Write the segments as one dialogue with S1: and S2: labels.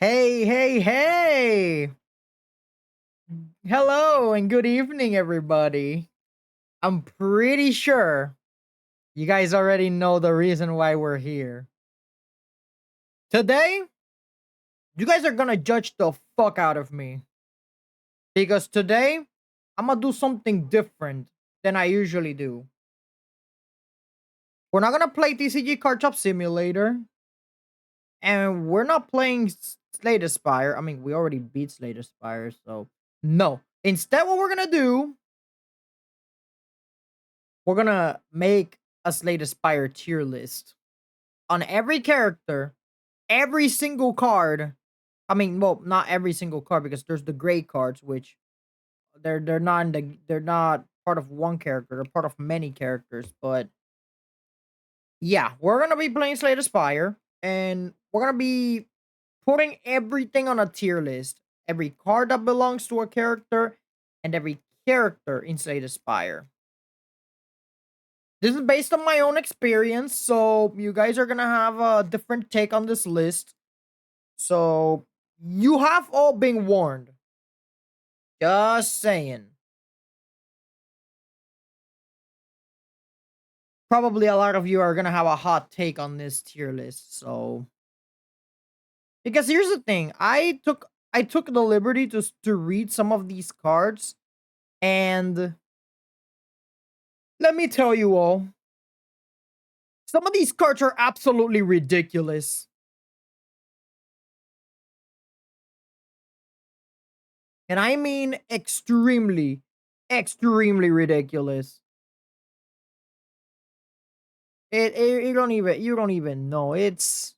S1: Hey, hey, hey! Hello and good evening, everybody. I'm pretty sure you guys already know the reason why we're here. Today, you guys are gonna judge the fuck out of me. Because today, I'm gonna do something different than I usually do. We're not gonna play TCG Card Shop Simulator, and we're not playing Slay Spire. I mean, we already beat Slay Spire, so no. Instead, what we're gonna do, we're gonna make a Slay Spire tier list on every character, every single card. I mean, well, not every single card because there's the gray cards, which they're not part of one character. They're part of many characters. But yeah, we're gonna be playing Slay the Spire, and we're gonna be putting everything on a tier list. Every card that belongs to a character, and every character in Slay the Spire. This is based on my own experience, so you guys are gonna have a different take on this list. So you have all been warned. Just saying. Probably a lot of you are gonna have a hot take on this tier list. So because here's the thing, I took the liberty to read some of these cards, and let me tell you all, some of these cards are absolutely ridiculous. And I mean extremely, extremely ridiculous. You don't even know. It's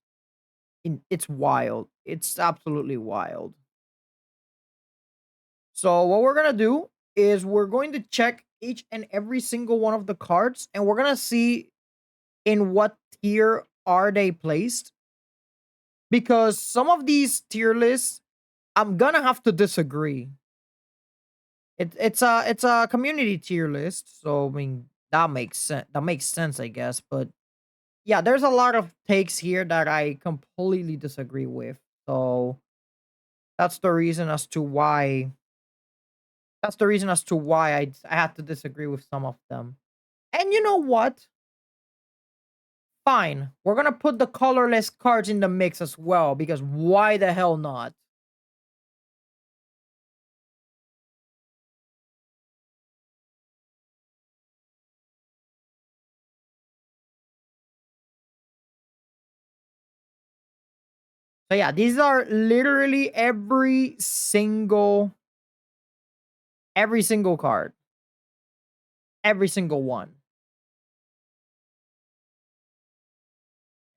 S1: wild. It's absolutely wild. So what we're gonna do is we're going to check each and every single one of the cards, and we're gonna see in what tier are they placed. Because some of these tier lists, I'm gonna have to disagree. It's a community tier list, so I mean that makes sense. That makes sense, I guess. But yeah, there's a lot of takes here that I completely disagree with. So that's the reason as to why I have to disagree with some of them. And you know what? Fine. We're gonna put the colorless cards in the mix as well, because why the hell not? So yeah, these are literally every single card. Every single one.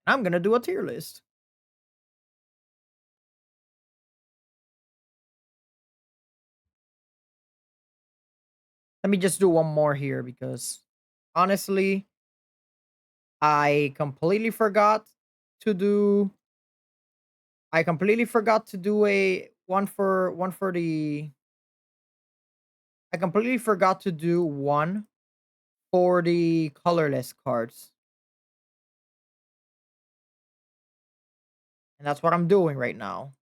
S1: I'm gonna do a tier list. Let me just do one more here because honestly, I completely forgot to do I completely forgot to do a one for the I completely forgot to do one for the colorless cards. And that's what I'm doing right now.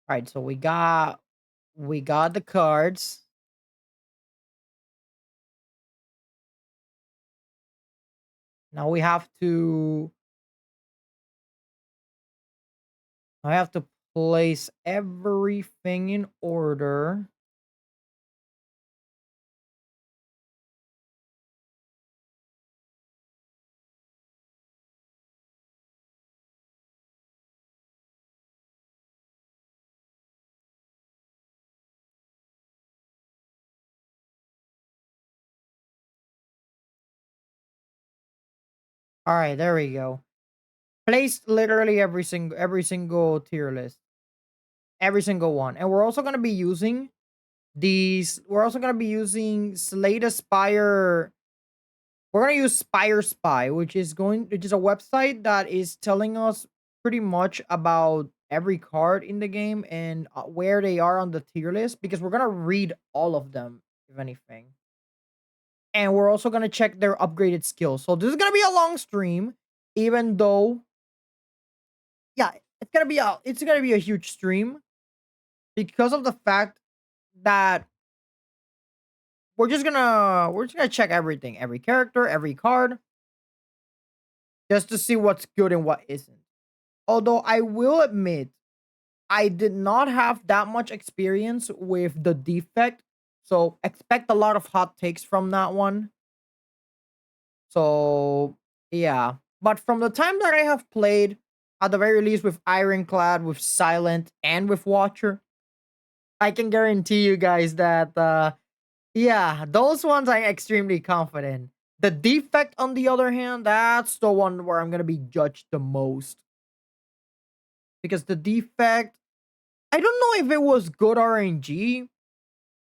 S1: All right, so we got the cards. Now I have to place everything in order. All right, there we go. Placed literally every single tier list. Every single one. And we're also going to be using Slate Aspire. We're going to use Spire Spy, which is a website that is telling us pretty much about every card in the game and where they are on the tier list because we're gonna read all of them, if anything. And we're also gonna check their upgraded skills. So this is gonna be a long stream, even though, yeah, it's gonna be a huge stream because of the fact that we're just gonna check everything, every character, every card, just to see what's good and what isn't. Although I will admit, I did not have that much experience with the defect, so expect a lot of hot takes from that one. So yeah, but from the time that I have played, at the very least with Ironclad, with Silent, and with Watcher, I can guarantee you guys that yeah, those ones I'm extremely confident. The defect, on the other hand, that's the one where I'm gonna be judged the most. Because the defect, I don't know if it was good RNG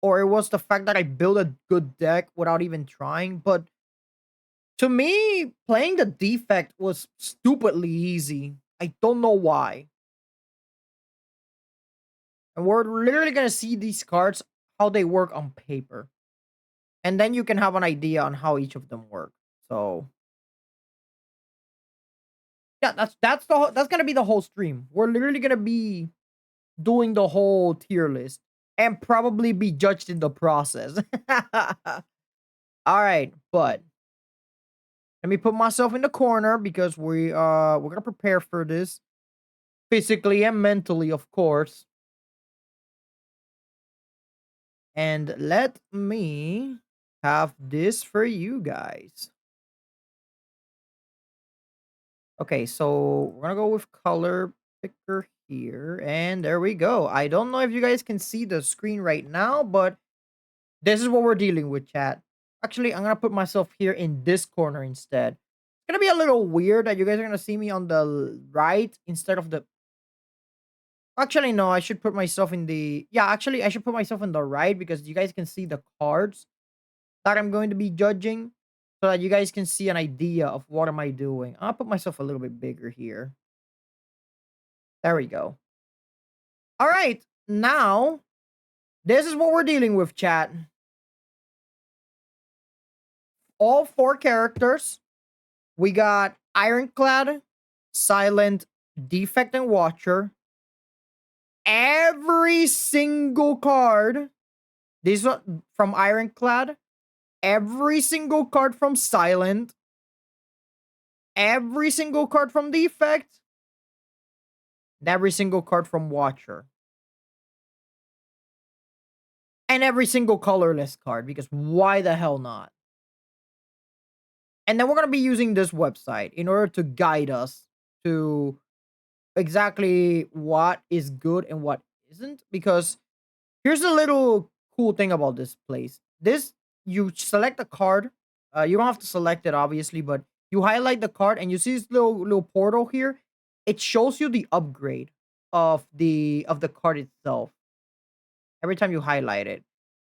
S1: or it was the fact that I built a good deck without even trying, but to me, playing the defect was stupidly easy. I don't know why. And we're literally gonna see these cards, how they work on paper. And then you can have an idea on how each of them work. So yeah, that's gonna be the whole stream. We're literally gonna be doing the whole tier list and probably be judged in the process. All right, but let me put myself in the corner because we're gonna prepare for this physically and mentally, of course. And let me have this for you guys. Okay, so we're gonna go with color picker here, and there we go. I don't know if you guys can see the screen right now, but this is what we're dealing with, chat. Actually, I'm gonna put myself here in this corner instead. It's gonna be a little weird that you guys are gonna see me on the right instead of the. Actually, no, I should put myself in the. Yeah, actually, I should put myself in the right because you guys can see the cards that I'm going to be judging, so that you guys can see an idea of what am I doing. I'll put myself a little bit bigger here. There we go. All right, now this is what we're dealing with, chat. All four characters. We got Ironclad, Silent, Defect, and Watcher. Every single card. This one from Ironclad. Every single card from Silent. Every single card from Defect. And every single card from Watcher. And every single colorless card, because why the hell not? And then we're going to be using this website in order to guide us to exactly what is good and what isn't. Because here's a little cool thing about this place. This, you select a card. You don't have to select it, obviously, but you highlight the card and you see this little portal here. It shows you the upgrade of the card itself every time you highlight it.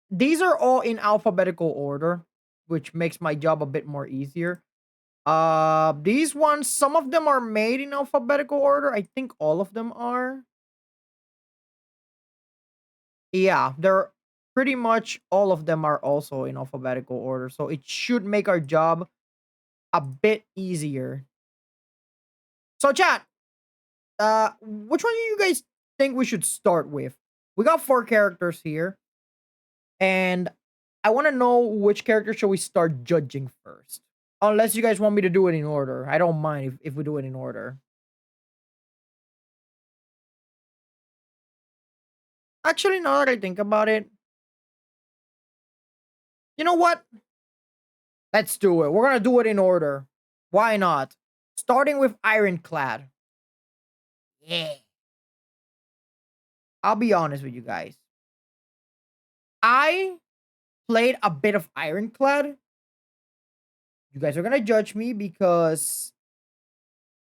S1: These are all in alphabetical order, which makes my job a bit more easier. These ones, some of them are made in alphabetical order. I think all of them are. Yeah, they're pretty much all of them are also in alphabetical order. So it should make our job a bit easier. So chat, which one do you guys think we should start with? We got four characters here. And I want to know which character should we start judging first. Unless you guys want me to do it in order. I don't mind if we do it in order. Actually, now that I think about it, you know what? Let's do it. We're gonna do it in order. Why not? Starting with Ironclad. Yeah. I'll be honest with you guys. I played a bit of Ironclad. You guys are gonna judge me because,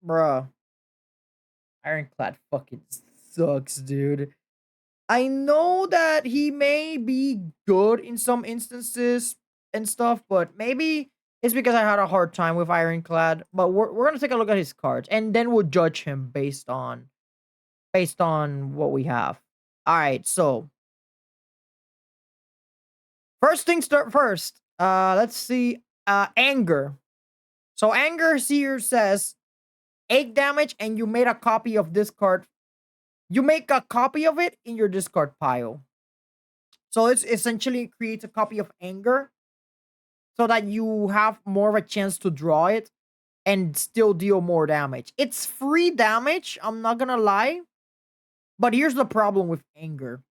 S1: bruh, Ironclad fucking sucks, dude. I know that he may be good in some instances and stuff, but maybe it's because I had a hard time with Ironclad. But we're gonna take a look at his cards and then we'll judge him based on based on what we have. All right, so first things start first. Let's see. Anger. So anger here says 8 damage, and you made a copy of this card. You make a copy of it in your discard pile. So it's essentially creates a copy of anger so that you have more of a chance to draw it and still deal more damage. It's free damage, I'm not gonna lie. But here's the problem with anger.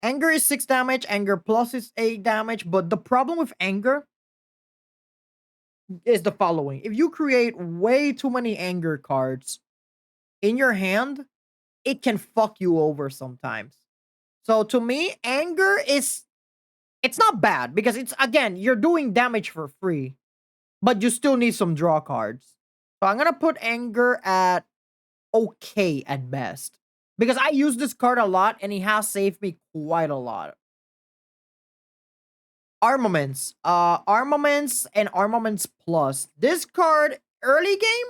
S1: Anger is 6 damage, anger plus is 8 damage, but the problem with anger is the following. If you create way too many anger cards in your hand, it can fuck you over sometimes. So to me, anger is it's not bad because it's again, you're doing damage for free, but you still need some draw cards. So I'm gonna put anger at okay at best. Because I use this card a lot and he has saved me quite a lot. Armaments. Armaments and Armaments Plus. This card, early game,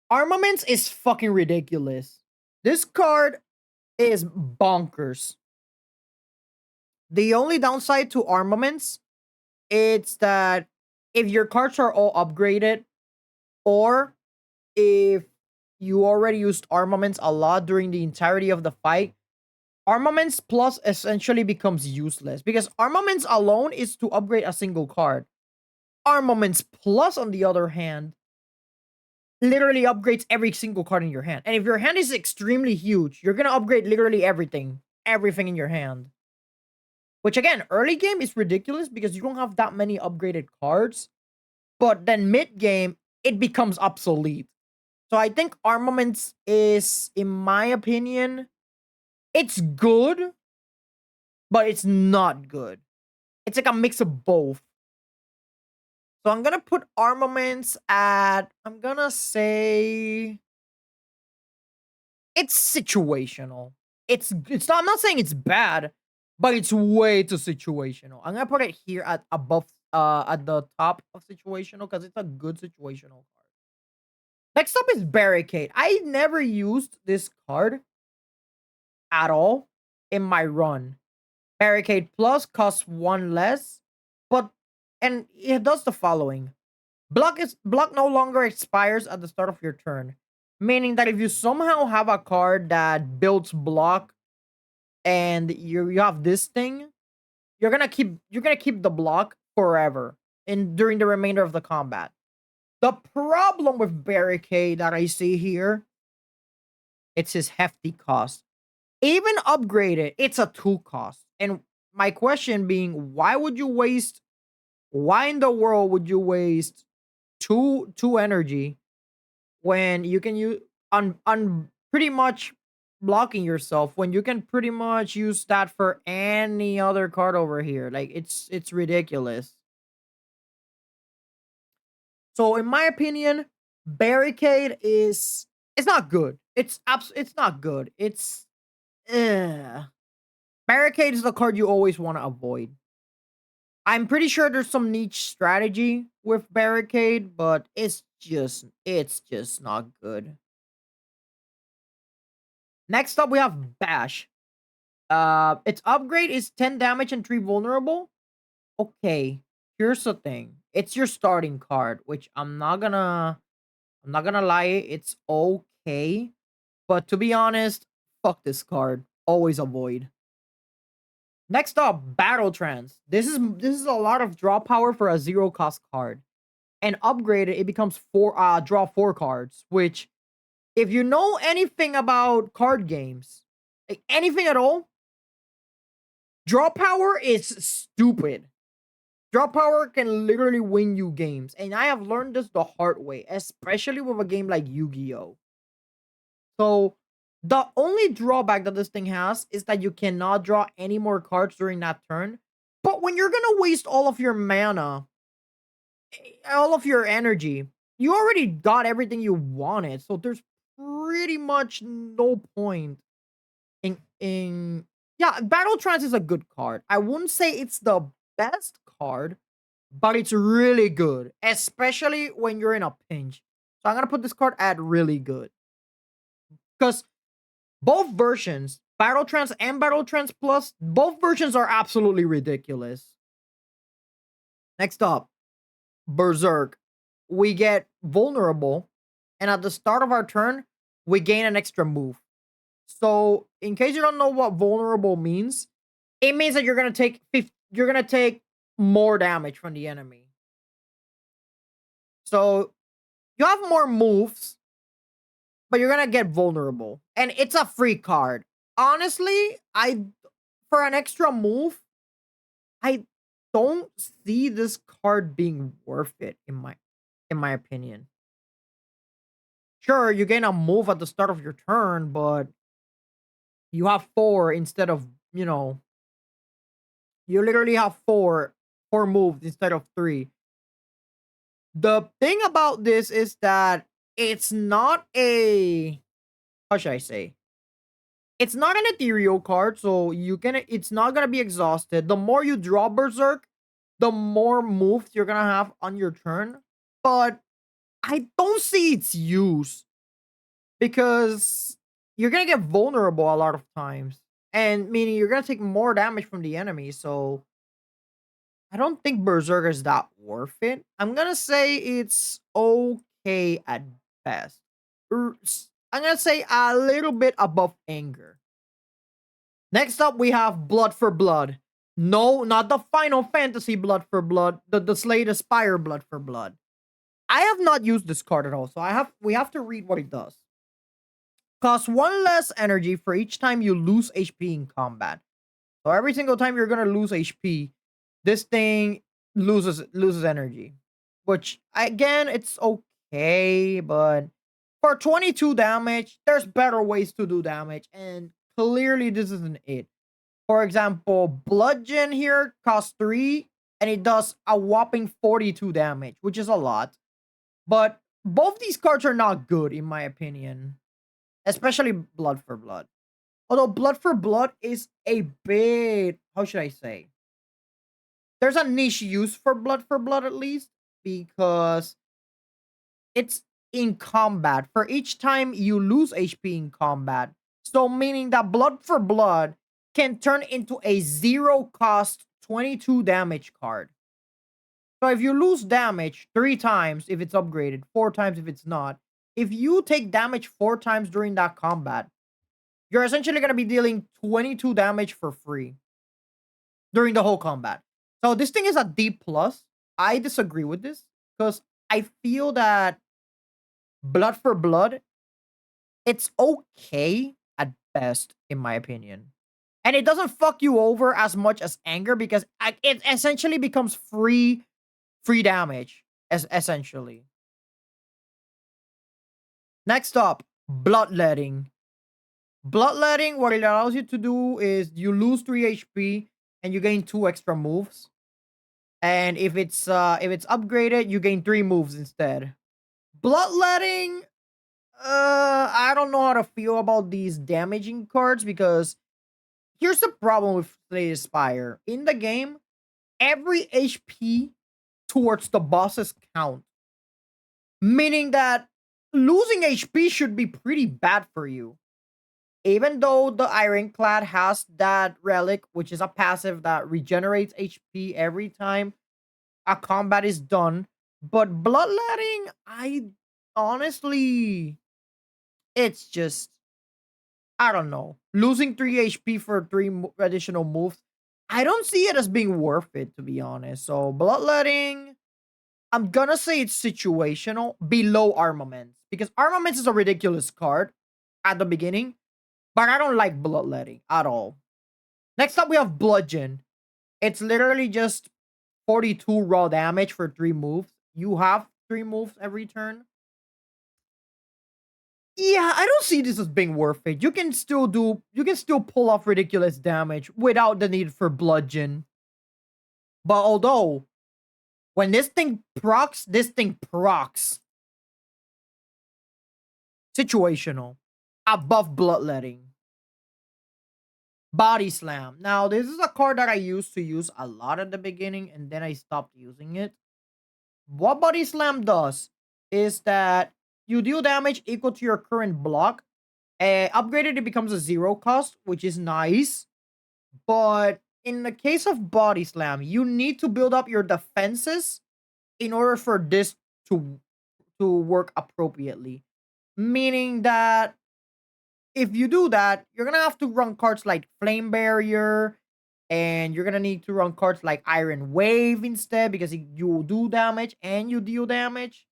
S1: Armaments is fucking ridiculous. This card is bonkers. The only downside to Armaments, it's that if your cards are all upgraded, or if you already used Armaments a lot during the entirety of the fight, Armaments Plus essentially becomes useless because Armaments alone is to upgrade a single card. Armaments Plus, on the other hand, literally upgrades every single card in your hand. And if your hand is extremely huge, you're gonna upgrade literally everything in your hand. Which again, early game is ridiculous because you don't have that many upgraded cards. But then mid game, it becomes obsolete. So I think Armaments is, in my opinion, it's good, but it's not good. It's like a mix of both. So I'm gonna put Armaments at, I'm gonna say it's situational. It's not, I'm not saying it's bad, but it's way too situational. I'm gonna put it here at above at the top of situational because it's a good situational card. Next up is Barricade. I never used this card at all in my run. Barricade Plus costs 1 less, but and it does the following. Block no longer expires at the start of your turn. Meaning that if you somehow have a card that builds block and you have this thing, you're gonna keep the block forever and during the remainder of the combat. The problem with Barricade that I see here, it's his hefty cost. Even upgraded, it's a 2 cost. And my question being, why in the world would you waste two energy when you can use on pretty much blocking yourself when you can pretty much use that for any other card over here? Like it's ridiculous. So in my opinion, Barricade is it's not good. It's not good. It's Barricade is the card you always want to avoid. I'm pretty sure there's some niche strategy with Barricade, but it's just not good. Next up we have Bash. Its upgrade is 10 damage and 3 vulnerable. Okay, here's the thing. It's your starting card, which I'm not gonna lie, it's okay. But to be honest, fuck this card. Always avoid. Next up, Battle Trance. This is a lot of draw power for a 0 cost card. And upgraded, it becomes draw 4 cards, which if you know anything about card games, like anything at all, draw power is stupid. Draw power can literally win you games. And I have learned this the hard way, especially with a game like Yu-Gi-Oh! So the only drawback that this thing has is that you cannot draw any more cards during that turn. But when you're gonna waste all of your mana, all of your energy, you already got everything you wanted. So there's pretty much no point in yeah, Battle Trance is a good card. I wouldn't say it's the best card, but it's really good, especially when you're in a pinch. So I'm gonna put this card at really good. Because both versions, Battle Trance and Battle Trance Plus, both versions are absolutely ridiculous. Next up, Berserk. We get vulnerable, and at the start of our turn, we gain an extra move. So, in case you don't know what vulnerable means, it means that you're gonna take more damage from the enemy. So you have more moves, but you're gonna get vulnerable, and it's a free card. Honestly, I for an extra move, I don't see this card being worth it in my opinion. Sure, you gain a move at the start of your turn, but you have four instead of, you literally have four moves instead of three. The thing about this is that it's not a, how should I say? It's not an ethereal card, so it's not gonna be exhausted. The more you draw Berserk, the more moves you're gonna have on your turn. But I don't see its use because you're gonna get vulnerable a lot of times. And meaning you're gonna take more damage from the enemy, so I don't think Berserker is that worth it. I'm gonna say it's okay at best. I'm gonna say a little bit above anger. Next up, we have Blood for Blood. No, not the Final Fantasy Blood for Blood, the Slay the Spire Blood for Blood. I have not used this card at all, so we have to read what it does. Costs one less energy for each time you lose HP in combat. So every single time you're gonna lose HP, this thing loses energy. Which again, it's okay, but for 22 damage, there's better ways to do damage, and clearly this isn't it. For example, Bludgeon here costs 3, and it does a whopping 42 damage, which is a lot. But both these cards are not good, in my opinion. Especially Blood for Blood. Although Blood for Blood is a bit, how should I say? There's a niche use for Blood for Blood at least, because it's in combat. For each time you lose HP in combat. So meaning that Blood for Blood can turn into a 0 cost 22 damage card. So if you lose damage 3 times if it's upgraded, 4 times if it's not, if you take damage 4 times during that combat, you're essentially going to be dealing 22 damage for free during the whole combat. So this thing is a D+. I disagree with this because I feel that Blood for Blood, it's okay at best, in my opinion. And it doesn't fuck you over as much as Anger because it essentially becomes free damage, essentially. Next up, Bloodletting. Bloodletting, what it allows you to do is you lose 3 HP and you gain 2 extra moves. And if it's upgraded, you gain 3 moves instead. Bloodletting, I don't know how to feel about these damaging cards because here's the problem with Slay Spire. In the game, every HP towards the bosses count. Meaning that losing HP should be pretty bad for you. Even though the Ironclad has that relic, which is a passive that regenerates HP every time a combat is done. But Bloodletting, I honestly, it's just, I don't know. Losing 3 HP for 3 additional moves, I don't see it as being worth it, to be honest. So, Bloodletting, I'm gonna say it's situational below Armaments. Because Armaments is a ridiculous card at the beginning. But I don't like Bloodletting at all. Next up, we have Bludgeon. It's literally just 42 raw damage for 3 moves. You have 3 moves every turn. Yeah, I don't see this as being worth it. You can still pull off ridiculous damage without the need for Bludgeon. But although, when this thing procs. Situational. Above Bloodletting. Body Slam. Now, this is a card that I used to use a lot at the beginning, and then I stopped using it. What Body Slam does is that you deal damage equal to your current block, Upgraded, it becomes a zero cost, which is nice. But in the case of Body Slam, you need to build up your defenses in order for this to work appropriately. Meaning that if you do that, you're gonna have to run cards like Flame Barrier, and you're gonna need to run cards like Iron Wave instead because you do damage and you deal damage.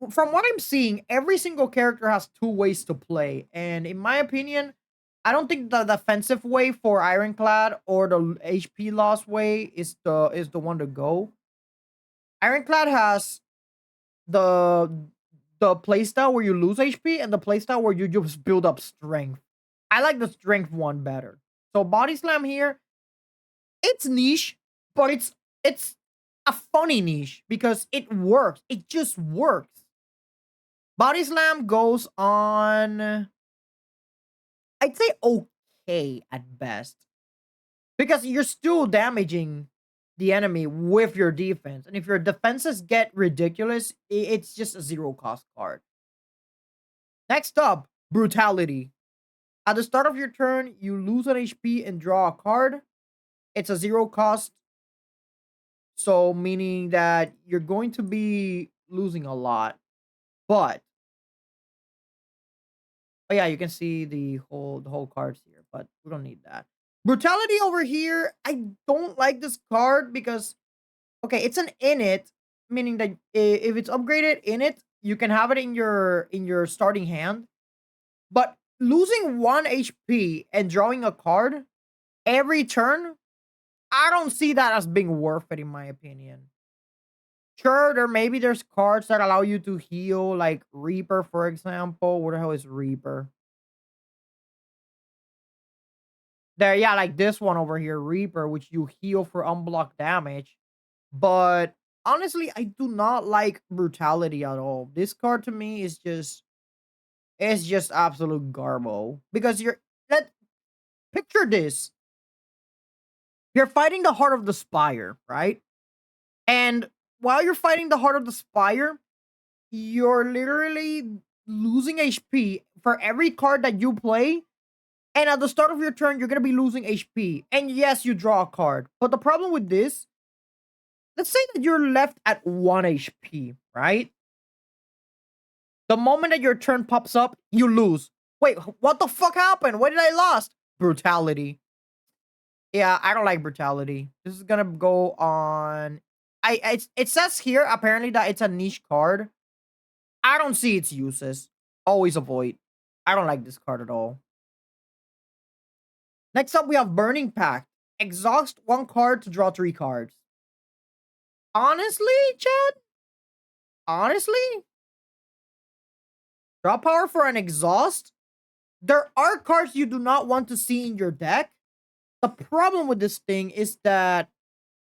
S1: From what I'm seeing, every single character has two ways to play, and in my opinion, I don't think the defensive way for Ironclad or the HP loss way is the one to go. Ironclad has the playstyle where you lose HP and the playstyle where you just build up strength. I like the strength one better. So Body Slam here, it's niche, but it's a funny niche because it works. It just works. Body Slam goes on, I'd say okay at best. Because you're still damaging the enemy with your defense. And if your defenses get ridiculous, it's just a zero cost card. Next up, Brutality. At the start of your turn, you lose an HP and draw a card. It's a zero cost. So meaning that you're going to be losing a lot. But oh yeah, you can see the whole cards here, but we don't need that. Brutality over here, I don't like this card because okay, it's an init, meaning that if it's upgraded in it, you can have it in your starting hand. But losing 1 HP and drawing a card every turn, I don't see that as being worth it in my opinion. Sure, there's cards that allow you to heal, like Reaper, for example. What the hell is Reaper? There, yeah, like this one over here, Reaper, which you heal for unblocked damage. But honestly, I do not like Brutality at all. This card to me is just it's just absolute garbo. Because let picture this. You're fighting the heart of the Spire, right? And while you're fighting the heart of the Spire, you're literally losing HP for every card that you play. And at the start of your turn, you're gonna be losing HP. And yes, you draw a card. But the problem with this, let's say that you're left at 1 HP, right? The moment that your turn pops up, you lose. Wait, what the fuck happened? Why did I lost? Brutality. Yeah, I don't like Brutality. This is gonna go on. It says here apparently that it's a niche card. I don't see its uses. Always avoid. I don't like this card at all. Next up, we have Burning Pact. Exhaust 1 card to draw 3 cards. Honestly, Chad? Honestly? Draw power for an exhaust? There are cards you do not want to see in your deck. The problem with this thing is that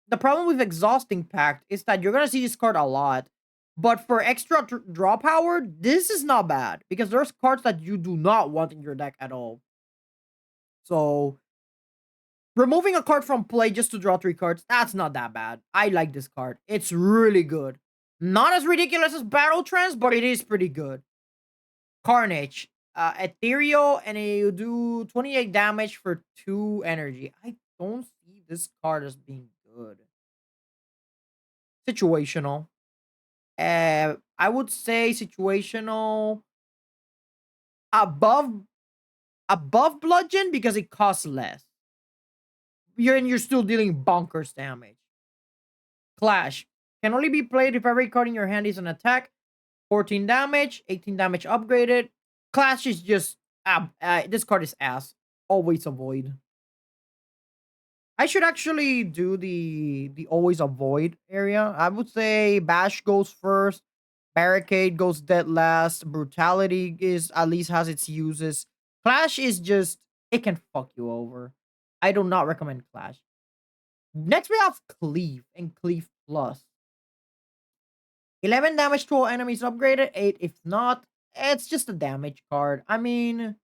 S1: the problem with Exhausting Pact is that you're gonna see this card a lot. But for extra draw power, this is not bad because there's cards that you do not want in your deck at all. So removing a card from play just to draw 3 cards, that's not that bad. I like this card. It's really good. Not as ridiculous as Battle Trance, but it is pretty good. Carnage. Ethereal, and you do 28 damage for 2 energy. I don't see this card as being good. Situational. I would say situational above bludgeon because it costs less. You're still dealing bonkers damage. Clash can only be played if every card in your hand is an attack. 14 damage, 18 damage upgraded. Clash is just this card is ass. Always avoid. I should actually do the always avoid area. I would say Bash goes first, Barricade goes dead last, Brutality is at least has its uses. Clash is just it can fuck you over. I do not recommend Clash. Next we have Cleave and Cleave Plus. 11 damage to all enemies upgraded, 8 if not. It's just a damage card. I mean,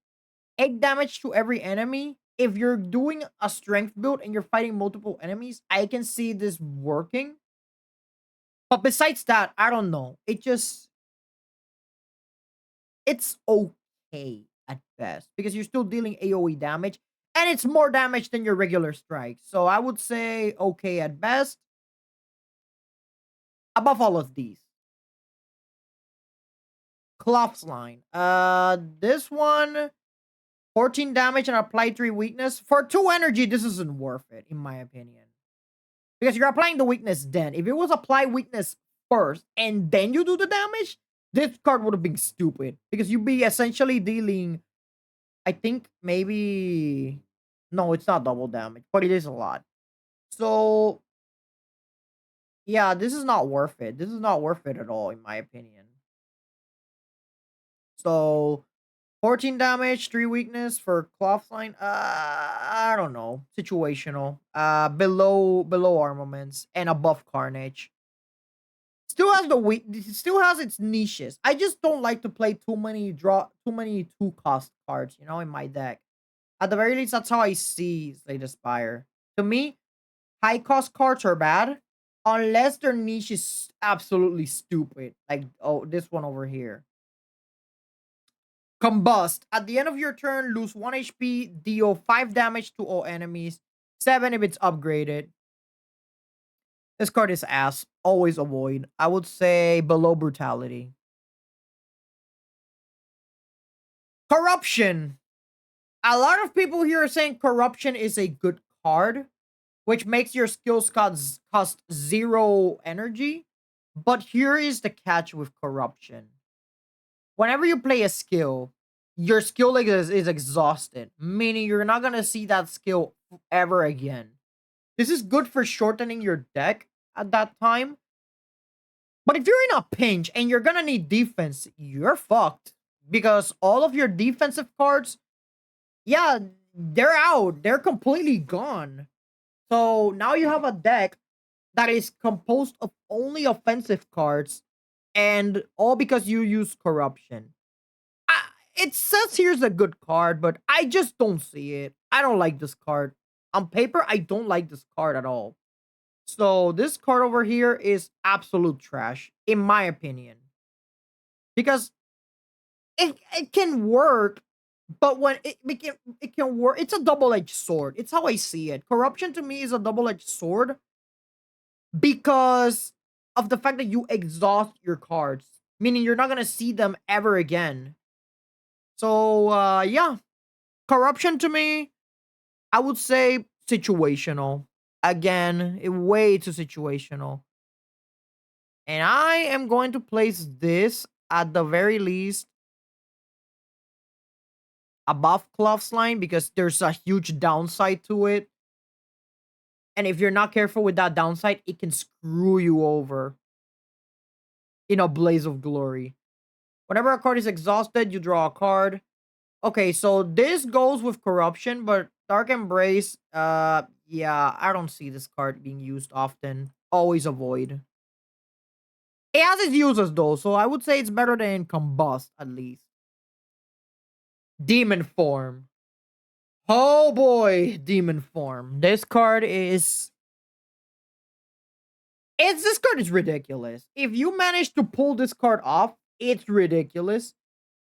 S1: 8 damage to every enemy. If you're doing a strength build and you're fighting multiple enemies, I can see this working. But besides that, I don't know. It's okay. at best because you're still dealing AoE damage and it's more damage than your regular strike. So I would say okay at best. Above all of these, Cloth's line. This one 14 damage and apply 3 weakness. For 2 energy, this isn't worth it, in my opinion. Because you're applying the weakness then. If it was apply weakness first and then you do the damage, this card would have been stupid. Because you'd be essentially dealing, I think, maybe... No, it's not double damage, but it is a lot. So, yeah, this is not worth it. This is not worth it at all, in my opinion. So, 14 damage, 3 weakness for cloth line. I don't know. Situational. Below armaments and above carnage. Still has the weak. Still has its niches. I just don't like to play too many 2 cost cards. In my deck. At the very least, that's how I see Slay the Spire. To me, high cost cards are bad unless their niche is absolutely stupid. Like this one over here. Combust. At the end of your turn, lose 1 HP, deal 5 damage to all enemies, 7 if it's upgraded. This card is ass. Always avoid. I would say below brutality. Corruption. A lot of people here are saying corruption is a good card, which makes your skills cost 0 energy. But here is the catch with corruption. Whenever you play a skill, your skill is exhausted, meaning you're not going to see that skill ever again. This is good for shortening your deck at that time. But if you're in a pinch and you're going to need defense, you're fucked. Because all of your defensive cards, yeah, they're out. They're completely gone. So now you have a deck that is composed of only offensive cards, and all because you use corruption. It says here's a good card, but I just don't see it. I don't like this card. On paper, I don't like this card at all. So this card over here is absolute trash, in my opinion. Because it can work, but when it can work, it's a double-edged sword. It's how I see it. Corruption to me is a double-edged sword because of the fact that you exhaust your cards, meaning you're not gonna see them ever again. So yeah, corruption to me, I would say situational. Again, way too situational. And I am going to place this at the very least above Clough's line because there's a huge downside to it. And if you're not careful with that downside, it can screw you over in a blaze of glory. Whenever a card is exhausted, you draw a card. Okay, so this goes with corruption, but Dark Embrace, yeah, I don't see this card being used often. Always avoid. It has its uses though, so I would say it's better than Combust at least. Demon Form. Oh boy, Demon Form. This card is... This card is ridiculous. If you manage to pull this card off, it's ridiculous.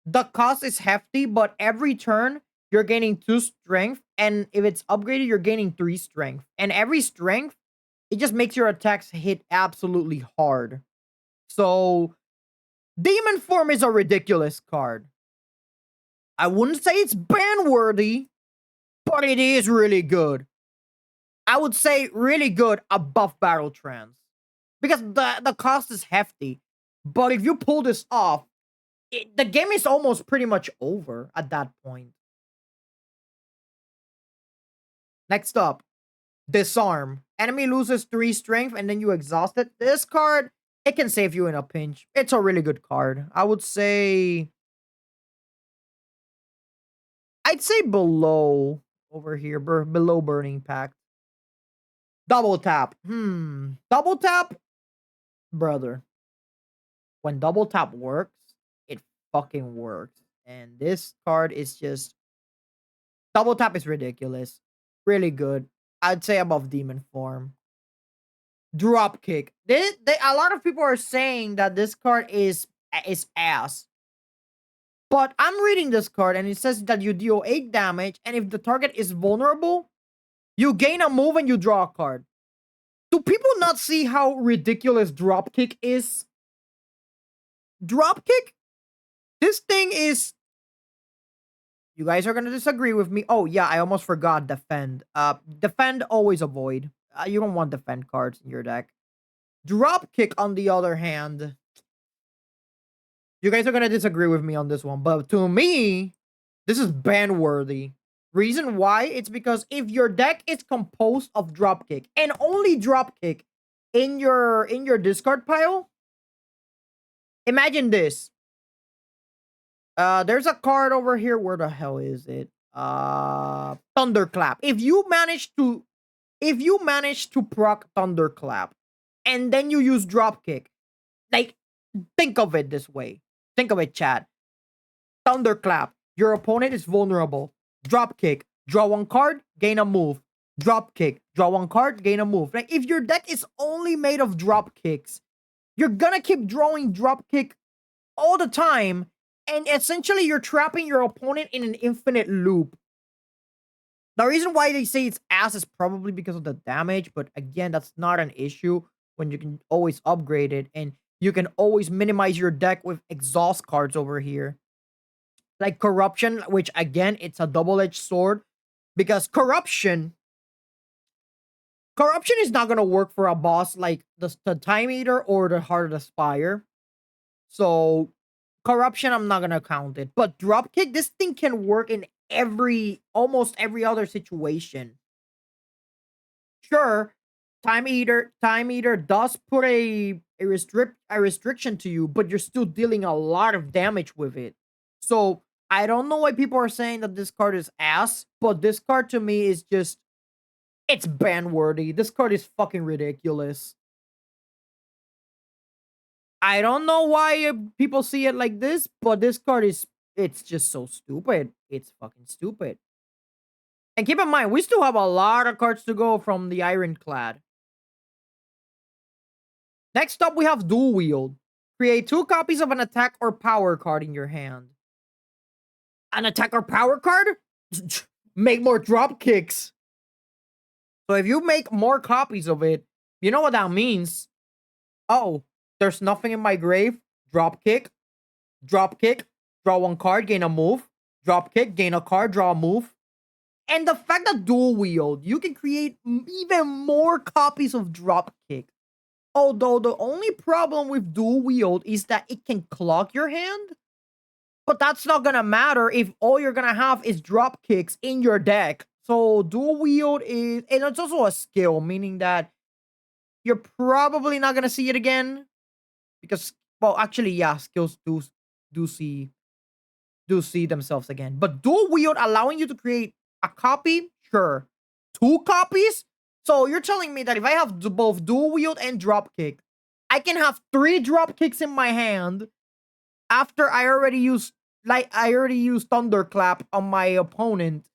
S1: The cost is hefty, but every turn you're gaining 2 strength, and if it's upgraded, you're gaining 3 strength. And every strength, it just makes your attacks hit absolutely hard. So, Demon Form is a ridiculous card. I wouldn't say it's ban-worthy, but it is really good. I would say really good above Battle Trance. Because the cost is hefty. But if you pull this off, the game is almost pretty much over at that point. Next up, Disarm. Enemy loses 3 strength and then you exhaust it. This card, it can save you in a pinch. It's a really good card. I would say... I'd say below over here, below Burning Pact. Double tap. Double tap, brother. When double tap works, it fucking works. And this card is just... Double tap is ridiculous. Really good. I'd say above Demon Form. Drop kick. A lot of people are saying that this card is ass. But I'm reading this card and it says that you deal 8 damage, and if the target is vulnerable, you gain a move and you draw a card. Do people not see how ridiculous dropkick is? Dropkick? This thing is. You guys are gonna disagree with me. Oh yeah, I almost forgot defend. Defend, always avoid. You don't want defend cards in your deck. Dropkick, on the other hand, you guys are gonna disagree with me on this one, but to me, this is ban worthy. Reason why? It's because if your deck is composed of dropkick and only dropkick in your discard pile, imagine this. There's a card over here. Where the hell is it? Thunderclap. If you manage to proc Thunderclap and then you use dropkick, like, think of it this way. Think of it, chat. Thunderclap. Your opponent is vulnerable. Dropkick. Draw one card, gain a move. Dropkick. Draw one card, gain a move. Like, if your deck is only made of dropkicks, you're gonna keep drawing dropkick all the time, and essentially you're trapping your opponent in an infinite loop. The reason why they say it's ass is probably because of the damage, but again, that's not an issue when you can always upgrade it, and you can always minimize your deck with exhaust cards over here. Like Corruption, which again, it's a double-edged sword, because Corruption is not gonna work for a boss like the Time Eater or the Heart of the Spire. So Corruption, I'm not gonna count it. But Dropkick, this thing can work in almost every other situation. Sure, Time Eater does put a restriction to you, but you're still dealing a lot of damage with it. So I don't know why people are saying that this card is ass, but this card to me is just, it's ban worthy. This card is fucking ridiculous. I don't know why people see it like this, but this card it's just so stupid. It's fucking stupid. And keep in mind, we still have a lot of cards to go from the Ironclad. Next up, we have Dual Wield. Create 2 copies of an attack or power card in your hand. An attack or power card? Make more drop kicks. So if you make more copies of it, you know what that means. Oh, there's nothing in my grave. Drop kick. Drop kick. Draw one card, gain a move. Drop kick, gain a card, draw a move. And the fact that Dual Wield, you can create even more copies of drop kick. Although the only problem with Dual Wield is that it can clog your hand. But that's not gonna matter if all you're gonna have is drop kicks in your deck. So Dual Wield is, and it's also a skill, meaning that you're probably not gonna see it again. Because, well, actually, yeah, skills do see themselves again. But Dual Wield allowing you to create a copy, sure. 2 copies? So you're telling me that if I have both Dual Wield and drop kick, I can have 3 drop kicks in my hand after I already used Thunderclap on my opponent.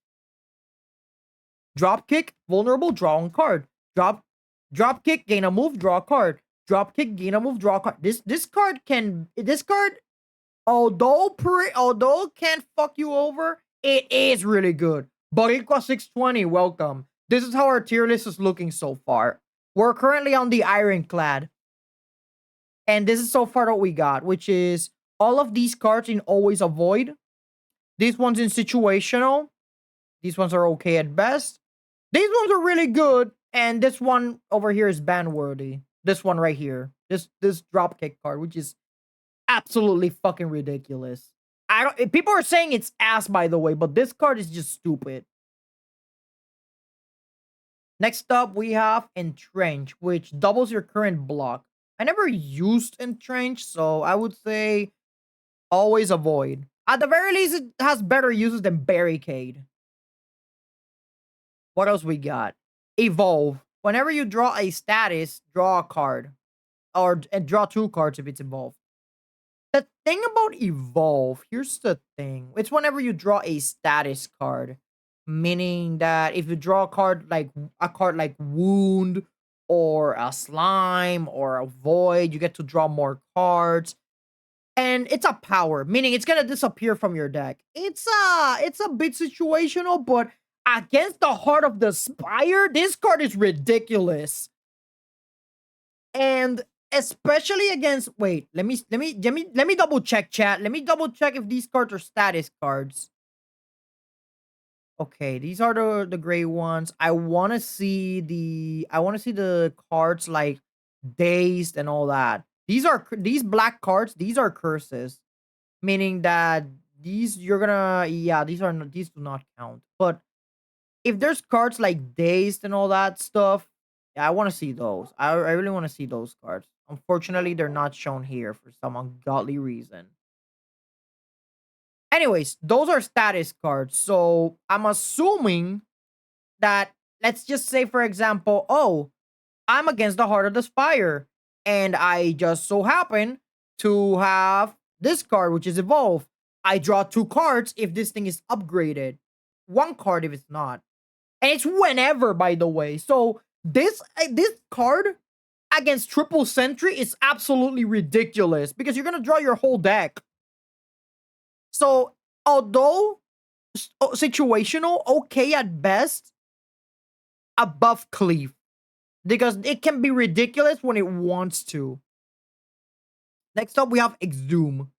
S1: Drop kick, vulnerable, draw one card. Drop kick, gain a move, draw a card. Drop kick, gain a move, draw a card. This card, although it can fuck you over, it is really good. Boricua 620, welcome. This is how our tier list is looking so far. We're currently on the Ironclad. And this is so far what we got, which is all of these cards in Always Avoid. These ones in Situational. These ones are okay at best. These ones are really good. And this one over here is ban worthy. This one right here. This dropkick card, which is absolutely fucking ridiculous. People are saying it's ass, by the way, but this card is just stupid. Next up, we have Entrench, which doubles your current block. I never used Entrench, so I would say always avoid. At the very least, it has better uses than Barricade. What else we got? Evolve. Whenever you draw a status, draw a card. And draw 2 cards if it's evolved. The thing about Evolve, here's the thing. It's whenever you draw a status card. Meaning that if you draw a card like Wound or a Slime or a Void, you get to draw more cards. and it's a power, meaning it's gonna disappear from your deck. It's a bit situational, but against the Heart of the Spire, this card is ridiculous. And especially against, wait, let me double check, chat. Let me double check if these cards are status cards. Okay, these are the gray ones. I want to see the cards like dazed and all that. These black cards, these are curses, meaning that these you're gonna yeah, these do not count. But if there's cards like dazed and all that stuff, yeah, I want to see those. I really want to see those cards. Unfortunately, they're not shown here for some ungodly reason. Anyways, those are status cards. So I'm assuming that, let's just say, for example, oh, I'm against the Heart of the Spire, and I just so happen to have this card, which is Evolve. I draw 2 cards if this thing is upgraded, 1 card if it's not, and it's whenever, by the way. So this card against Triple Sentry is absolutely ridiculous because you're gonna draw your whole deck. So although situational, okay at best, above Cleave because it can be ridiculous when it wants to. Next up, we have Exhume.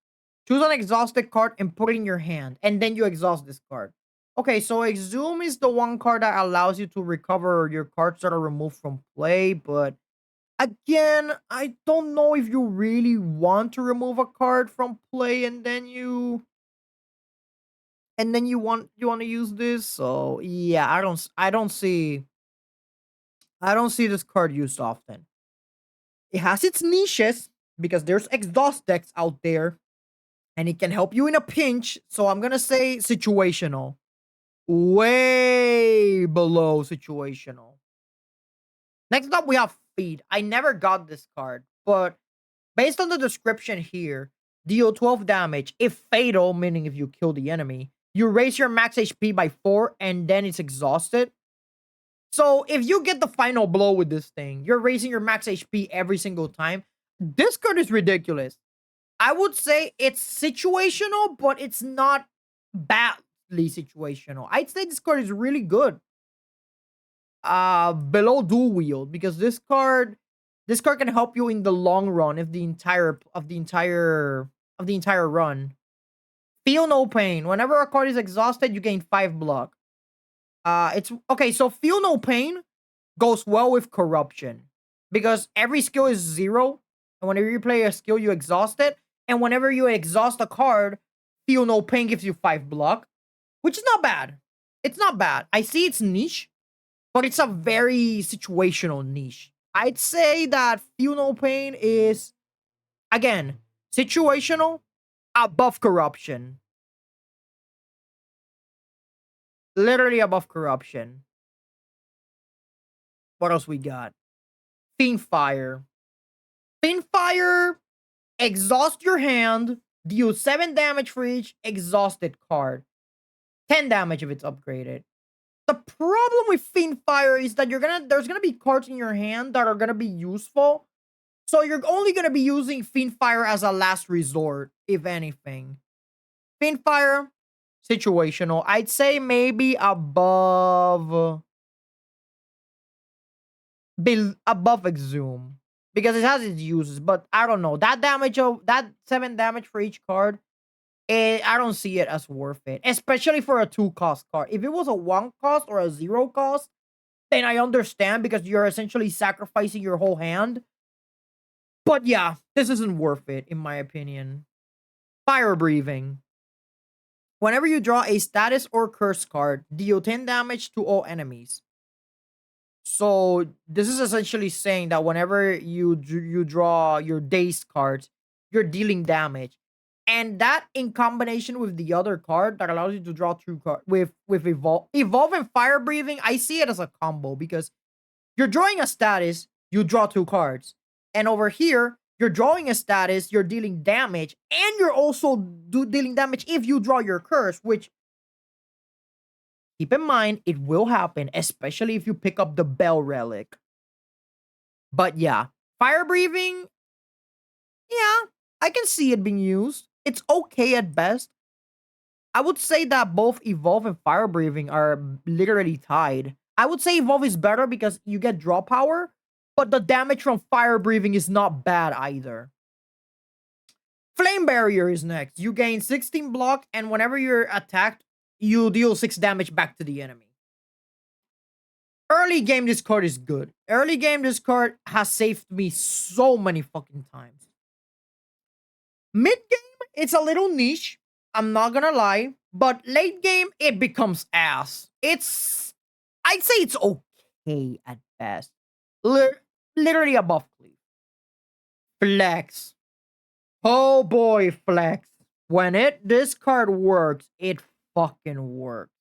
S1: Choose an exhausted card and put it in your hand, and then you exhaust this card. Okay, so Exhume is the 1 card that allows you to recover your cards that are removed from play, but again, I don't know if you really want to remove a card from play and then you want to use this. So yeah, I don't see this card used often. It has its niches because there's exhaust decks out there and it can help you in a pinch. So I'm gonna say situational. Way below situational. Next up, we have Feed. I never got this card, but based on the description here, deal 12 damage. If fatal, meaning if you kill the enemy, you raise your max HP by 4 and then it's exhausted. So if you get the final blow with this thing, you're raising your max HP every single time. This card is ridiculous. I would say it's situational, but it's not badly situational. I'd say this card is really good. Below dual wield because this card can help you in the long run if the entire run. Feel no pain. Whenever a card is exhausted, you gain 5 block. It's okay. So feel no pain goes well with corruption because every skill is 0, and whenever you play a skill, you exhaust it. And whenever you exhaust a card, feel no pain gives you 5 block, which is not bad. It's not bad. I see it's niche, but it's a very situational niche. I'd say that feel no pain is again situational above corruption. Literally above corruption. What else we got? Fiend Fire. Fiend Fire, exhaust your hand, deal 7 damage for each exhausted card. 10 damage if it's upgraded. The problem with Fiend Fire is that there's gonna be cards in your hand that are gonna be useful. So you're only gonna be using Fiend Fire as a last resort, if anything. Fiend Fire, situational. I'd say maybe above Exhume because it has its uses, but I don't know that 7 damage for each card. I don't see it as worth it, especially for a 2-cost card. If it was a 1 cost or a 0 cost, then I understand because you're essentially sacrificing your whole hand. But yeah, this isn't worth it in my opinion. Fire Breathing. Whenever you draw a status or curse card, deal 10 damage to all enemies. So this is essentially saying that whenever you draw your dazed cards, you're dealing damage, and that in combination with the other card that allows you to draw 2 cards with evolve and fire breathing, I see it as a combo because you're drawing a status, you draw 2 cards, and over here you're drawing a status, you're dealing damage, and you're also dealing damage if you draw your curse, which keep in mind, it will happen, especially if you pick up the Bell Relic. But yeah, Fire Breathing, yeah, I can see it being used. It's okay at best. I would say that both Evolve and Fire Breathing are literally tied. I would say Evolve is better because you get draw power, but the damage from Fire Breathing is not bad either. Flame Barrier is next. You gain 16 block, and whenever you're attacked, you deal 6 damage back to the enemy. Early game, this card is good. Early game, this card has saved me so many fucking times. Mid game, it's a little niche. I'm not gonna lie. But late game, it becomes ass. I'd say it's okay at best. Literally above cleave. Flex. Oh boy, flex. When this card works, it fucking works.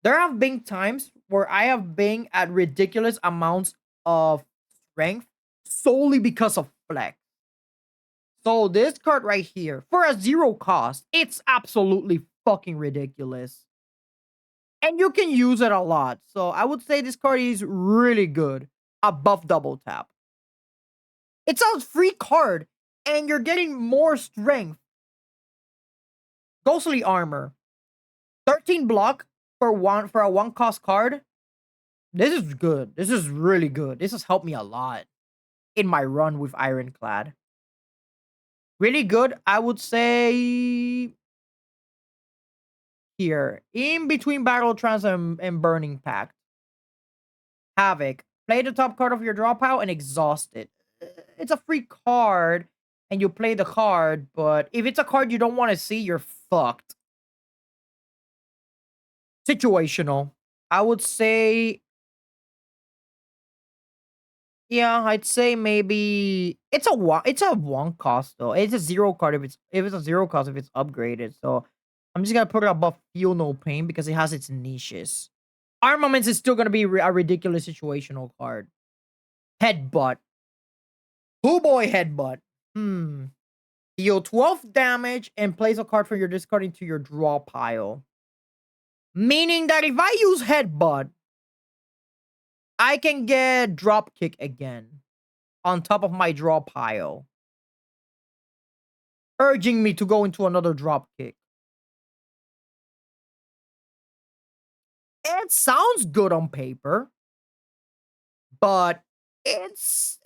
S1: There have been times where I have been at ridiculous amounts of strength solely because of flex. So this card right here, for a 0 cost, it's absolutely fucking ridiculous. And you can use it a lot. So I would say this card is really good above double tap. It's a free card, and you're getting more strength. Ghostly Armor. 13 block for a 1 cost card. This is good. This is really good. This has helped me a lot in my run with Ironclad. Really good, I would say here. In between Battle Trance and Burning Pact. Havoc. Play the top card of your draw pile and exhaust it. It's a free card, and you play the card, but if it's a card you don't want to see, you're fucked. Situational. I would say, yeah, I'd say maybe it's a 1 cost though. It's a 0 card if it's a 0 cost if it's upgraded. So I'm just gonna put it above Feel No Pain because it has its niches. Armaments is still gonna be a ridiculous situational card. Headbutt. Oh boy, Headbutt. Deal 12 damage and place a card from your discard into your draw pile. Meaning that if I use Headbutt, I can get Dropkick again on top of my draw pile, urging me to go into another Dropkick. It sounds good on paper, but it's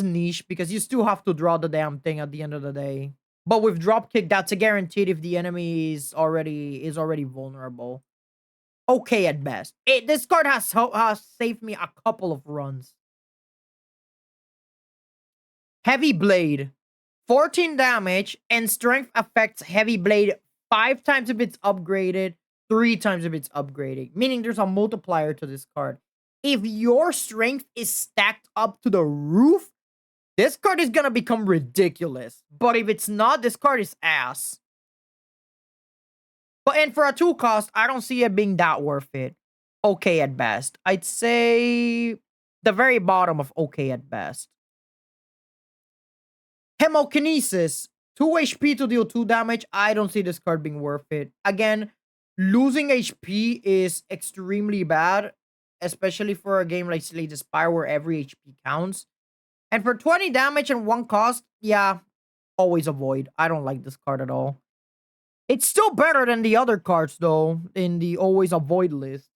S1: niche because you still have to draw the damn thing at the end of the day. But with Dropkick, that's a guaranteed if the enemy is already vulnerable. Okay at best. This card has saved me a couple of runs. Heavy Blade. 14 damage and strength affects Heavy Blade 5 times if it's upgraded, 3 times if it's upgraded. Meaning there's a multiplier to this card. If your strength is stacked up to the roof, this card is gonna become ridiculous. But if it's not, this card is ass. And for a 2 cost, I don't see it being that worth it. Okay at best. I'd say the very bottom of okay at best. Hemokinesis. 2 HP to deal 2 damage. I don't see this card being worth it. Again, losing HP is extremely bad, especially for a game like Slay the Spire where every HP counts. And for 20 damage and 1 cost, yeah, always avoid. I don't like this card at all. It's still better than the other cards, though, in the always avoid list.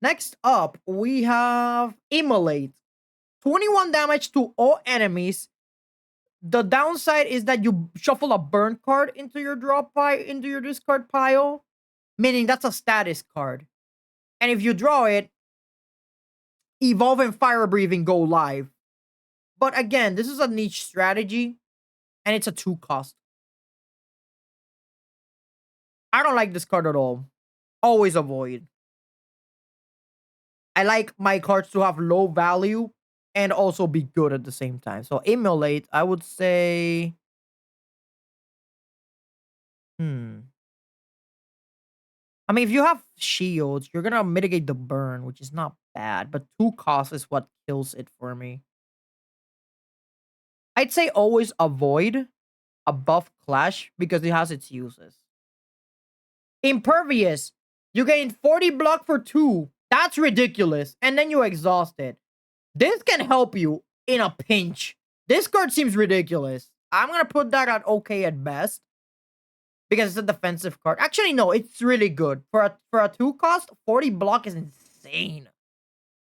S1: Next up, we have Immolate. 21 damage to all enemies. The downside is that you shuffle a burn card into your into your discard pile, meaning that's a status card. And if you draw it, Evolve and Fire Breathing go live. But again, this is a niche strategy, and it's a 2 cost. I don't like this card at all. Always avoid. I like my cards to have low value and also be good at the same time. So Immolate, I would say... I mean, if you have shields, you're gonna mitigate the burn, which is not bad. But 2 costs is what kills it for me. I'd say always avoid above Clash because it has its uses. Impervious. You gain 40 block for 2. That's ridiculous. And then you exhaust it. This can help you in a pinch. This card seems ridiculous. I'm gonna put that at okay at best because it's a defensive card. Actually, no, it's really good for a 2 cost. 40 block is insane,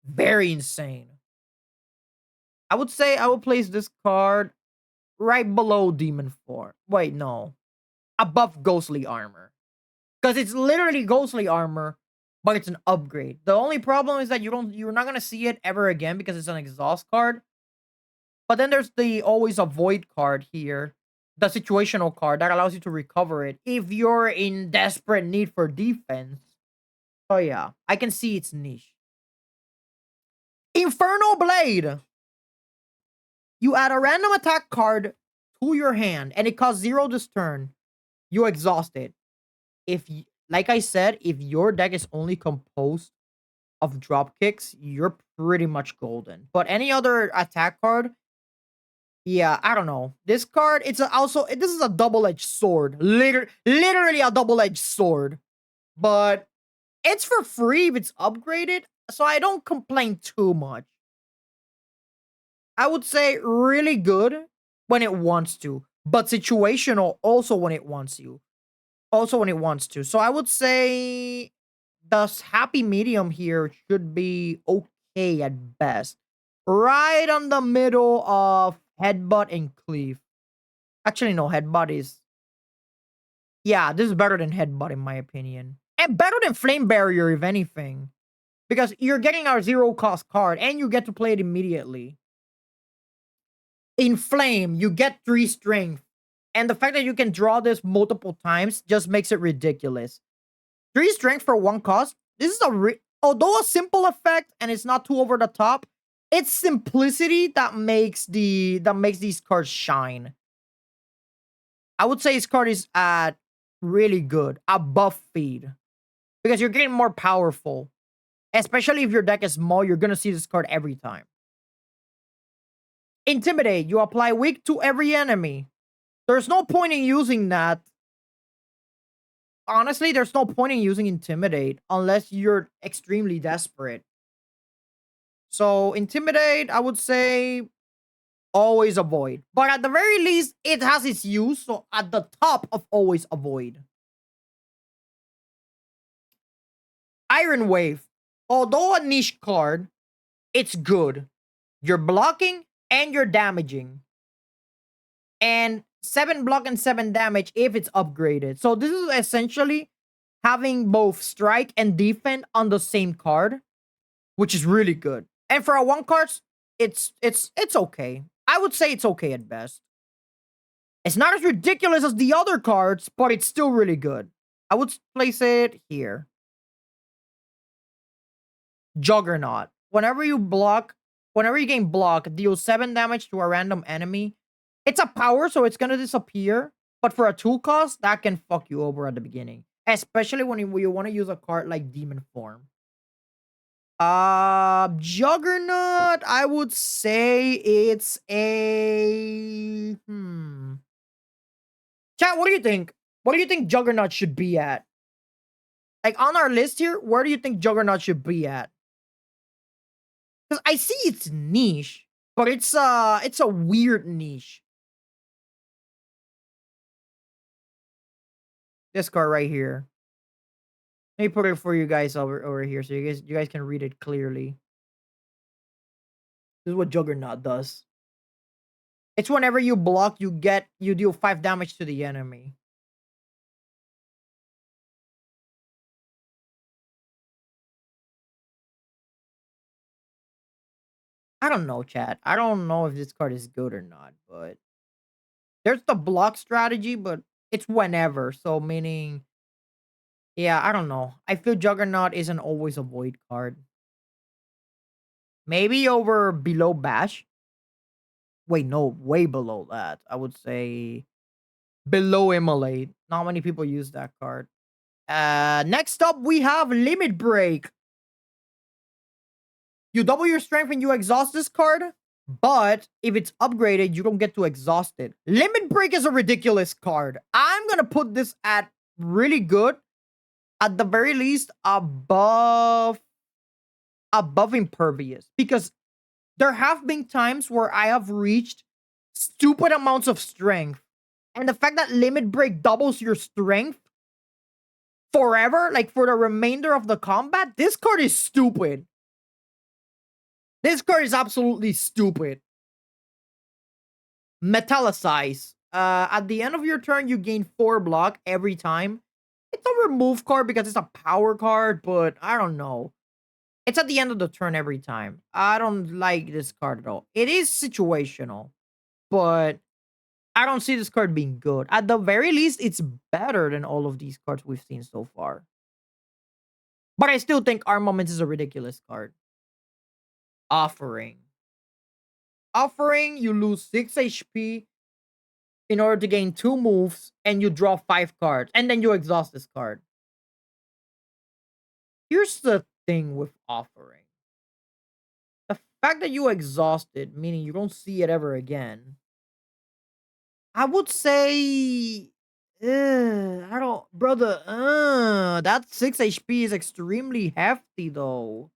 S1: very insane. I would say I will place this card right below Demon Form. Wait, no, above Ghostly Armor because it's literally Ghostly Armor, but it's an upgrade. The only problem is that you're not gonna see it ever again because it's an exhaust card. But then there's the always avoid card here, the situational card that allows you to recover it if you're in desperate need for defense. Oh yeah, I can see its niche. Infernal Blade. You add a random attack card to your hand and it costs 0 this turn. You exhaust it. Like I said, if your deck is only composed of drop kicks, you're pretty much golden. But any other attack card, yeah, I don't know. This card, this is a double-edged sword. Literally a double-edged sword. But it's for free if it's upgraded, so I don't complain too much. I would say really good when it wants to, but situational also when it wants you. Also when it wants to. So I would say the happy medium here should be okay at best. Right on the middle of Headbutt and Cleave. Actually, no, Headbutt is... Yeah, this is better than Headbutt in my opinion. And better than Flame Barrier, if anything. Because you're getting our 0-cost card, and you get to play it immediately. In Flame, you get 3 strength. And the fact that you can draw this multiple times just makes it ridiculous. 3 strength for 1 cost? This is although a simple effect, and it's not too over the top, it's simplicity that makes these cards shine. I would say his card is at really good, above feed. Because you're getting more powerful. Especially if your deck is small, you're gonna see this card every time. Intimidate. You apply weak to every enemy. There's no point in using that. Honestly, there's no point in using Intimidate unless you're extremely desperate. So, Intimidate, I would say always avoid. But at the very least, it has its use. So, at the top of always avoid. Iron Wave. Although a niche card, it's good. You're blocking and you're damaging. And 7 block and 7 damage if it's upgraded. So this is essentially having both strike and defend on the same card, which is really good. And for a 1 card, it's okay. I would say it's okay at best. It's not as ridiculous as the other cards, but it's still really good. I would place it here. Juggernaut. Whenever you gain block, deal 7 damage to a random enemy. It's a power, so it's gonna disappear. But for a 2 cost, that can fuck you over at the beginning. Especially when you want to use a card like Demon Form. Juggernaut, I would say it's a... Chat, what do you think? What do you think Juggernaut should be at? Like, on our list here, where do you think Juggernaut should be at? Because I see it's niche, but it's a weird niche. This card right here. Let me put it for you guys over here so you guys can read it clearly. This is what Juggernaut does. It's whenever you block, you deal 5 damage to the enemy. I don't know, chat. I don't know if this card is good or not, but there's the block strategy, but it's whenever. So meaning, yeah, I don't know. I feel Juggernaut isn't always a void card. Maybe over below Bash. Wait, no, way below that. I would say below Immolate. Not many people use that card. Next up, we have Limit Break. You double your strength and you exhaust this card, but if it's upgraded, you don't get to exhaust it. Limit Break is a ridiculous card. I'm gonna put this at really good. At the very least, above Impervious. Because there have been times where I have reached stupid amounts of strength. And the fact that Limit Break doubles your strength forever, like for the remainder of the combat, this card is stupid. This card is absolutely stupid. Metallicize. At the end of your turn, you gain 4 block every time. It's a remove card because it's a power card, but I don't know. It's at the end of the turn every time. I don't like this card at all. It is situational, but I don't see this card being good. At the very least, it's better than all of these cards we've seen so far. But I still think Armaments is a ridiculous card. Offering. Offering, you lose 6 HP in order to gain 2 moves, and you draw 5 cards, and then you exhaust this card. Here's the thing with Offering. The fact that you exhaust it, meaning you don't see it ever again, I would say, I don't, brother, that 6 HP is extremely hefty, though.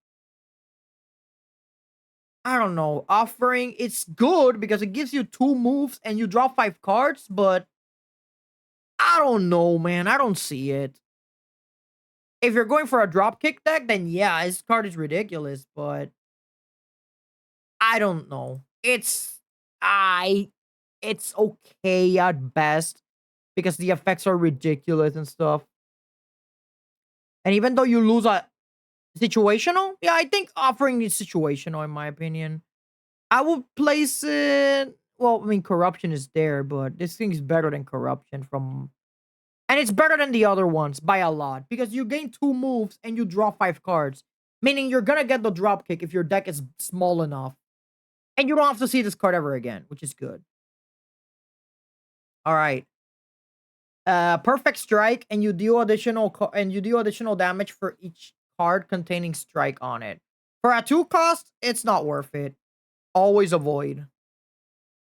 S1: I don't know. Offering, it's good because it gives you 2 moves and you draw 5 cards, but I don't know, man. I don't see it. If you're going for a dropkick deck, then yeah, this card is ridiculous, but I don't know. It's okay at best because the effects are ridiculous and stuff. And even though you lose a situational, yeah, I think Offering is situational in my opinion. I would place it. Well, I mean, Corruption is there, but this thing is better than Corruption from, and it's better than the other ones by a lot because you gain 2 moves and you draw 5 cards, meaning you're gonna get the dropkick if your deck is small enough, and you don't have to see this card ever again, which is good. All right. Perfect Strike, and you deal additional damage for each card containing strike on it. For a 2 cost, it's not worth it. Always avoid.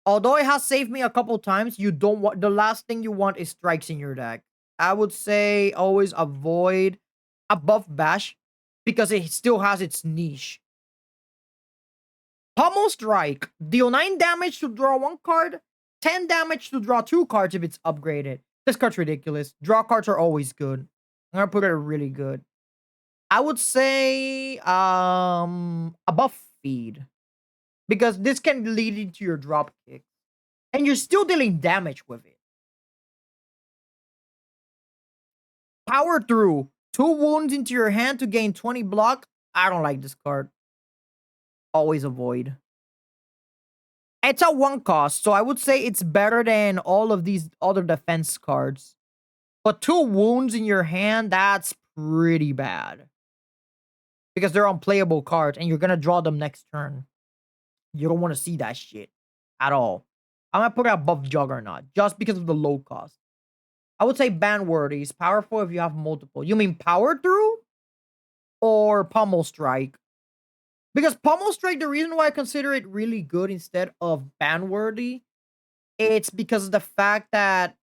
S1: Although it has saved me a couple times, you don't want, the last thing you want is strikes in your deck. I would say always avoid above Bash because it still has its niche. Pummel Strike. Deal 9 damage to draw 1 card, 10 damage to draw 2 cards if it's upgraded. This card's ridiculous. Draw cards are always good. I'm gonna put it really good. I would say above Feed. Because this can lead into your drop kick. And you're still dealing damage with it. Power Through. 2 wounds into your hand to gain 20 block. I don't like this card. Always avoid. It's a 1 cost, so I would say it's better than all of these other defense cards. But 2 wounds in your hand, that's pretty bad. Because they're unplayable cards, and you're gonna draw them next turn. You don't want to see that shit at all. I'm gonna put it above Juggernaut, just because of the low cost. I would say Ban-worthy is powerful if you have multiple. You mean Power Through? Or Pummel Strike? Because Pummel Strike, the reason why I consider it really good instead of Ban-worthy, it's because of the fact that,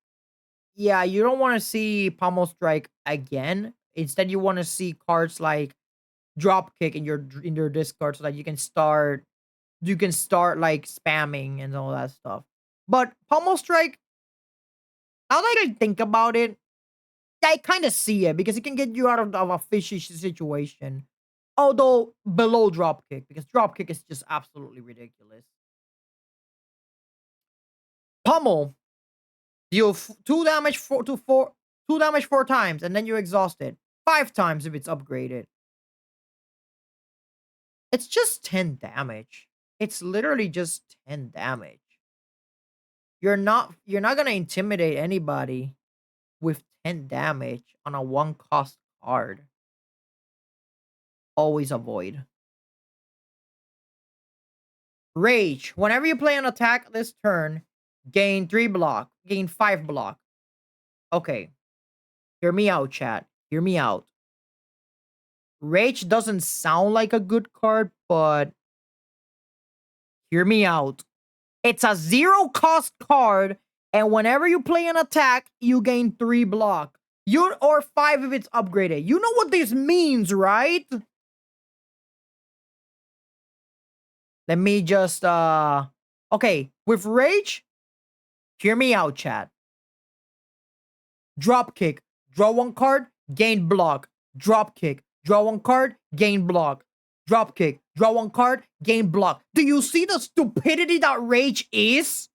S1: yeah, you don't want to see Pummel Strike again. Instead, you want to see cards like Dropkick in your discard so that you can start like spamming and all that stuff. But Pummel Strike, now that I think about it, I kind of see it because it can get you out of a fishy situation. Although below Dropkick, because Dropkick is just absolutely ridiculous. Pummel, deal 2 damage 2 damage 4 times, and then you exhaust it 5 times if it's upgraded. It's just 10 damage. It's literally just 10 damage. You're not gonna intimidate anybody with 10 damage on a 1 cost card. Always avoid. Rage. Whenever you play an attack this turn, gain 3 block. Gain 5 block. Okay. Hear me out, chat. Hear me out. Rage doesn't sound like a good card, but hear me out. It's a 0 cost card, and whenever you play an attack, you gain 3 block. Or 5 if it's upgraded. You know what this means, right? Let me just Okay, with Rage, hear me out, chat. Drop kick, draw one card, gain block. Drop kick, draw one card, gain block. Drop kick, draw one card, gain block. Do you see the stupidity that Rage is?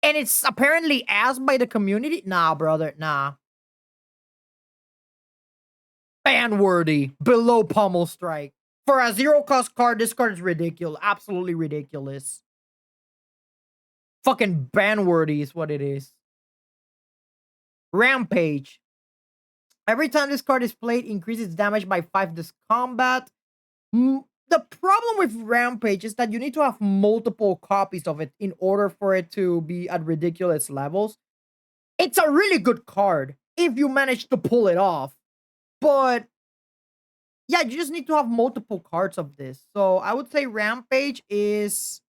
S1: And it's apparently asked by the community? Nah, brother, nah. Ban worthy, below Pummel Strike. For a zero cost card, this card is ridiculous. Absolutely ridiculous. Fucking ban worthy is what it is. Rampage. Every time this card is played, increases damage by 5 this combat. The problem with Rampage is that you need to have multiple copies of it in order for it to be at ridiculous levels. It's a really good card if you manage to pull it off. But yeah, you just need to have multiple cards of this. So I would say Rampage is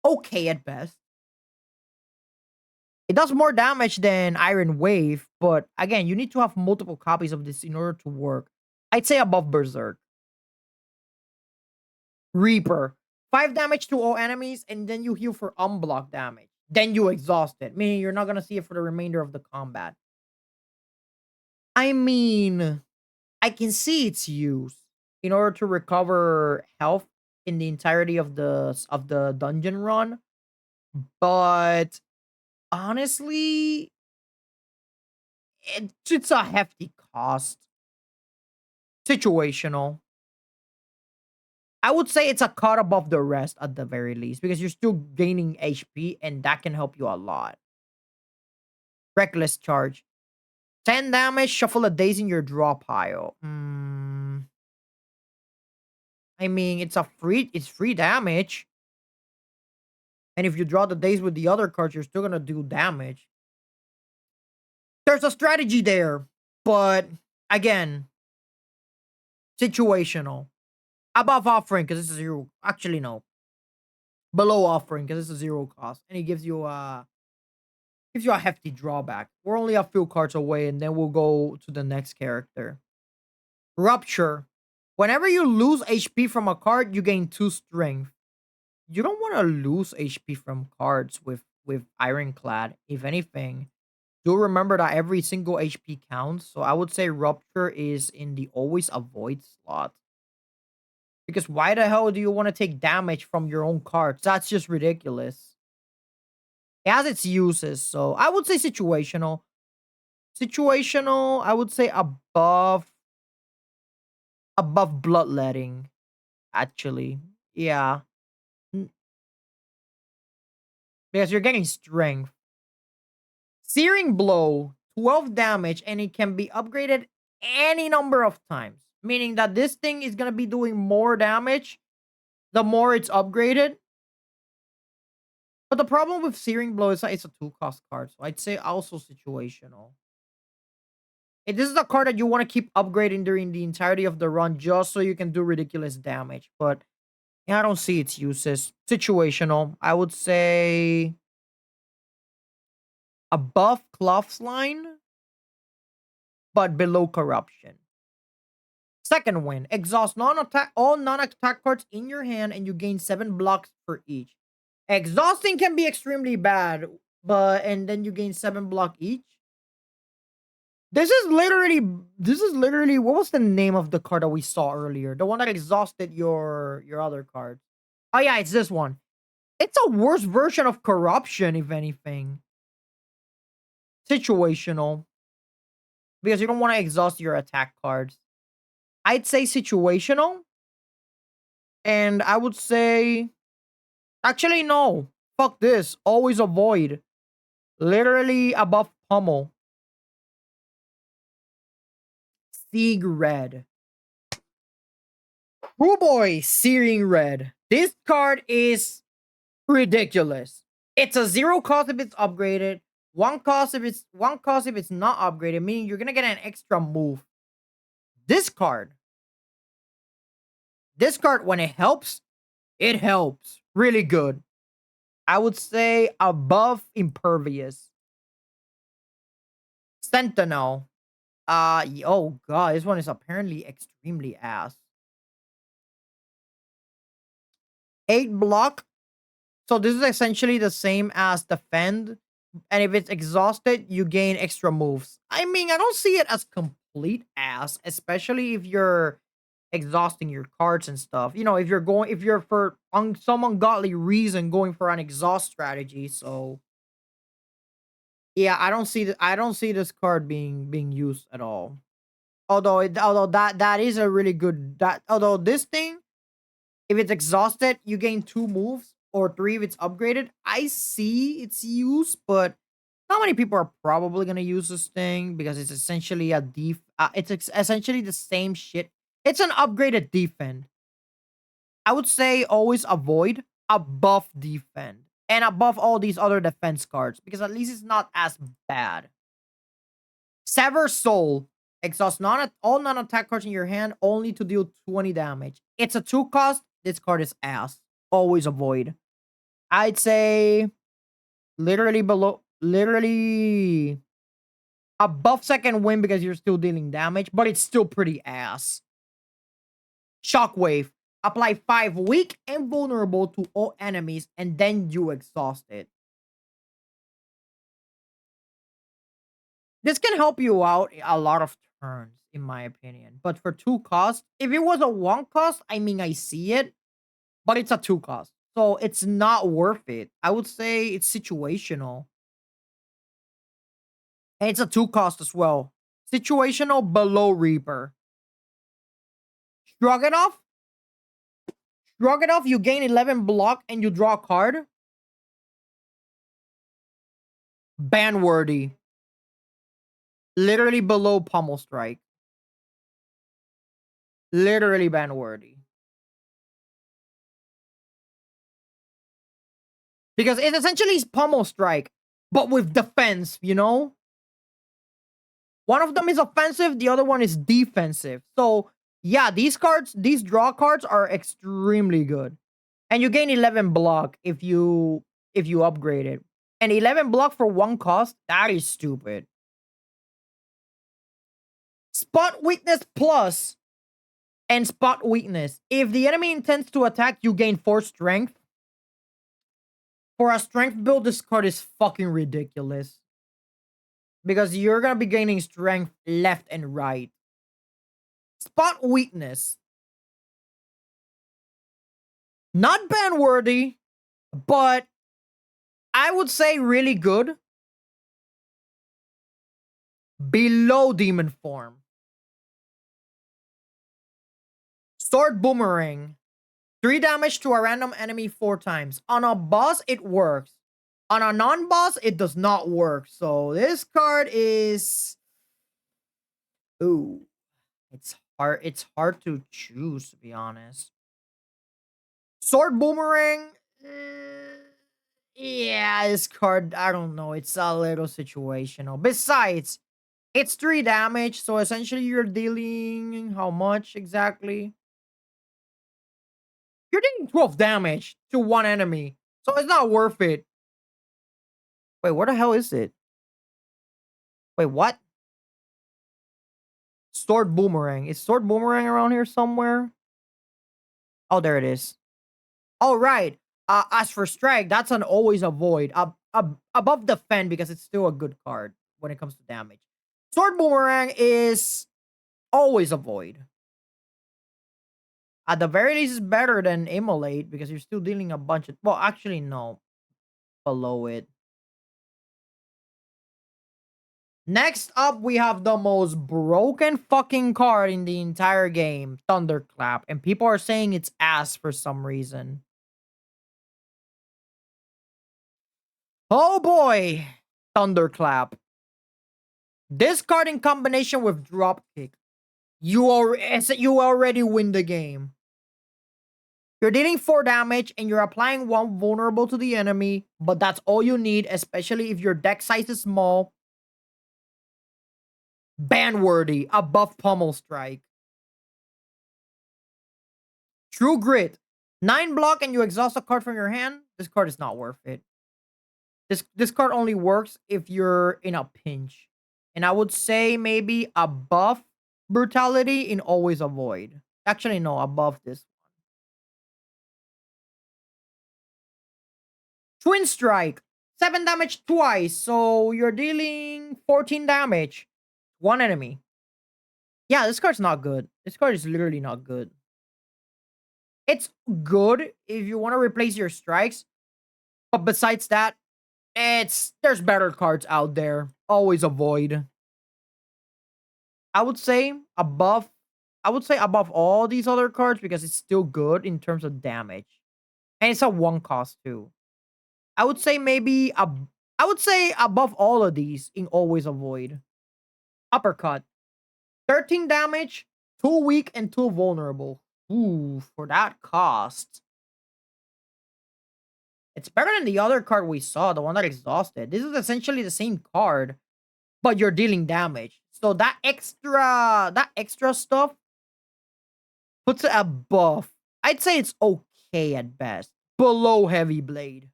S1: okay at best. It does more damage than Iron Wave, but again, you need to have multiple copies of this in order to work. I'd say above Berserk. Reaper. 5 damage to all enemies, and then you heal for unblock damage. Then you exhaust it, meaning you're not going to see it for the remainder of the combat. I mean, I can see its use in order to recover health in the entirety of the dungeon run, but honestly, it's a hefty cost. Situational. I would say it's a cut above the rest at the very least because you're still gaining HP and that can help you a lot. Reckless charge. 10 damage, shuffle a daze in your draw pile. I mean, it's free damage. And if you draw the daze with the other cards, you're still gonna do damage. There's a strategy there, but again, situational. Above offering, because this is zero. Actually, no. Below offering, because this is zero cost. And it gives you a hefty drawback. We're only a few cards away, and then we'll go to the next character. Rupture. Whenever you lose HP from a card, you gain 2 strength. You don't want to lose HP from cards with Ironclad. If anything, do remember that every single HP counts. So I would say Rupture is in the always avoid slot. Because why the hell do you want to take damage from your own cards? That's just ridiculous. It has its uses, so I would say situational. Situational, I would say above bloodletting, actually. Yeah. Because you're getting strength. Searing Blow, 12 damage, and it can be upgraded any number of times. Meaning that this thing is going to be doing more damage the more it's upgraded. But the problem with Searing Blow is that it's a 2-cost card. So I'd say also situational. This is a card that you want to keep upgrading during the entirety of the run just so you can do ridiculous damage. But yeah, I don't see its uses. Situational. I would say above Clough's line, but below Corruption. Second win. Exhaust all non-attack cards in your hand and you gain 7 blocks for each. Exhausting can be extremely bad, and then you gain 7 block each. This is literally what was the name of the card that we saw earlier? The one that exhausted your other card. Oh yeah, it's this one. It's a worse version of Corruption, if anything. Situational. Because you don't want to exhaust your attack cards. I'd say situational. And I would say actually no. Fuck this. Always avoid. Literally above Pummel. Sieg Red. Oh boy, Searing Red. This card is ridiculous. It's a 0 cost if it's upgraded. 1 cost if it's not upgraded, meaning you're gonna get an extra move. This card when it helps really good. I would say above Impervious. Sentinel. Oh god, this one is apparently extremely ass. 8 block, So this is essentially the same as defend, and if it's exhausted, you gain extra moves. I mean, I don't see it as complete ass, especially if you're exhausting your cards and stuff. You know, if you're for some ungodly reason going for an exhaust strategy. So yeah, I don't see this card being used at all. Although that is a really good that although this thing, if it's exhausted, you gain 2 moves or 3 if it's upgraded. I see its use, but not many people are probably gonna use this thing because it's essentially essentially the same shit. It's an upgraded defend. I would say always avoid above defend and above all these other defense cards because at least it's not as bad. Sever Soul. Exhaust all non-attack cards in your hand only to deal 20 damage. It's a 2 cost. This card is ass. Always avoid. I'd say literally above second win because you're still dealing damage, but it's still pretty ass. Shockwave. Apply 5 weak and vulnerable to all enemies and then you exhaust it. This can help you out a lot of turns, in my opinion. But for 2 costs, if it was a 1 cost, I mean, I see it, but it's a 2 cost. So it's not worth it. I would say it's situational. And it's a 2 cost as well. Situational below Reaper. Shrug it off. Shrug it off. You gain 11 block and you draw a card. Ban worthy. Literally below Pummel Strike. Literally ban worthy. Because it essentially is Pummel Strike, but with defense, you know? One of them is offensive, the other one is defensive. So, yeah, these draw cards are extremely good. And you gain 11 block if you upgrade it. And 11 block for 1 cost, that is stupid. Spot weakness plus and spot weakness. If the enemy intends to attack, you gain 4 strength. For a strength build, this card is fucking ridiculous. Because you're gonna be gaining strength left and right. Spot weakness. Not ban worthy, but I would say really good. Below demon form. Sword boomerang. 3 damage to a random enemy 4 times. On a boss, it works. On a non-boss, it does not work. So this card is... Ooh. It's hard to choose, to be honest. Sword boomerang... yeah, this card, I don't know. It's a little situational. Besides, it's 3 damage. So essentially, you're dealing... how much exactly? You're dealing 12 damage to one enemy. So it's not worth it. Wait, where the hell is it? Wait, what? Sword boomerang. Is sword boomerang around here somewhere? Oh, there it is. All right. As for strike, that's an always avoid. Above defend because it's still a good card when it comes to damage. Sword boomerang is always avoid. At the very least, it's better than immolate because you're still dealing a bunch of. Well, actually, no. Below it. Next up, we have the most broken fucking card in the entire game, Thunderclap. And people are saying it's ass for some reason. Oh boy, Thunderclap. This card in combination with Dropkick, you already win the game. You're dealing 4 damage and you're applying 1 vulnerable to the enemy, but that's all you need, especially if your deck size is small. Ban-worthy, above Pummel Strike. True Grit. 9 block and you exhaust a card from your hand. This card is not worth it. This card only works if you're in a pinch. And I would say maybe above Brutality in Always Avoid. Actually, no, above this. Twin Strike. 7 damage twice. So you're dealing 14 damage. One enemy. Yeah, this card's not good. This card is literally not good. It's good if you want to replace your strikes. But besides that, there's better cards out there. Always avoid. I would say above above all these other cards because it's still good in terms of damage. And it's a one cost too. I would say I would say above all of these in always avoid. Uppercut. 13 damage, 2 weak and 2 vulnerable. Ooh, for that cost. It's better than the other card we saw, the one that exhausted. This is essentially the same card, but you're dealing damage. So that extra stuff puts it above. I'd say it's okay at best. Below Heavy Blade.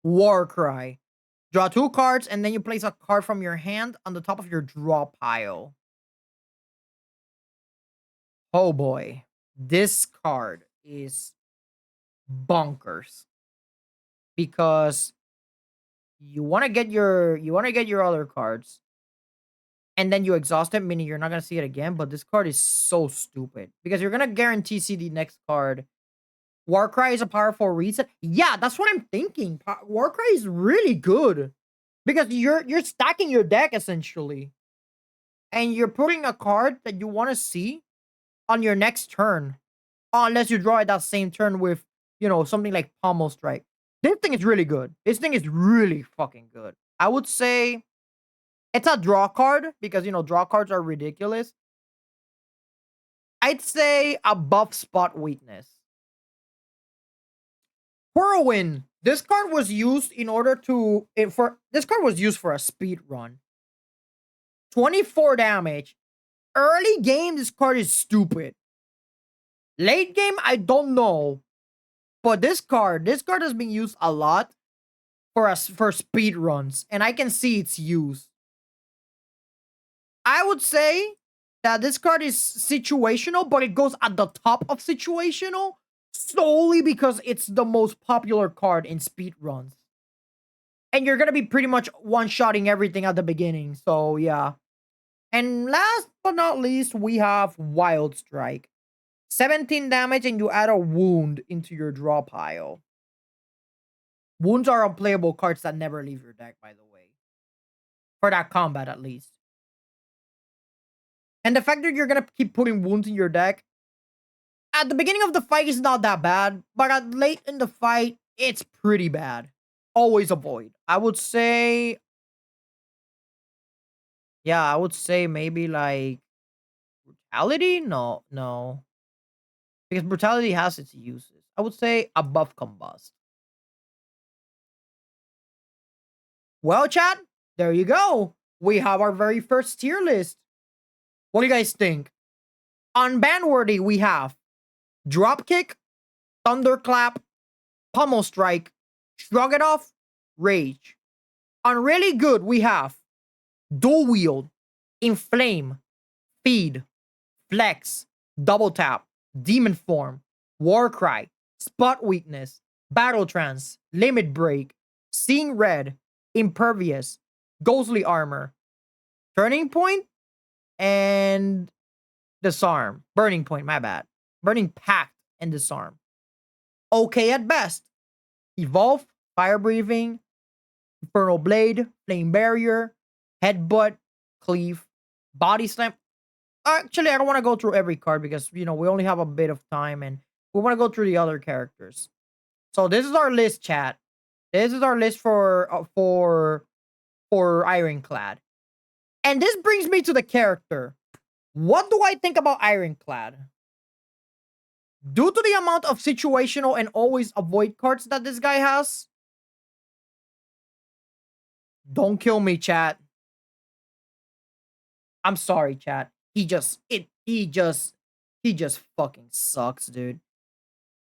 S1: Warcry. Draw 2 cards and then you place a card from your hand on the top of your draw pile. Oh boy. This card is bonkers. Because you want to get your other cards and then you exhaust it, meaning you're not going to see it again, but this card is so stupid because you're going to guarantee see the next card. Warcry is a powerful reset. Yeah, that's what I'm thinking. Warcry is really good because you're stacking your deck essentially. And you're putting a card that you want to see on your next turn. Unless you draw it that same turn with, something like Pommel Strike. This thing is really good. This thing is really fucking good. I would say it's a draw card because, draw cards are ridiculous. I'd say above Spot Weakness. Whirlwind. This card was used for a speed run. 24 damage. Early game, this card is stupid. Late game, I don't know. But this card has been used a lot for speed runs, and I can see its use. I would say that this card is situational, but it goes at the top of situational solely because it's the most popular card in speed runs. And you're gonna be pretty much one-shotting everything at the beginning, so yeah. And last but not least, we have Wild Strike. 17 damage and you add a wound into your draw pile. Wounds are unplayable cards that never leave your deck, by the way. For that combat, at least. And the fact that you're gonna keep putting wounds in your deck, at the beginning of the fight is not that bad, but at late in the fight, it's pretty bad. Always avoid. I would say... Yeah, I would say maybe like... Brutality? No. Because Brutality has its uses. I would say above Combust. Well, chat, there you go. We have our very first tier list. What do you guys think? On Banworthy, we have Dropkick, Thunderclap, Pummel Strike, Shrug It Off, Rage. On Really Good, we have Dual Wield, Inflame, Feed, Flex, Double Tap, Demon Form, Warcry, Spot Weakness, Battle Trance, Limit Break, Seeing Red, Impervious, Ghostly Armor, Turning Point, and Disarm. Burning Point, my bad. Burning Pact and Disarm. Okay at best. Evolve, Fire Breathing, Infernal Blade, Flame Barrier, Headbutt, Cleave, Body Slam. Actually, I don't want to go through every card because, we only have a bit of time and we want to go through the other characters. So this is our list, chat. This is our list for Ironclad. And this brings me to the character. What do I think about Ironclad? Due to the amount of situational and always avoid cards that this guy has, don't kill me, chat. I'm sorry, chat. He just fucking sucks, dude.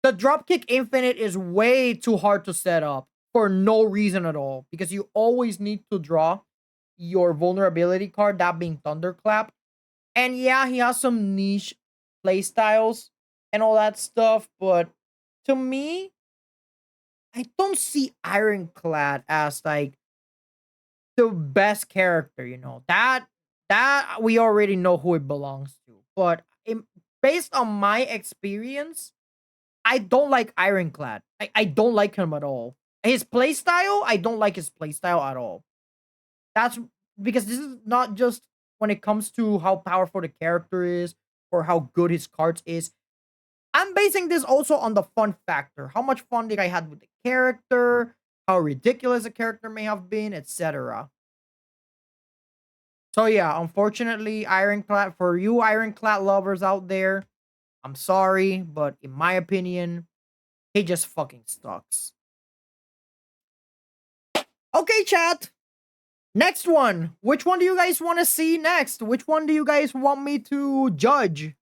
S1: The Dropkick Infinite is way too hard to set up for no reason at all because you always need to draw your vulnerability card, that being Thunderclap. And yeah, he has some niche playstyles and all that stuff, but to me, I don't see Ironclad as like the best character, you know. That we already know who it belongs to. But based on my experience, I don't like Ironclad. I don't like him at all. His playstyle, I don't like his playstyle at all. That's because this is not just when it comes to how powerful the character is or how good his cards is. I'm basing this also on the fun factor. How much fun did I had with the character? How ridiculous the character may have been, etc. So yeah, unfortunately, Ironclad for you Ironclad lovers out there, I'm sorry, but in my opinion, he just fucking sucks. Okay, chat. Next one. Which one do you guys want to see next? Which one do you guys want me to judge?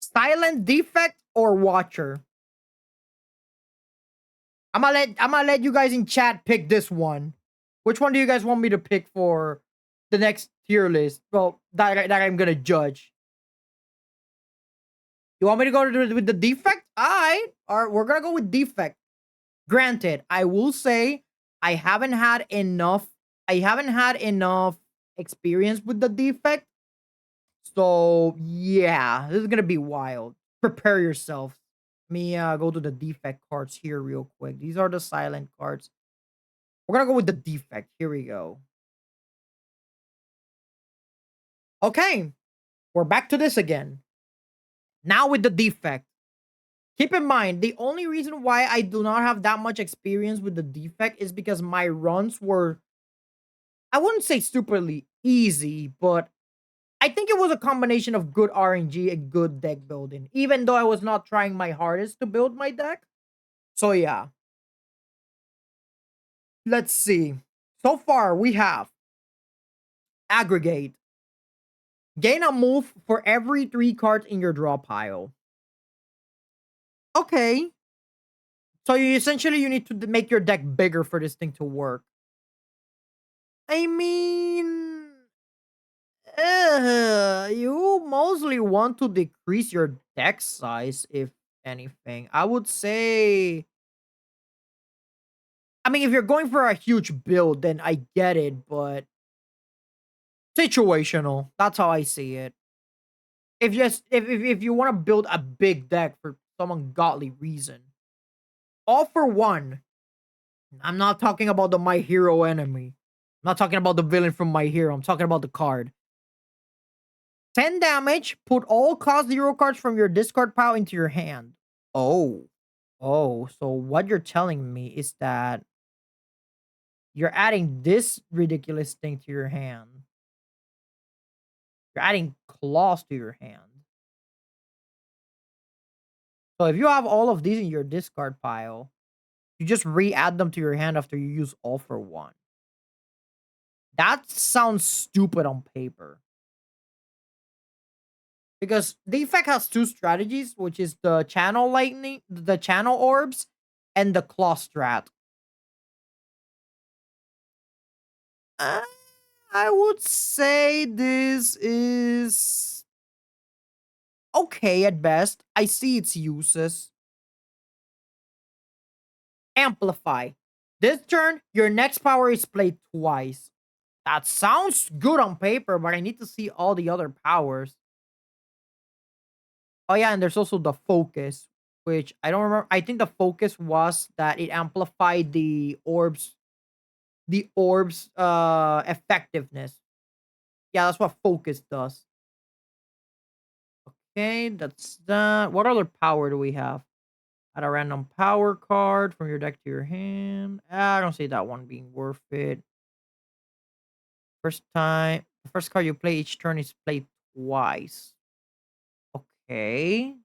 S1: Silent Defect or Watcher? I'm gonna let you guys in chat pick this one. Which one do you guys want me to pick for the next tier list? Well, that I'm gonna judge. You want me to go with the defect? All right, we're gonna go with defect. Granted, I will say I haven't had enough. I haven't had enough experience with the defect. So yeah, this is gonna be wild. Prepare yourself. Let me go to the defect cards here real quick. These are the silent cards. We're gonna go with the defect. Here we go. Okay, we're back to this again. Now with the defect. Keep in mind, the only reason why I do not have that much experience with the defect is because my runs were, I wouldn't say stupidly easy, but I think it was a combination of good RNG and good deck building, even though I was not trying my hardest to build my deck. So yeah, let's see. So far, we have aggregate. Gain a move for every 3 cards in your draw pile. Okay. So you essentially you need to make your deck bigger for this thing to work. I mean, you mostly want to decrease your deck size, if anything. I would say. I mean, if you're going for a huge build, then I get it, but situational. That's how I see it. If you want to build a big deck for some ungodly reason, all for one. I'm not talking about the My Hero enemy. I'm not talking about the villain from My Hero. I'm talking about the card. 10 damage. Put all cost 0 cards from your discard pile into your hand. Oh. Oh, so what you're telling me is that you're adding this ridiculous thing to your hand. You're adding claws to your hand. So if you have all of these in your discard pile, you just re-add them to your hand after you use all for one. That sounds stupid on paper. Because the effect has 2 strategies, which is the channel lightning, the channel orbs, and the claw strat. Uh, I would say this is okay at best. I see its uses. Amplify. This turn, your next power is played twice. That sounds good on paper, but I need to see all the other powers. Oh yeah, and there's also the focus, which I don't remember. I think the focus was that it amplified the orbs effectiveness. Yeah, that's what focus does. Okay, that's that. What other power do we have? Add a random power card from your deck to your hand. I don't see that one being worth it. The first card you play each turn is played twice. Okay.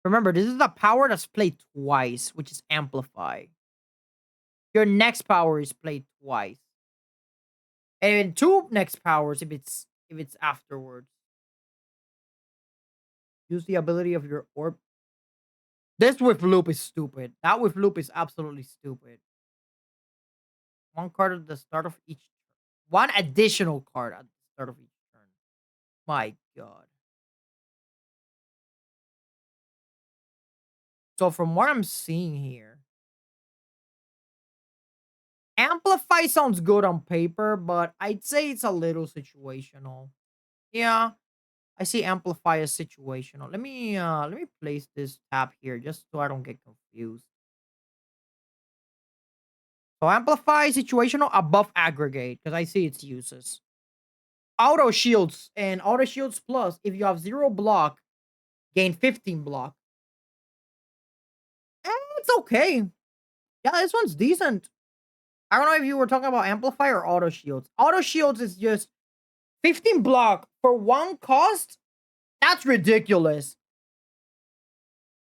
S1: Remember, this is the power that's played twice, which is amplify. Your next power is played twice. And 2 next powers if it's afterwards. Use the ability of your orb. This with loop is stupid. That with loop is absolutely stupid. 1 card at the start of each turn. 1 additional card at the start of each turn. My god. So from what I'm seeing here, Amplify sounds good on paper, but I'd say it's a little situational. Yeah, I see Amplify as situational. Let me place this tab here just so I don't get confused. So Amplify situational above aggregate because I see its uses. Auto shields and auto shields plus if you have 0 block, gain 15 block. It's okay. Yeah, this one's decent. I don't know if you were talking about Amplify or auto shields. Auto shields is just 15 block for one cost. That's ridiculous.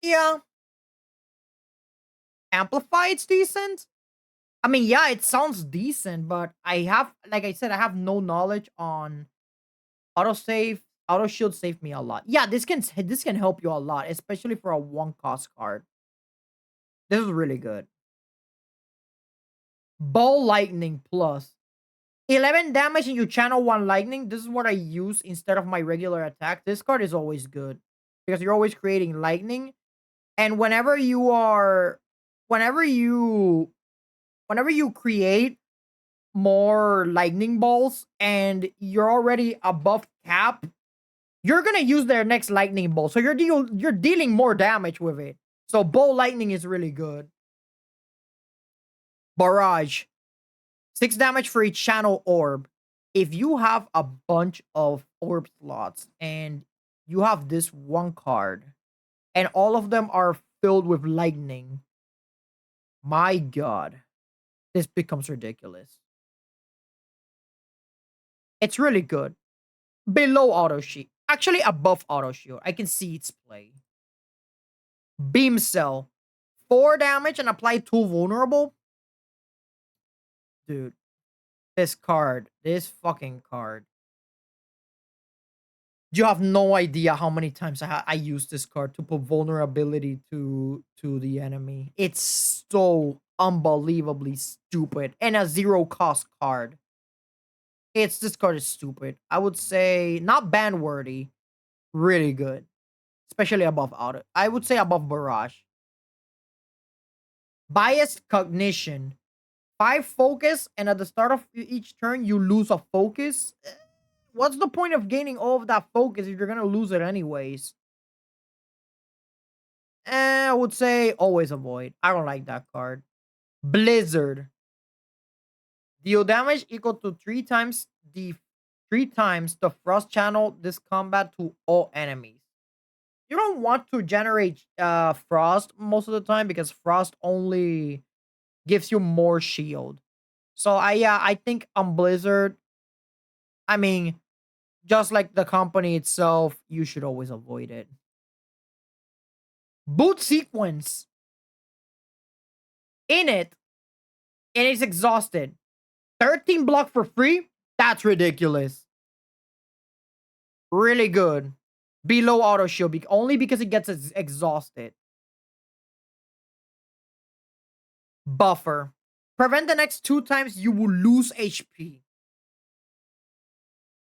S1: Yeah, Amplify it's decent. I mean, yeah, it sounds decent, but I have, like I said, I have no knowledge on autosave. Auto shield saved me a lot. Yeah, this can help you a lot, especially for a one cost card. This is really good. Ball lightning plus 11 damage and you channel one lightning. This is what I use instead of my regular attack. This card is always good because you're always creating lightning, and whenever you whenever you create more lightning balls and you're already above cap, you're gonna use their next lightning ball. So you're dealing more damage with it. So ball lightning is really good. Barrage. 6 damage for each channel orb. If you have a bunch of orb slots and you have this one card and all of them are filled with lightning, my god, this becomes ridiculous. It's really good. Below auto shield. Actually, above auto shield. I can see its play. Beam cell. 4 damage and apply 2 vulnerable. Dude, this fucking card. You have no idea how many times I used this card to put vulnerability to the enemy. It's so unbelievably stupid and a 0 cost card. This card is stupid. I would say not ban worthy, really good, especially above auto. I would say above barrage. Biased cognition. 5 focus, and at the start of each turn, you lose a focus. What's the point of gaining all of that focus if you're gonna lose it anyways? I would say always avoid. I don't like that card. Blizzard. Deal damage equal to 3 times the frost channel this combat to all enemies. You don't want to generate frost most of the time because frost only gives you more shield. So I think on Blizzard, I mean, just like the company itself, you should always avoid it. Boot sequence in it, and it's exhausted. 13 block for free? That's ridiculous. Really good. Below auto shield, only because it gets exhausted. Buffer. Prevent the next 2 times you will lose HP.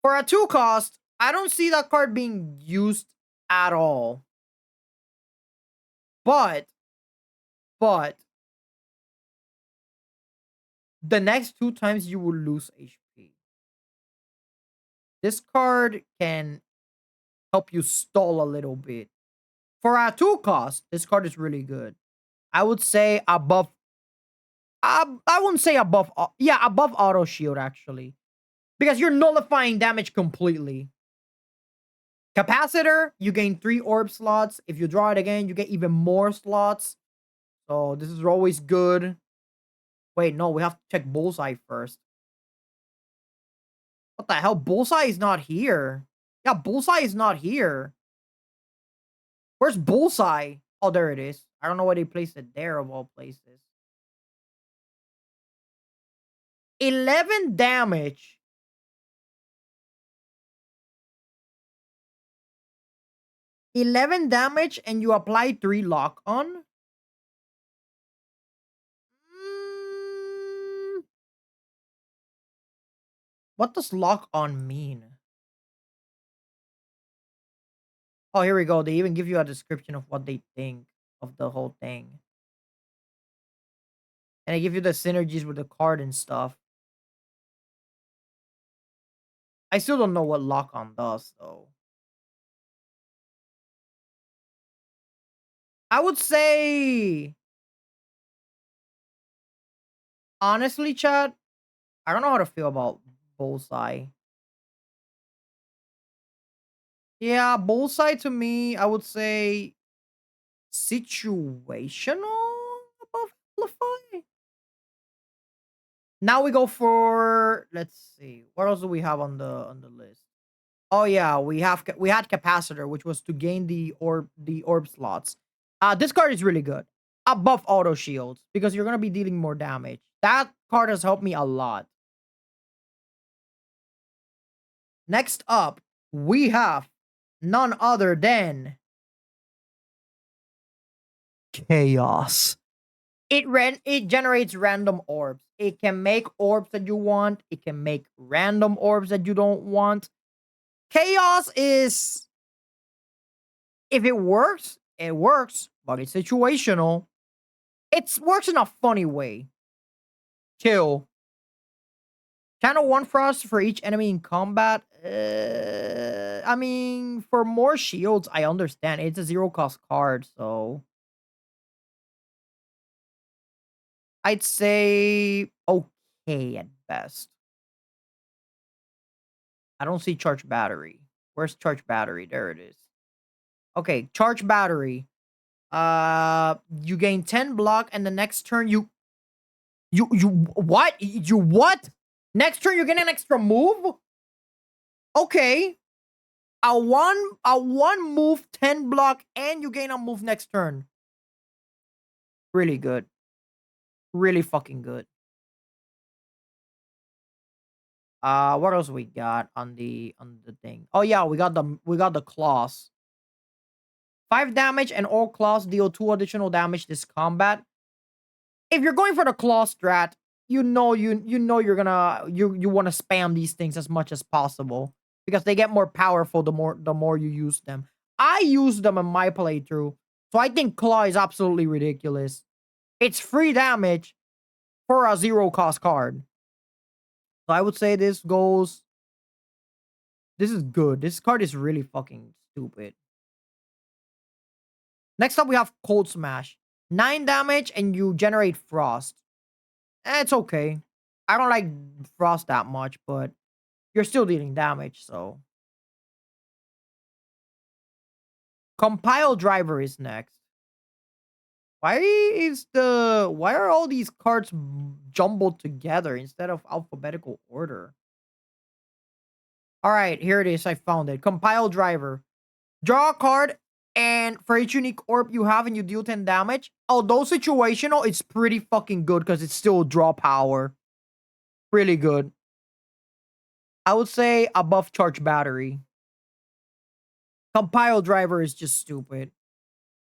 S1: For a 2 cost, I don't see that card being used at all. But the next 2 times you will lose HP. This card can help you stall a little bit. For a 2 cost, this card is really good. I would say above. I wouldn't say above. Yeah, above auto shield actually, because you're nullifying damage completely. Capacitor, you gain 3 orb slots. If you draw it again, you get even more slots. So this is always good. Wait, no, we have to check Bullseye first. What the hell? Bullseye is not here. Yeah, Bullseye is not here. Where's Bullseye? Oh, there it is. I don't know why they placed it there of all places. 11 damage. 11 damage and you apply 3 lock on? Mm, what does lock on mean? Oh, here we go. They even give you a description of what they think. of the whole thing. And they give you the synergies with the card and stuff. I still don't know what lock on does though. I would say honestly, chat, I don't know how to feel about bullseye. Yeah, bullseye to me, I would say situational above amplify. Now we go for, let's see, what else do we have on the list? Oh yeah, we had capacitor, which was to gain the orb slots. This card is really good above auto shields because you're gonna be dealing more damage. That card has helped me a lot. Next up, we have none other than chaos. It generates random orbs. It can make orbs that you want. It can make random orbs that you don't want. Chaos is, if it works, but it's situational. It works in a funny way. Kill. Channel 1 Frost for each enemy in combat. I mean, for more shields, I understand. It's a zero cost card, so I'd say okay at best. I don't see charge battery. Where's charge battery? There it is. Okay, charge battery. You gain 10 block, and the next turn you what? You what? Next turn you get an extra move? Okay. A one move 10 block, and you gain a move next turn. Really good. Really fucking good. What else we got on the thing? Oh yeah, we got the claws. 5 damage and all claws deal 2 additional damage this combat. If you're going for the claw strat, you know you want to spam these things as much as possible because they get more powerful the more you use them. I use them in my playthrough, so I think claw is absolutely ridiculous. It's free damage for a zero cost card. So I would say this is good. This card is really fucking stupid. Next up we have Cold Smash. 9 damage and you generate frost. It's okay. I don't like frost that much, but you're still dealing damage, so. Compile driver is next. Why are all these cards jumbled together instead of alphabetical order? All right, here it is. I found it. Compile driver. Draw a card, and for each unique orb you have and you deal 10 damage. Although situational, it's pretty fucking good because it's still draw power. Really good. I would say above charge battery. Compile driver is just stupid.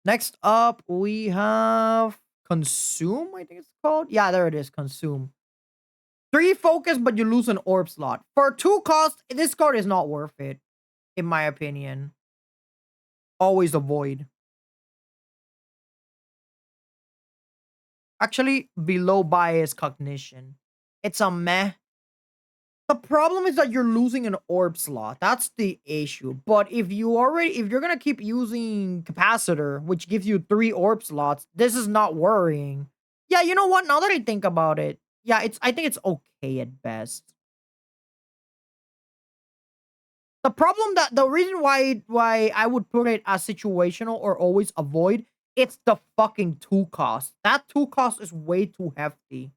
S1: Next up, we have consume, I think it's called. Yeah, there it is. Consume. 3 focus, but you lose an orb slot. For 2 cost, this card is not worth it, in my opinion. Always avoid. Actually, below bias cognition. It's a meh. The problem is that you're losing an orb slot. That's the issue. But if you're gonna keep using capacitor, which gives you 3 orb slots, this is not worrying. Yeah, you know what? Now that I think about it, yeah, I think it's okay at best. The reason why I would put it as situational or always avoid, it's the fucking 2 cost. That 2 cost is way too hefty.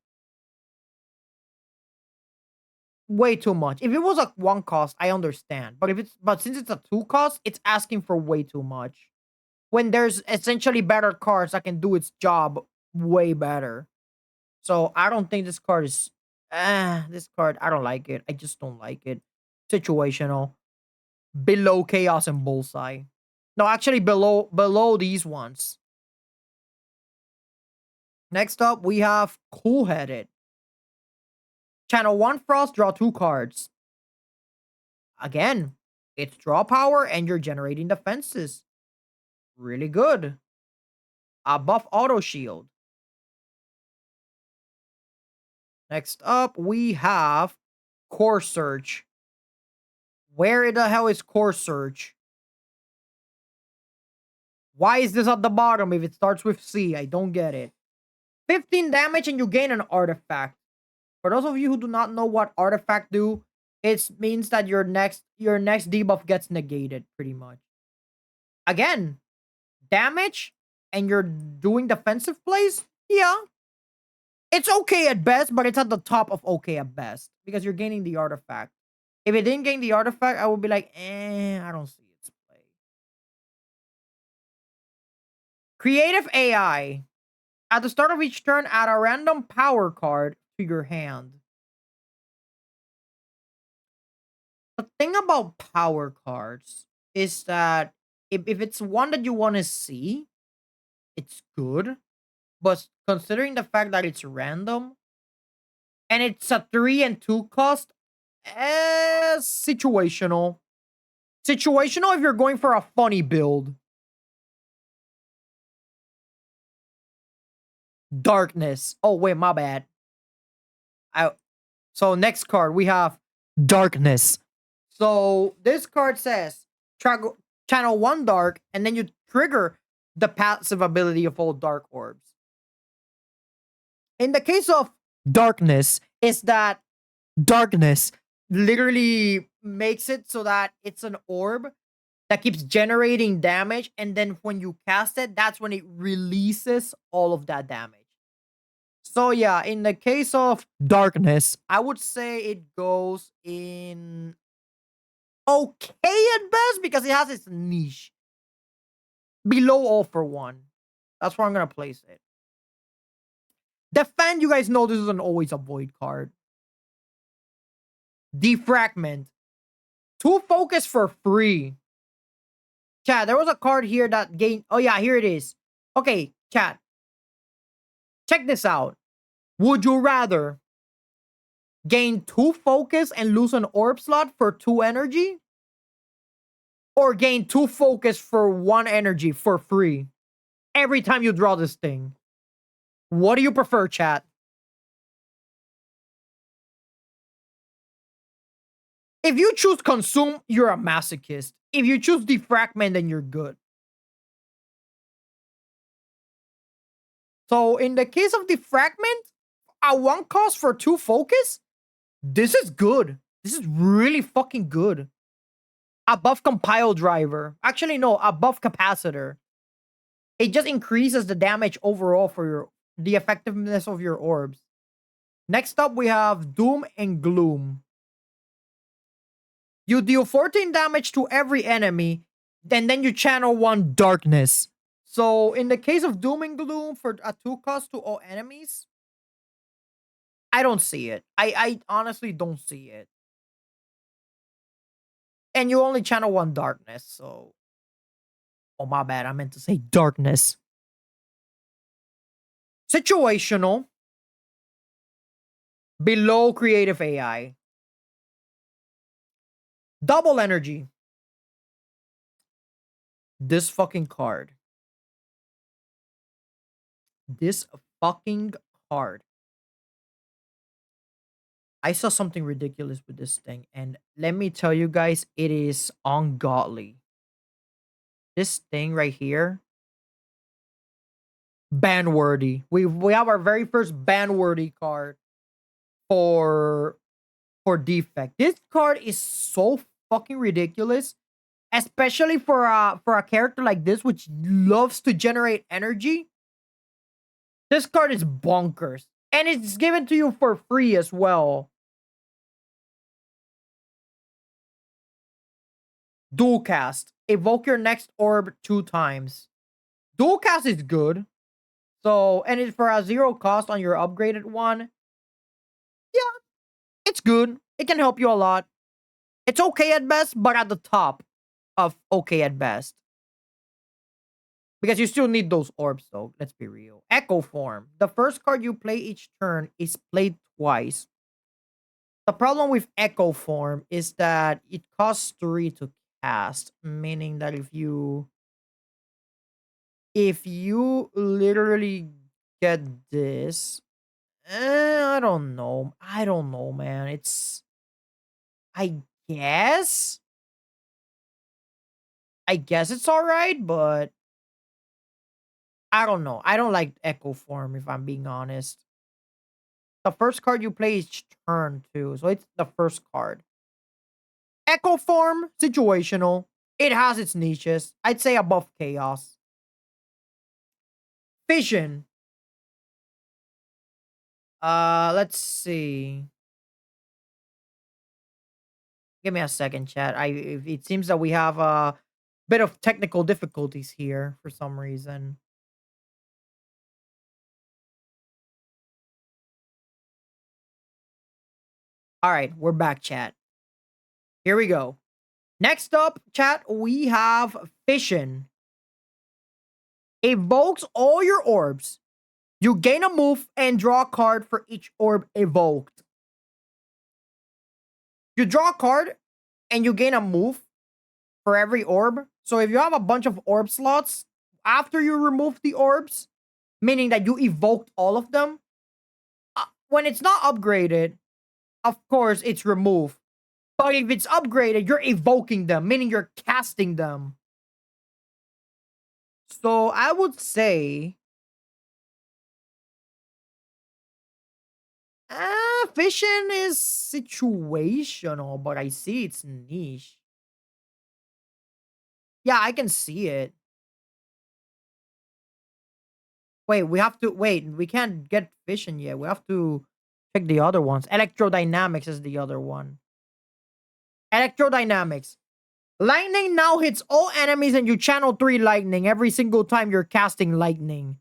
S1: Way too much. If it was a 1 cost, I understand. But since it's a 2 cost, it's asking for way too much. When there's essentially better cards that can do its job way better. So I don't think this card is this card, I don't like it. I just don't like it. Situational. Below chaos and bullseye. No, actually below these ones. Next up, we have Cool Headed. Channel 1 Frost, draw 2 cards. Again, it's draw power and you're generating defenses. Really good. Buff auto shield. Next up, we have core search. Where the hell is core search? Why is this at the bottom if it starts with C? I don't get it. 15 damage and you gain an artifact. For those of you who do not know what artifact do, it means that your next debuff gets negated pretty much. Again, damage and you're doing defensive plays? Yeah. It's okay at best, but it's at the top of okay at best because you're gaining the artifact. If it didn't gain the artifact, I would be like, I don't see its play. Creative AI. At the start of each turn, add a random power card to your hand. The thing about power cards is that if it's one that you want to see, it's good. But considering the fact that it's random and it's a 3 and 2 cost, situational. Situational if you're going for a funny build. Darkness. Oh, wait, my bad. So next card, we have Darkness. So this card says channel 1 dark, and then you trigger the passive ability of all dark orbs. In the case of Darkness, is that Darkness literally makes it so that it's an orb that keeps generating damage, and then when you cast it, that's when it releases all of that damage. So yeah, in the case of Darkness, I would say it goes in okay at best because it has its niche. Below all for one. That's where I'm gonna place it. Defend, you guys know this is an always avoid card. Defragment. 2 focus for free. Chat, there was a card here that gained. Oh yeah, here it is. Okay, chat. Check this out. Would you rather gain 2 focus and lose an orb slot for 2 energy? Or gain 2 focus for 1 energy for free every time you draw this thing? What do you prefer, chat? If you choose consume, you're a masochist. If you choose defragment, then you're good. So in the case of defragment, a 1 cost for 2 focus, this is good. This is really fucking good. Above compile driver. Actually, no, above capacitor. It just increases the damage overall for the effectiveness of your orbs. Next up, we have Doom and Gloom. You deal 14 damage to every enemy, and then you channel 1 Darkness. So in the case of Doom and Gloom for a 2 cost to all enemies, I don't see it. I honestly don't see it. And you only channel 1 Darkness, so... Oh, my bad. I meant to say Darkness. Situational. Below creative AI. Double energy. This fucking card. This fucking card. I saw something ridiculous with this thing, and let me tell you guys, it is ungodly. This thing right here, ban worthy. We have our very first ban worthy card for defect. This card is so fucking ridiculous, especially for a character like this which loves to generate energy. This card is bonkers, and it's given to you for free as well. Dual cast. Evoke your next orb 2 times. Dual cast is good. So, and it's for a 0 cost on your upgraded one. Yeah, it's good. It can help you a lot. It's okay at best, but at the top of okay at best. Because you still need those orbs, though. Let's be real. Echo Form. The first card you play each turn is played twice. The problem with Echo Form is that it costs 3 to cast, meaning that if you If you literally get this, I don't know. I don't know, man. I guess, I guess it's all right, but I don't know. I don't like Echo Form if I'm being honest. The first card you play each turn too, so it's the first card. Echo Form, situational. It has its niches. I'd say above Chaos. Fission. Let's see. Give me a second, chat. It seems that we have a bit of technical difficulties here for some reason. All right, we're back, chat. Here we go. Next up, chat, we have Fission. Evokes all your orbs. You gain a move and draw a card for each orb evoked. You draw a card and you gain a move for every orb. So if you have a bunch of orb slots, after you remove the orbs, meaning that you evoked all of them, when it's not upgraded, of course it's removed. But if it's upgraded, you're evoking them, meaning you're casting them. So I would say Fission is situational, but I see it's niche. Yeah, I can see it. Wait, we have to wait. We can't get Fission yet. We have to check the other ones. Electrodynamics is the other one. Electrodynamics. Lightning now hits all enemies and you channel 3 lightning every single time you're casting lightning.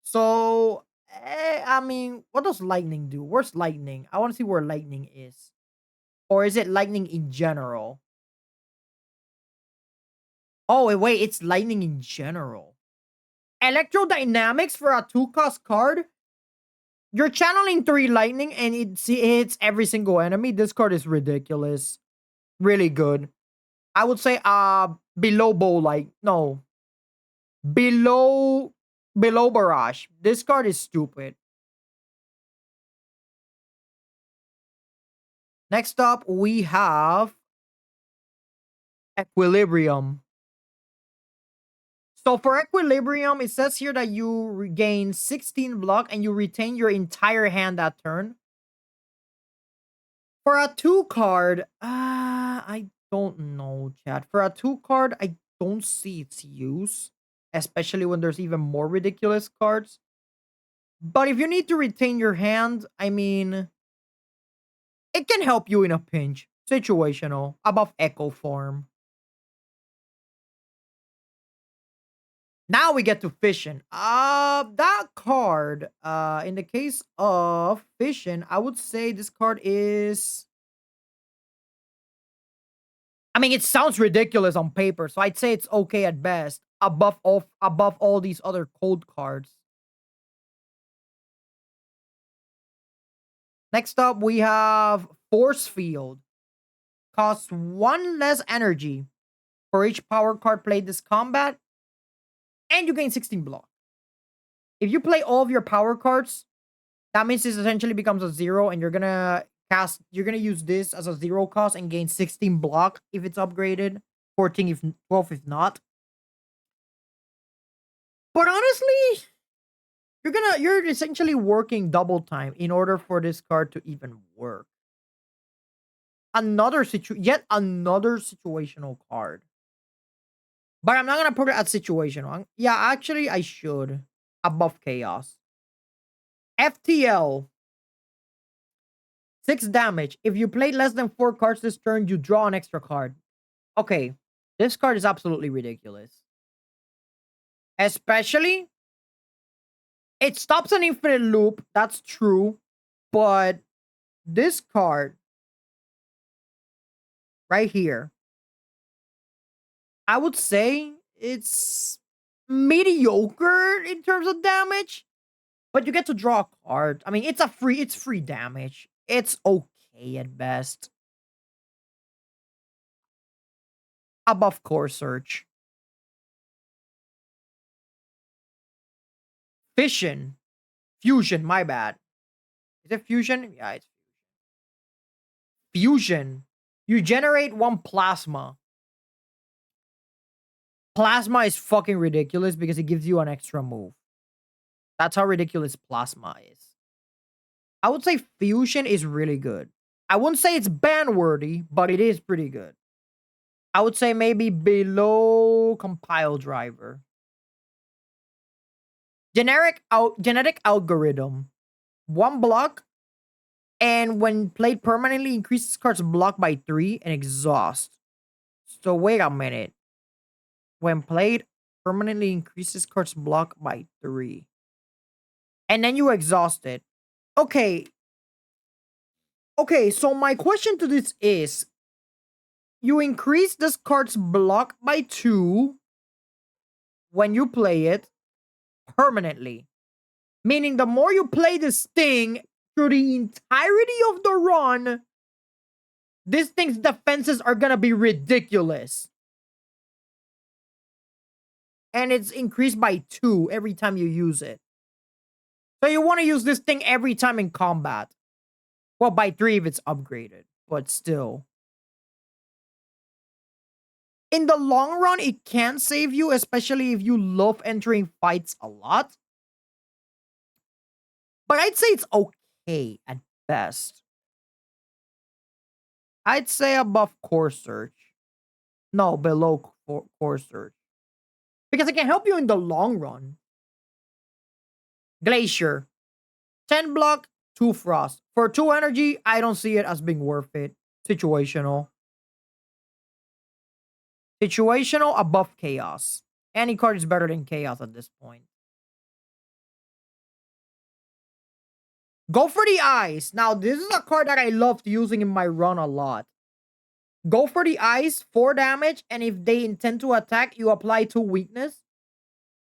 S1: So, I mean, what does lightning do? Where's lightning? I want to see where lightning is. Or is it lightning in general? Oh, wait, it's lightning in general. Electrodynamics for a 2-cost card? You're channeling 3 lightning and it hits every single enemy. This card is ridiculous. Really good. I would say below bow light. No. Below barrage. This card is stupid. Next up, we have Equilibrium. So for Equilibrium, it says here that you regain 16 block and you retain your entire hand that turn. For a 2 card, I don't know, chat. For a 2 card, I don't see its use, especially when there's even more ridiculous cards. But if you need to retain your hand, I mean, it can help you in a pinch. Situational, above Echo Form. Now we get to Fission. That card, in the case of Fission, I would say this card is. I mean, it sounds ridiculous on paper, so I'd say it's okay at best. Above all these other cold cards. Next up, we have Force Field. Costs 1 less energy for each power card played this combat, and you gain 16 block. If you play all of your power cards, that means this essentially becomes a 0, and you're gonna use this as a 0 cost and gain 16 block if it's upgraded, 14 if 12 if not. But honestly, you're essentially working double time in order for this card to even work. Yet another situational card. But I'm not gonna put it at situational. Yeah, actually I should. Above chaos. FTL. 6 damage. If you play less than 4 cards this turn, you draw an extra card. Okay. This card is absolutely ridiculous. Especially, it stops an infinite loop. That's true. But this card right here, I would say it's mediocre in terms of damage, but you get to draw a card. I mean, it's free damage. It's okay at best. Above core search. Fission. Fusion, my bad. Is it fusion? Yeah, it's fusion. You generate one plasma. Plasma is fucking ridiculous because it gives you an extra move. That's how ridiculous plasma is. I would say fusion is really good. I wouldn't say it's ban worthy, but it is pretty good. I would say maybe below compile driver. Genetic algorithm. One block, and when played permanently, increases cards blocked by 3 and exhaust. So wait a minute. When played, permanently increases cards blocked by 3. And then you exhaust it. Okay. Okay, so my question to this is, you increase this card's block by 2 when you play it permanently. Meaning the more you play this thing through the entirety of the run, this thing's defenses are gonna be ridiculous. And it's increased by 2 every time you use it. So you want to use this thing every time in combat. Well, by 3 if it's upgraded, but still. In the long run, it can save you, especially if you love entering fights a lot. But I'd say it's okay at best. I'd say above core search. No, below core search. Because it can help you in the long run. Glacier. 10 block, 2 frost. For 2 energy, I don't see it as being worth it. Situational. Situational above chaos. Any card is better than chaos at this point. Go for the eyes. Now, this is a card that I loved using in my run a lot. Go for the eyes, 4 damage, and if they intend to attack, you apply 2 weakness.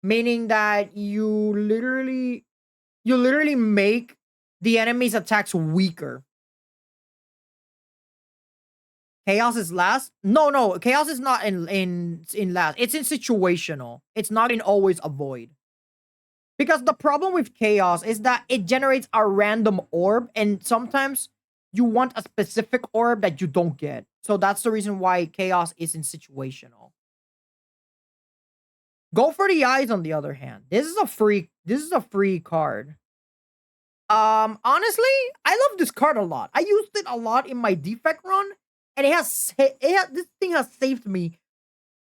S1: Meaning that you literally make the enemy's attacks weaker. Chaos is last? No. Chaos is not in last. It's in situational. It's not in always avoid. Because the problem with chaos is that it generates a random orb, and sometimes you want a specific orb that you don't get. So that's the reason why chaos is in situational. Go for the eyes, on the other hand. This is a free card. Honestly, I love this card a lot. I used it a lot in my defect run, and this thing has saved me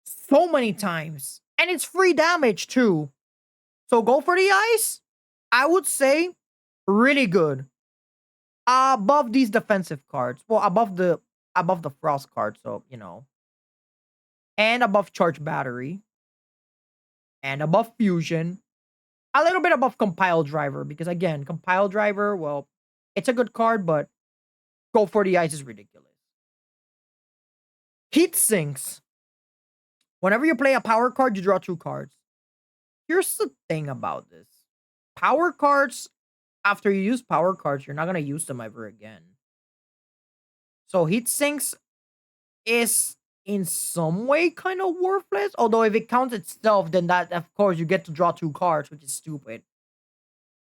S1: so many times. And it's free damage too. So go for the eyes. I would say really good. Above these defensive cards. Well, above the frost card, so you know. And above charge battery. And above fusion. A little bit above compile driver, because again, compile driver, well, it's a good card, but go for the eyes is ridiculous. Heat sinks. Whenever you play a power card, you draw 2 cards. Here's the thing about this. Power cards, after you use power cards, you're not going to use them ever again. So heat sinks is in some way kind of worthless. Although if it counts itself, then that, of course, you get to draw 2 cards, which is stupid.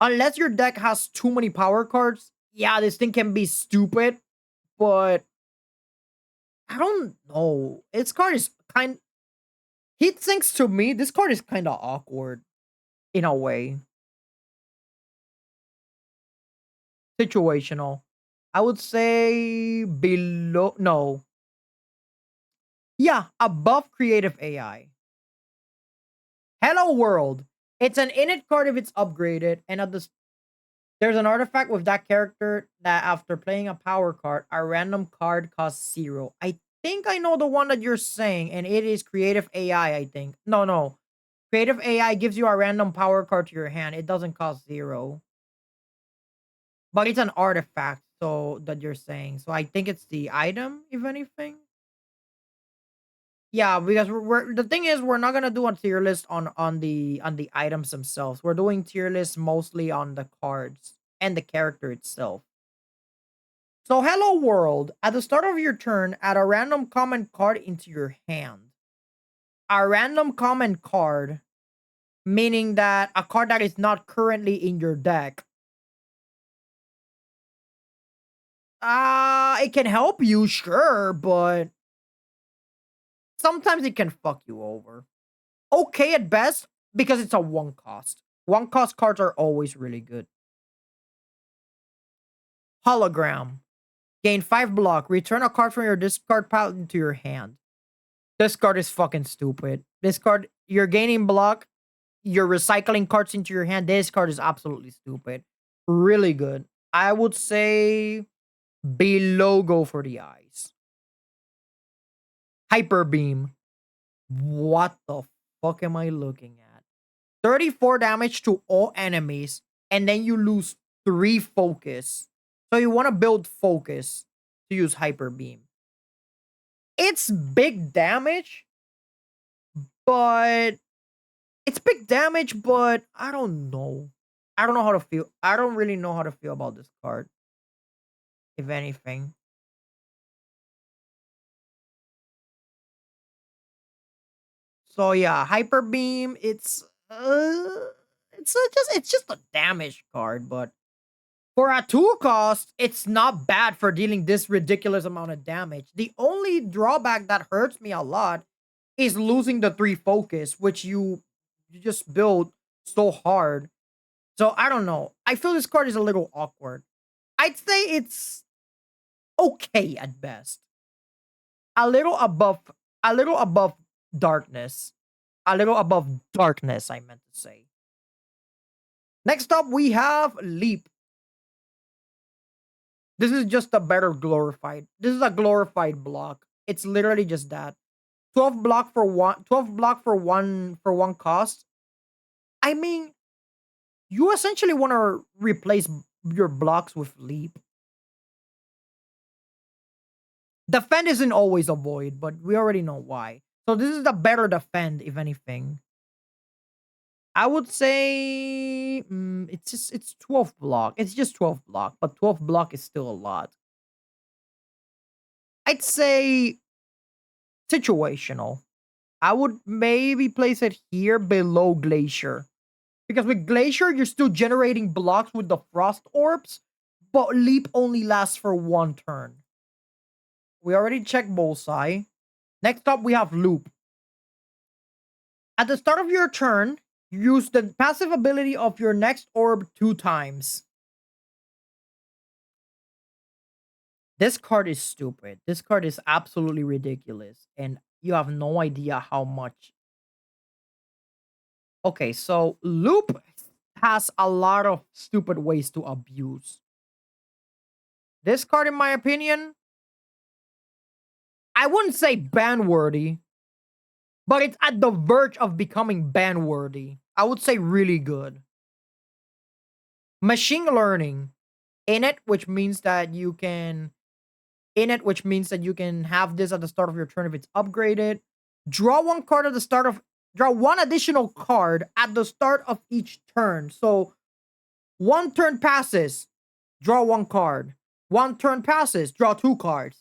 S1: Unless your deck has too many power cards, yeah, this thing can be stupid. But I don't know. This card is Heat sinks to me, this card is kind of awkward in a way. Situational. I would say below, no. Yeah, above creative AI. Hello World. It's an init card if it's upgraded, and there's an artifact with that character that after playing a power card, a random card costs 0. I think I know the one that you're saying, and it is creative AI, I think. No. Creative AI gives you a random power card to your hand. It doesn't cost 0. But it's an artifact, so that you're saying. So I think it's the item, if anything. Yeah, because we're the thing is we're not gonna do a tier list on the items themselves. We're doing tier lists mostly on the cards and the character itself. So hello world. At the start of your turn, add a random common card into your hand. A random common card meaning that a card that is not currently in your deck. It can help you, sure, but sometimes it can fuck you over. Okay at best, because it's a one cost. One cost cards are always really good. Hologram. Gain 5 block. Return a card from your discard pile into your hand. This card is fucking stupid. This card, you're gaining block. You're recycling cards into your hand. This card is absolutely stupid. Really good. I would say below go for the eyes. Hyper Beam. What the fuck am I looking at? 34 damage to all enemies, and then you lose 3 focus. So you want to build focus to use Hyper Beam. It's big damage, but I don't know. I don't know how to feel. I don't really know how to feel about this card, if anything. So yeah, Hyper Beam, it's just a damage card, but for a 2 cost, it's not bad for dealing this ridiculous amount of damage. The only drawback that hurts me a lot is losing the 3 focus, which you just build so hard. So I don't know. I feel this card is a little awkward. I'd say it's okay at best. A little above a little above darkness. A little above darkness, I meant to say. Next up, we have Leap. This is just a better glorified. This is a glorified block. It's literally just that. 12 block for one 12 block for one cost. I mean, you essentially want to replace your blocks with Leap. Defend isn't always a void, but we already know why. So this is the better defend, if anything. I would say it's 12 block. It's just 12 block, but 12 block is still a lot. I'd say situational. I would maybe place it here below Glacier. Because with Glacier, you're still generating blocks with the Frost Orbs, but Leap only lasts for 1 turn. We already checked Bullseye. Next up, we have Loop. At the start of your turn, use the passive ability of your next orb 2 times. This card is stupid. This card is absolutely ridiculous. And you have no idea how much. Okay, so Loop has a lot of stupid ways to abuse. This card, in my opinion, I wouldn't say ban worthy, but it's at the verge of becoming ban worthy. I would say really good. Machine learning in it, which means that you can have this at the start of your turn if it's upgraded. Draw one additional card at the start of each turn. So 1 turn passes, draw 1 card. 1 turn passes, draw 2 cards.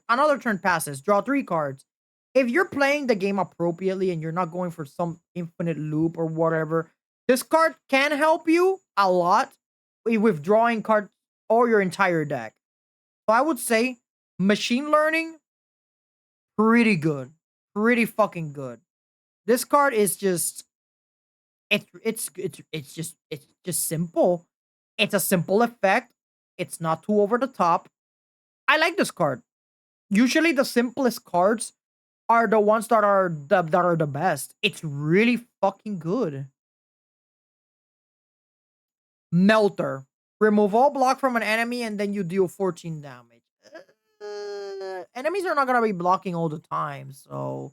S1: Another turn passes, draw 3 cards. If you're playing the game appropriately and you're not going for some infinite loop or whatever, this card can help you a lot with drawing cards or your entire deck. So I would say machine learning, pretty good. Pretty fucking good. This card is just it's just simple. It's a simple effect. It's not too over the top. I like this card. Usually the simplest cards are the ones that are the best. It's really fucking good. Melter. Remove all block from an enemy and then you deal 14 damage. Enemies are not gonna be blocking all the time, so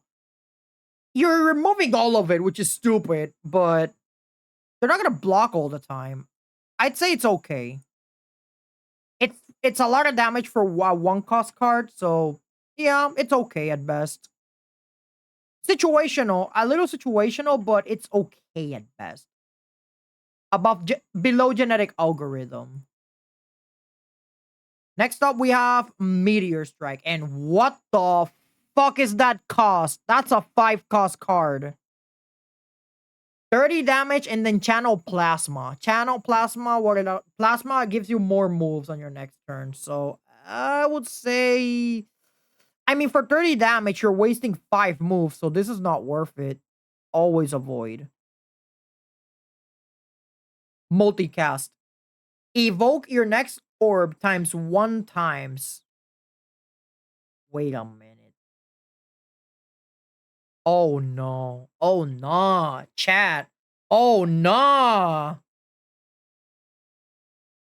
S1: you're removing all of it, which is stupid, but they're not gonna block all the time. I'd say it's okay. It's a lot of damage for a 1 cost card, so yeah, it's okay at best. Situational, a little situational, but it's okay at best. Below genetic algorithm. Next up, we have Meteor Strike. And what the fuck is that cost? That's a 5 cost card. 30 damage and then channel plasma. Channel plasma, plasma gives you more moves on your next turn. So I would say, I mean, for 30 damage, you're wasting 5 moves, so this is not worth it. Always avoid. Multicast. Evoke your next orb times 1 times. Wait a minute. Oh no. Oh nah. Chat. Oh nah.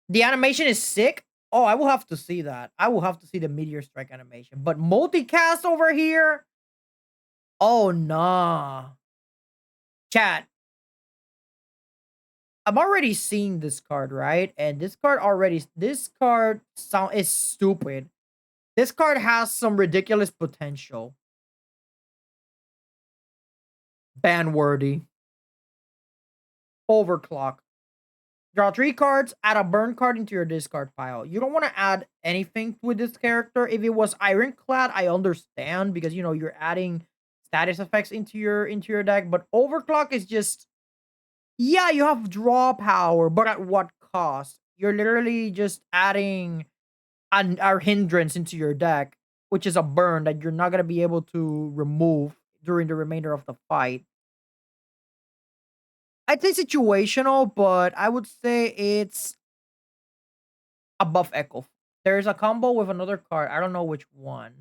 S1: The animation is sick. Oh, I will have to see that. I will have to see the Meteor Strike animation. But multicast over here? Oh nah. Chat. I'm already seeing this card, right? And this card sound is stupid. This card has some ridiculous potential. Ban worthy. Overclock. Draw 3 cards, add a burn card into your discard pile. You don't want to add anything with this character. If it was Ironclad, I understand because you know you're adding status effects into your deck, but Overclock is just, yeah, you have draw power, but at what cost? You're literally just adding a hindrance into your deck, which is a burn that you're not gonna be able to remove during the remainder of the fight. I'd say situational, but I would say it's above Echo. There's a combo with another card. I don't know which one.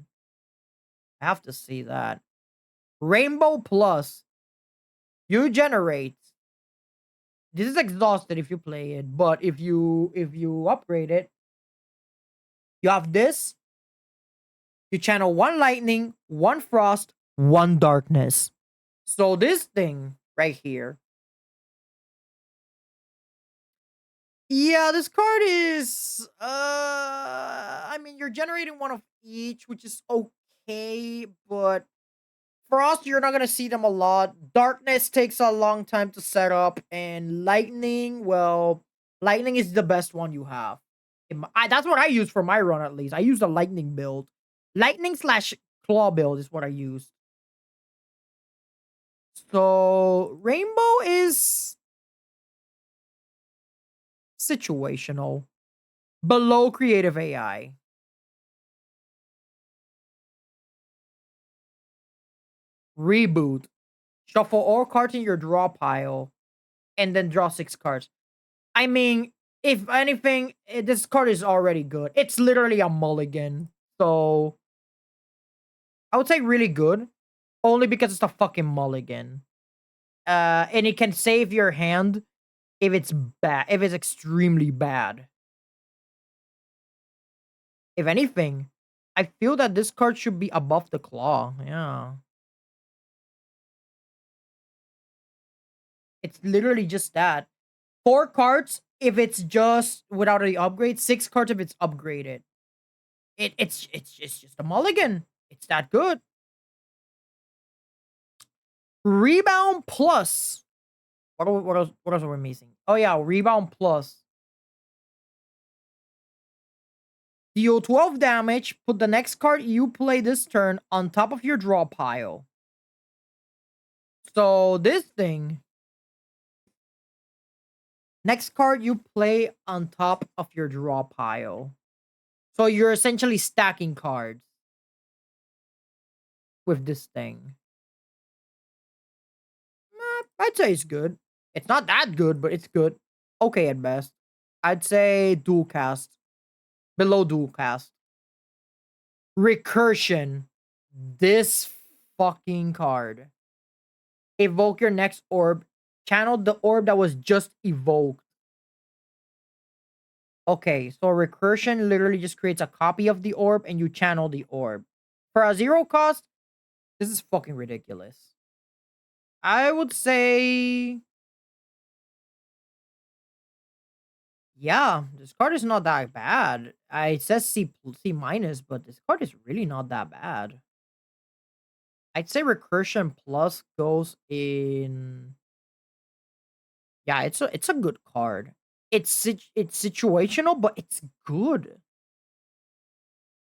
S1: I have to see that. Rainbow Plus. You generate. This is exhausted if you play it, but if you upgrade it, you have this. You channel 1 lightning, 1 frost, 1 darkness. So this thing right here. Yeah, this card is I mean you're generating 1 of each, which is okay, but Frost, you're not gonna see them a lot. Darkness takes a long time to set up, and Lightning, well, Lightning is the best one you have. That's what I use for my run, at least. I use the Lightning build. Lightning slash Claw build is what I use. So, Rainbow is situational. Below Creative AI. Reboot. Shuffle all cards in your draw pile, and then draw 6 cards. I mean, if anything, this card is already good. It's literally a mulligan. So, I would say really good. Only because it's a fucking mulligan. And it can save your hand if it's bad. If it's extremely bad. If anything, I feel that this card should be above the claw. Yeah. It's literally just that. 4 cards if it's just without the upgrade. 6 cards if it's upgraded. It's just a mulligan. It's that good. Rebound plus. What else are we missing? Oh yeah, rebound plus. Deal 12 damage. Put the next card you play this turn on top of your draw pile. So this thing. Next card you play on top of your draw pile. So you're essentially stacking cards with this thing. I'd say it's good. It's not that good, but it's good. Okay at best. I'd say dual cast. Below dual cast. Recursion. This fucking card. Evoke your next orb. Channel the orb that was just evoked. Okay, so recursion literally just creates a copy of the orb and you channel the orb. For a 0 cost, this is fucking ridiculous. I would say, yeah, this card is not that bad. It says C minus, but this card is really not that bad. I'd say recursion plus goes in. Yeah, it's a good card. It's situational, but it's good.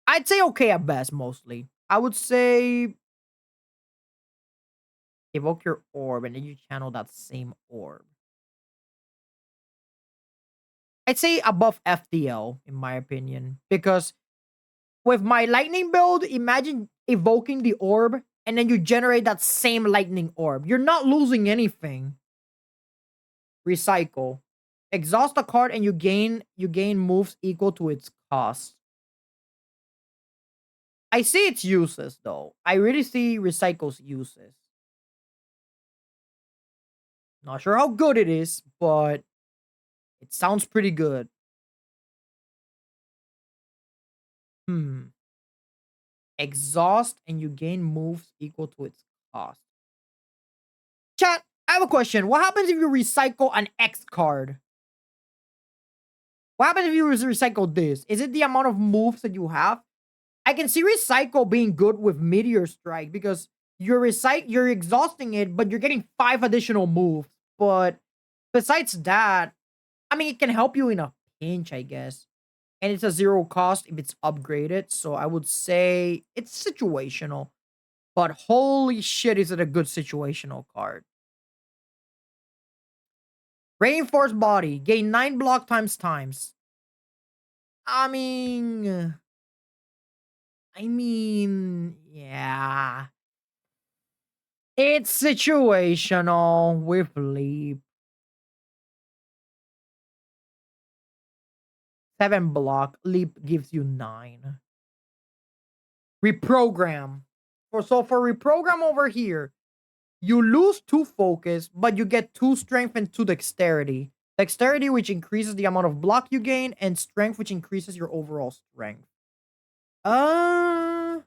S1: I'd say okay at best, mostly. I would say, Evoke your orb, and then you channel that same orb. I'd say above FTL, in my opinion. Because with my lightning build, imagine evoking the orb, and then you generate that same lightning orb. You're not losing anything. Recycle. Exhaust a card and you gain moves equal to its cost. I see its uses though. I really see recycle's uses. Not sure how good it is, but it sounds pretty good. Hmm. Exhaust and you gain moves equal to its cost. Chat, I have a question. What happens if you recycle an X card? What happens if you recycle this? Is it the amount of moves that you have? I can see recycle being good with Meteor Strike because you're exhausting it, but you're getting 5 additional moves. But besides that, I mean, it can help you in a pinch, I guess. And it's a 0 cost if it's upgraded. So I would say it's situational. But holy shit, is it a good situational card? Reinforced Body. Gain 9 block times. I mean... yeah. It's situational with Leap. 7 block. Leap gives you 9. Reprogram. For reprogram over here, you lose 2 focus, but you get 2 strength and 2 dexterity. Dexterity, which increases the amount of block you gain, and strength, which increases your overall strength. I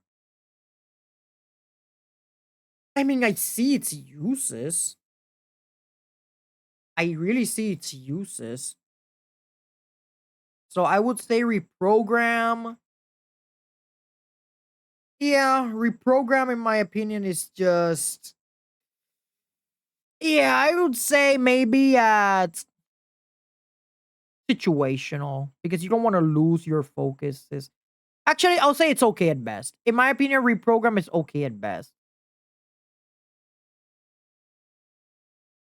S1: mean, I see its uses. I really see its uses. So I would say reprogram. Yeah, reprogram, in my opinion, is just. Yeah, I would say maybe at situational because you don't want to lose your focuses. Actually, I'll say it's okay at best. In my opinion, reprogram is okay at best.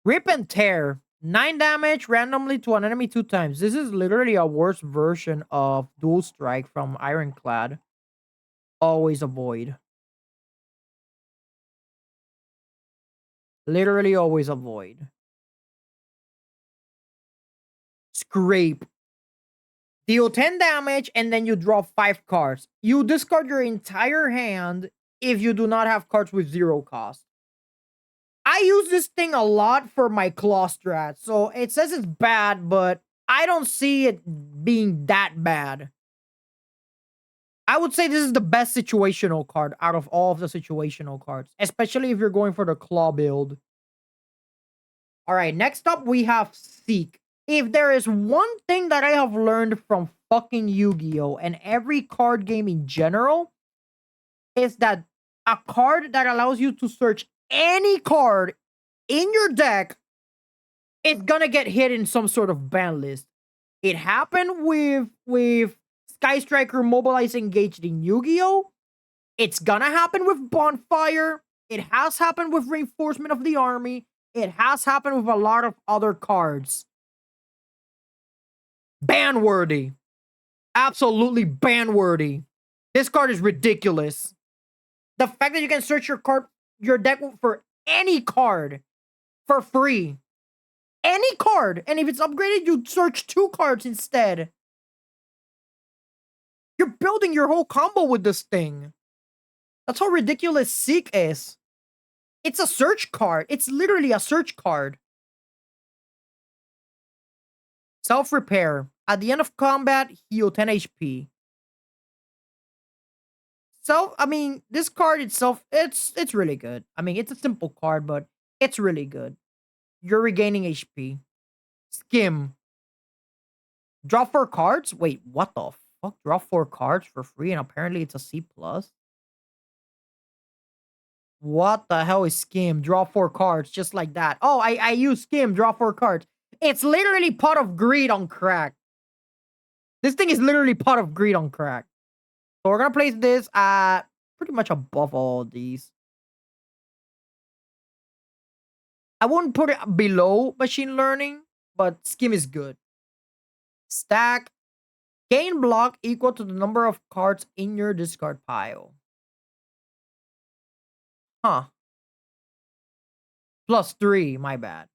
S1: Rip and Tear. 9 damage randomly to an enemy 2 times. This is literally a worse version of Dual Strike from Ironclad. Always avoid. Literally always avoid. Scrape. Deal 10 damage and then you draw 5 cards. You discard your entire hand if you do not have cards with 0 cost. I use this thing a lot for my claw strat, so it says it's bad, but I don't see it being that bad. I would say this is the best situational card out of all of the situational cards, especially if you're going for the claw build. All right, next up we have Seek. If there is one thing that I have learned from fucking Yu-Gi-Oh! And every card game in general, is that a card that allows you to search any card in your deck is gonna get hit in some sort of ban list. It happened with Sky Striker Mobilize Engaged in Yu-Gi-Oh! It's gonna happen with Bonfire. It has happened with Reinforcement of the Army. It has happened with a lot of other cards. Ban-worthy. Absolutely ban-worthy. This card is ridiculous. The fact that you can search your deck for any card for free. Any card. And if it's upgraded, you search 2 cards instead. You're building your whole combo with this thing. That's how ridiculous Seek is. It's a search card. It's literally a search card. Self-repair. At the end of combat, heal 10 HP. I mean, this card itself, it's really good. I mean, it's a simple card, but it's really good. You're regaining HP. Skim. Draw 4 cards? Wait, what the fuck? Draw 4 cards for free, and apparently it's a C+? What the hell is Skim? Draw 4 cards, just like that. Oh, I use Skim, draw 4 cards. It's literally Pot of Greed on crack. This thing is literally Pot of Greed on crack. So we're gonna place this at pretty much above all of these. I wouldn't put it below machine learning, but skim is good. Stack. Gain block equal to the number of cards in your discard pile. Huh. +3, my bad.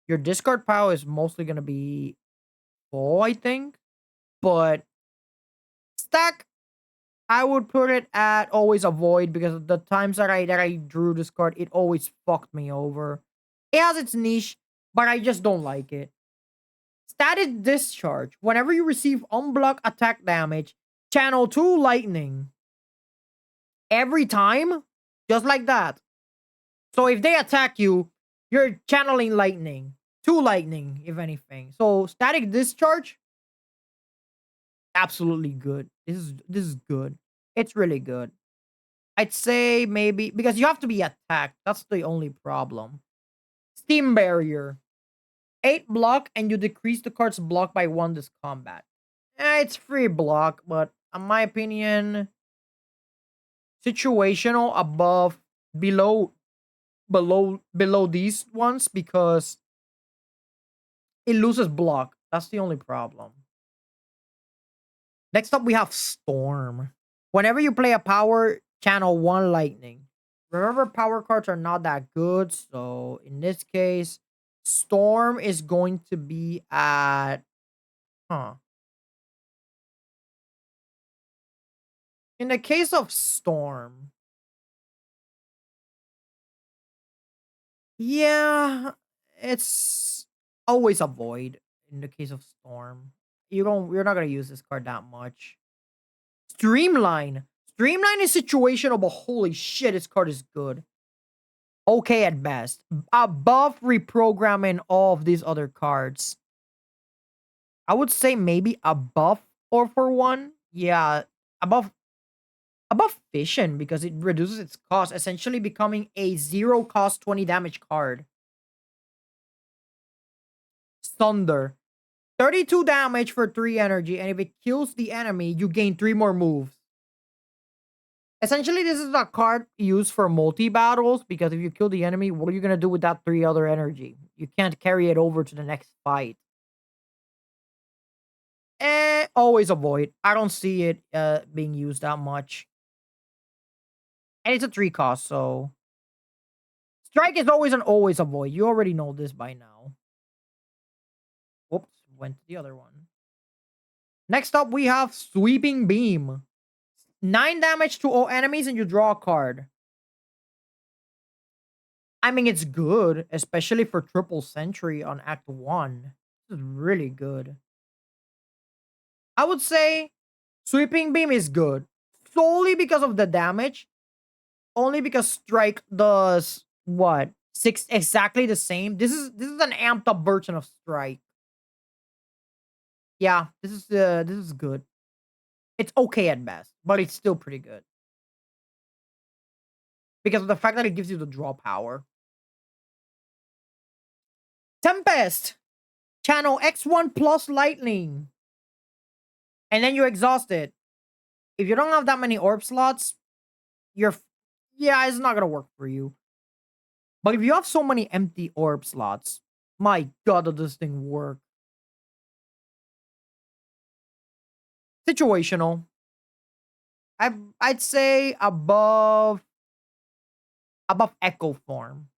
S1: Your discard pile is mostly going to be full, I think. But stack, I would put it at always avoid because the times that I drew this card, it always fucked me over. It has its niche, but I just don't like it. Static discharge. Whenever you receive unblock attack damage, channel 2 lightning. Every time, just like that. So if they attack you, you're channeling lightning. 2 lightning, if anything. So static discharge, absolutely good. This is good. It's really good. I'd say maybe because you have to be attacked. That's the only problem. Steam barrier. 8 block and you decrease the card's block by 1 this combat. It's free block, but in my opinion, situational above below these ones because it loses block. That's the only problem. Next up, we have Storm. Whenever you play a power, channel 1 lightning. Remember, power cards are not that good, so in this case, Storm is going to be at huh. In the case of Storm, yeah, it's always a void in the case of Storm. You're not gonna use this card that much. Streamline. Streamline is situational, but holy shit, this card is good. Okay at best. Above reprogramming all of these other cards. I would say maybe above 4 for 1. Yeah, above fission because it reduces its cost, essentially becoming a 0 cost 20 damage card. Thunder. 32 damage for 3 energy, and if it kills the enemy, you gain 3 more moves. Essentially, this is a card used for multi-battles, because if you kill the enemy, what are you gonna do with that 3 other energy? You can't carry it over to the next fight. Always avoid. I don't see it being used that much. And it's a 3 cost, so strike is always avoid. You already know this by now. Whoops, went to the other one. Next up, we have Sweeping Beam. 9 damage to all enemies and you draw a card. I mean, it's good, especially for Triple Sentry on Act 1. This is really good. I would say Sweeping Beam is good. Solely because of the damage. Only because Strike does what? 6 exactly the same. This is an amped up version of Strike. Yeah, this is good. It's okay at best, but it's still pretty good. Because of the fact that it gives you the draw power. Tempest! Channel X1 plus lightning. And then you exhaust it. If you don't have that many orb slots, yeah, it's not gonna work for you. But if you have so many empty orb slots, my god, does this thing work? Situational. I'd say above Echo Form.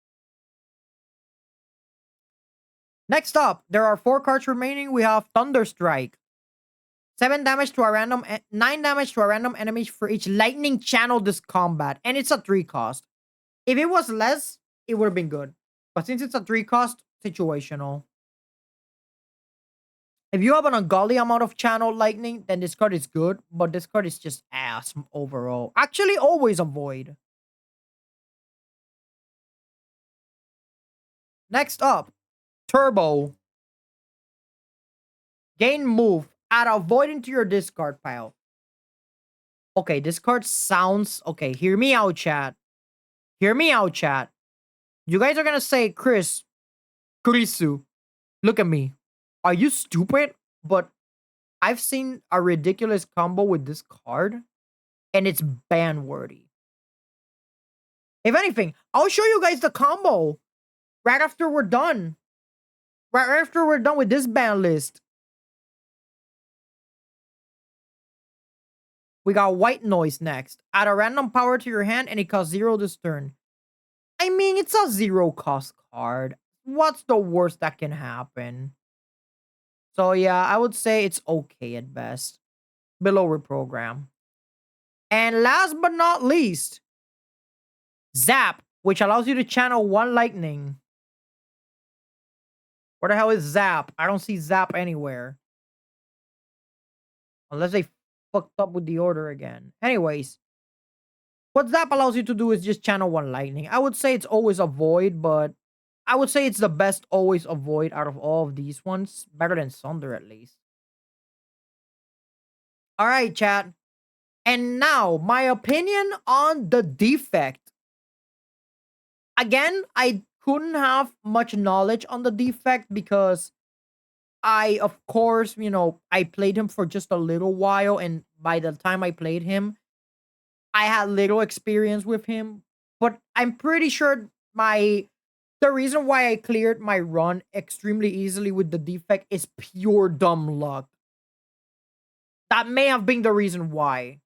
S1: Next up, there are 4 cards remaining. We have Thunderstrike. 7 damage to a random 9 damage to a random enemy for each lightning channel this combat. And it's a 3 cost. If it was less, it would have been good. But since it's a 3 cost, situational. If you have an ungodly amount of channel lightning, then this card is good. But this card is just ass overall. Actually, always avoid. Next up, Turbo. Gain move. Add a void into your discard pile. Okay, this card sounds... Okay, hear me out, chat. Hear me out, chat. You guys are gonna say, Kurisu, look at me. Are you stupid? But I've seen a ridiculous combo with this card, and it's ban-worthy. If anything, I'll show you guys the combo right after we're done. Right after we're done with this ban list. We got White Noise next. Add a random power to your hand and it costs 0 this turn. I mean, it's a 0 cost card. What's the worst that can happen? So yeah, I would say it's okay at best. Below reprogram. And last but not least, Zap, which allows you to channel 1 lightning. Where the hell is Zap? I don't see Zap anywhere. Unless they fucked up with the order again. Anyways, what Zap allows you to do is just channel 1 lightning. I would say it's always a void, but I would say it's the best always avoid out of all of these ones. Better than Sunder at least. Alright, chat. And now, my opinion on the defect. Again, I couldn't have much knowledge on the defect because I, of course, I played him for just a little while. And by the time I played him, I had little experience with him. But I'm pretty sure the reason why I cleared my run extremely easily with the defect is pure dumb luck. That may have been the reason why.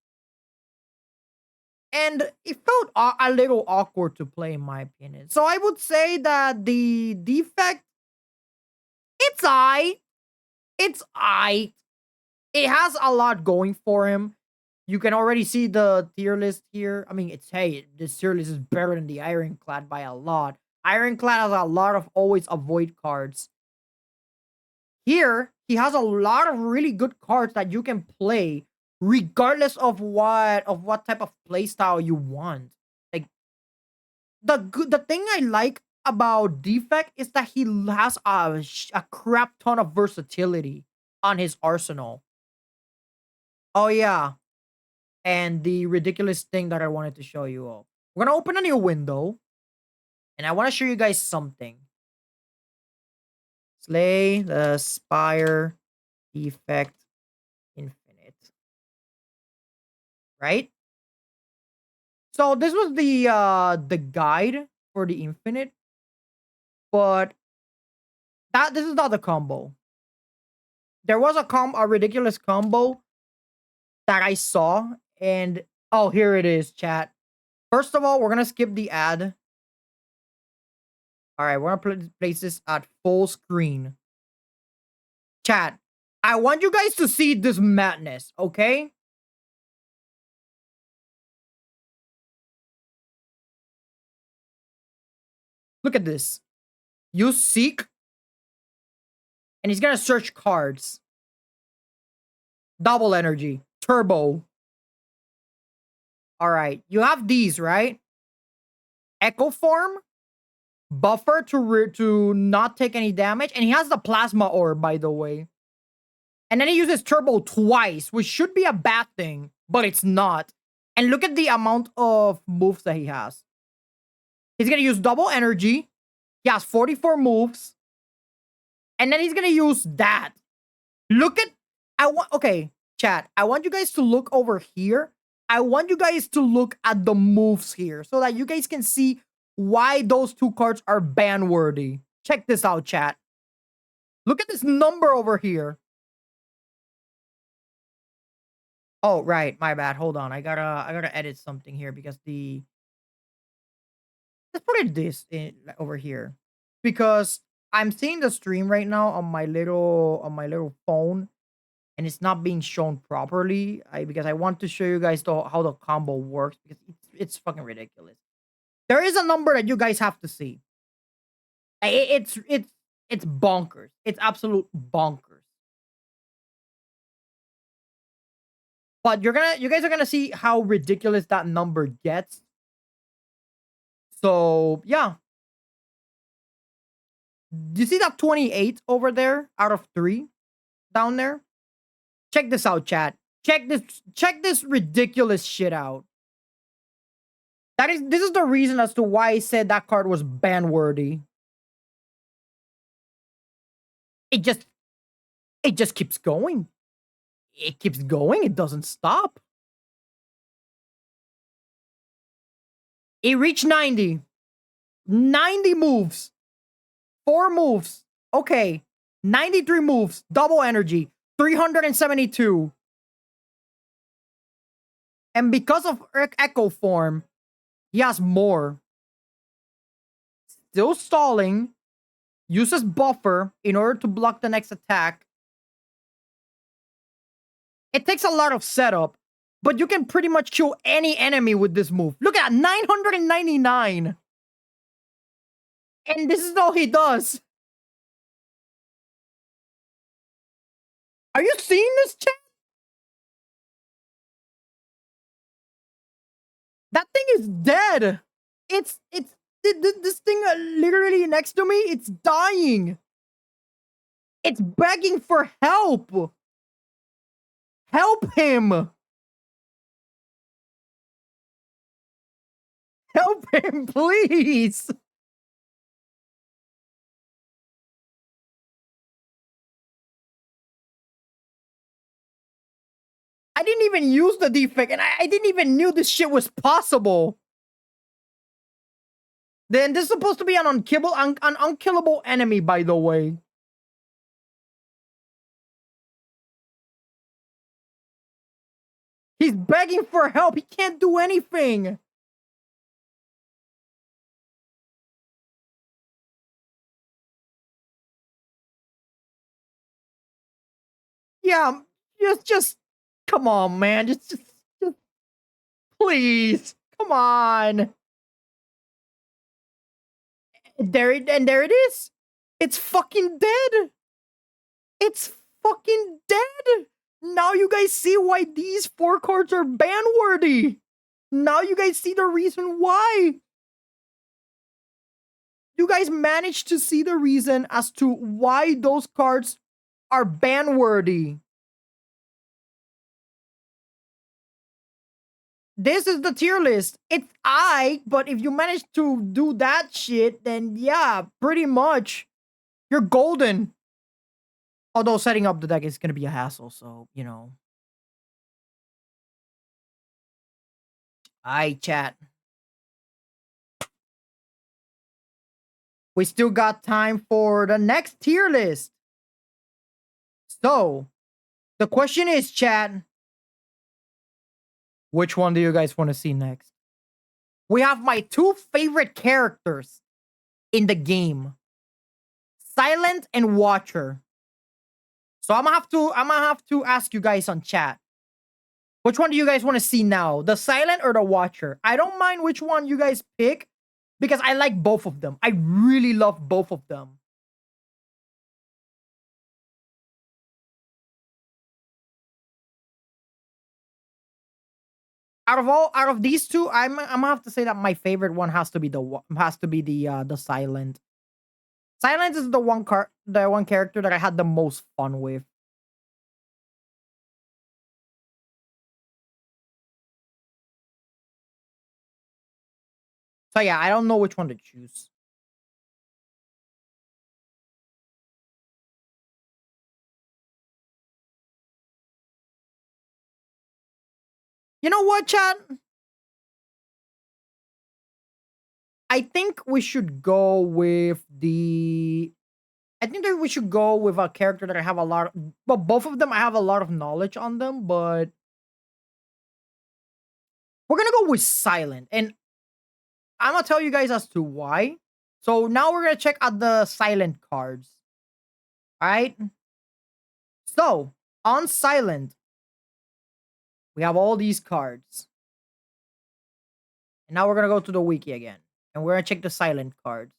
S1: And it felt a little awkward to play, in my opinion. So I would say that the defect, it's I. It's I. It has a lot going for him. You can already see the tier list here. I mean, this tier list is better than the Ironclad by a lot. Ironclad has a lot of always avoid cards. Here, he has a lot of really good cards that you can play regardless of what type of playstyle you want. Like the thing I like about Defect is that he has a crap ton of versatility on his arsenal. Oh yeah, and the ridiculous thing that I wanted to show you all. We're gonna open a new window, and I want to show you guys something. Slay the Spire Defect Infinite. Right? So this was the guide for the Infinite, but this is not the combo. There was a ridiculous combo that I saw, and oh, here it is, chat. First of all, we're gonna skip the ad. All right, we're gonna place this at full screen. Chat, I want you guys to see this madness, okay? Look at this. Use Seek, and he's gonna search cards. Double energy, turbo. All right, you have these, right? Echo form, buffer to not take any damage, and he has the plasma orb, by the way. And then he uses turbo twice, which should be a bad thing, but it's not. And look at the amount of moves that he has. He's gonna use double energy. He has 44 moves. And then he's gonna use that. Look at okay, chat. I want you guys to look over here. I want you guys to look at the moves here so that you guys can see why those two cards are ban worthy. Check this out, chat. Look at this number over here. Oh, right. My bad. Hold on. I gotta edit something here because let's put it this over here because I'm seeing the stream right now on my little phone, and it's not being shown properly. Because I want to show you guys how the combo works because it's fucking ridiculous. There is a number that you guys have to see. It's bonkers. It's absolute bonkers. But you guys are gonna see how ridiculous that number gets. So yeah. Do you see that 28 over there out of 3 down there? Check this out, chat. Check this ridiculous shit out. This is the reason as to why I said that card was ban worthy. It just keeps going. It keeps going. It doesn't stop. It reached 90. 90 moves. 4 moves. Okay. 93 moves. Double energy. 372. And because of Echo Form, he has more. Still stalling. Uses buffer in order to block the next attack. It takes a lot of setup, but you can pretty much kill any enemy with this move. Look at that, 999. And this is all he does. Are you seeing this, chat? That thing is dead. This thing literally next to me, it's dying. It's begging for help. Help him. Help him, please. I didn't even use the defect, and I didn't even knew this shit was possible. Then this is supposed to be an unkillable enemy, by the way. He's begging for help. He can't do anything. Yeah, just come on, man. Just please. Come on. There it is. It's fucking dead. It's fucking dead. Now you guys see why these 4 cards are ban worthy. Now you guys see the reason why. You guys managed to see the reason as to why those cards are ban worthy. This is the tier list. It's but if you manage to do that shit, then yeah, pretty much you're golden. Although setting up the deck is gonna be a hassle, so you know. Chat. We still got time for the next tier list. So, the question is, chat, which one do you guys want to see next? We have my 2 favorite characters in the game. Silent and Watcher. So I'm gonna have to ask you guys on chat. Which one do you guys want to see now? The Silent or the Watcher? I don't mind which one you guys pick because I like both of them. I really love both of them. Out of these 2, I'm gonna have to say that my favorite one has to be the Silent. Silent is the one character that I had the most fun with. So yeah, I don't know which one to choose. You know what, chat? I think we should go with the. I think that we should go with a character that I have a lot of. But both of them, I have a lot of knowledge on them, but. We're gonna go with Silent. And I'm gonna tell you guys as to why. So now we're gonna check out the Silent cards. Alright? So, on Silent, we have all these cards. And now we're gonna go to the wiki again. And we're gonna check the Silent cards.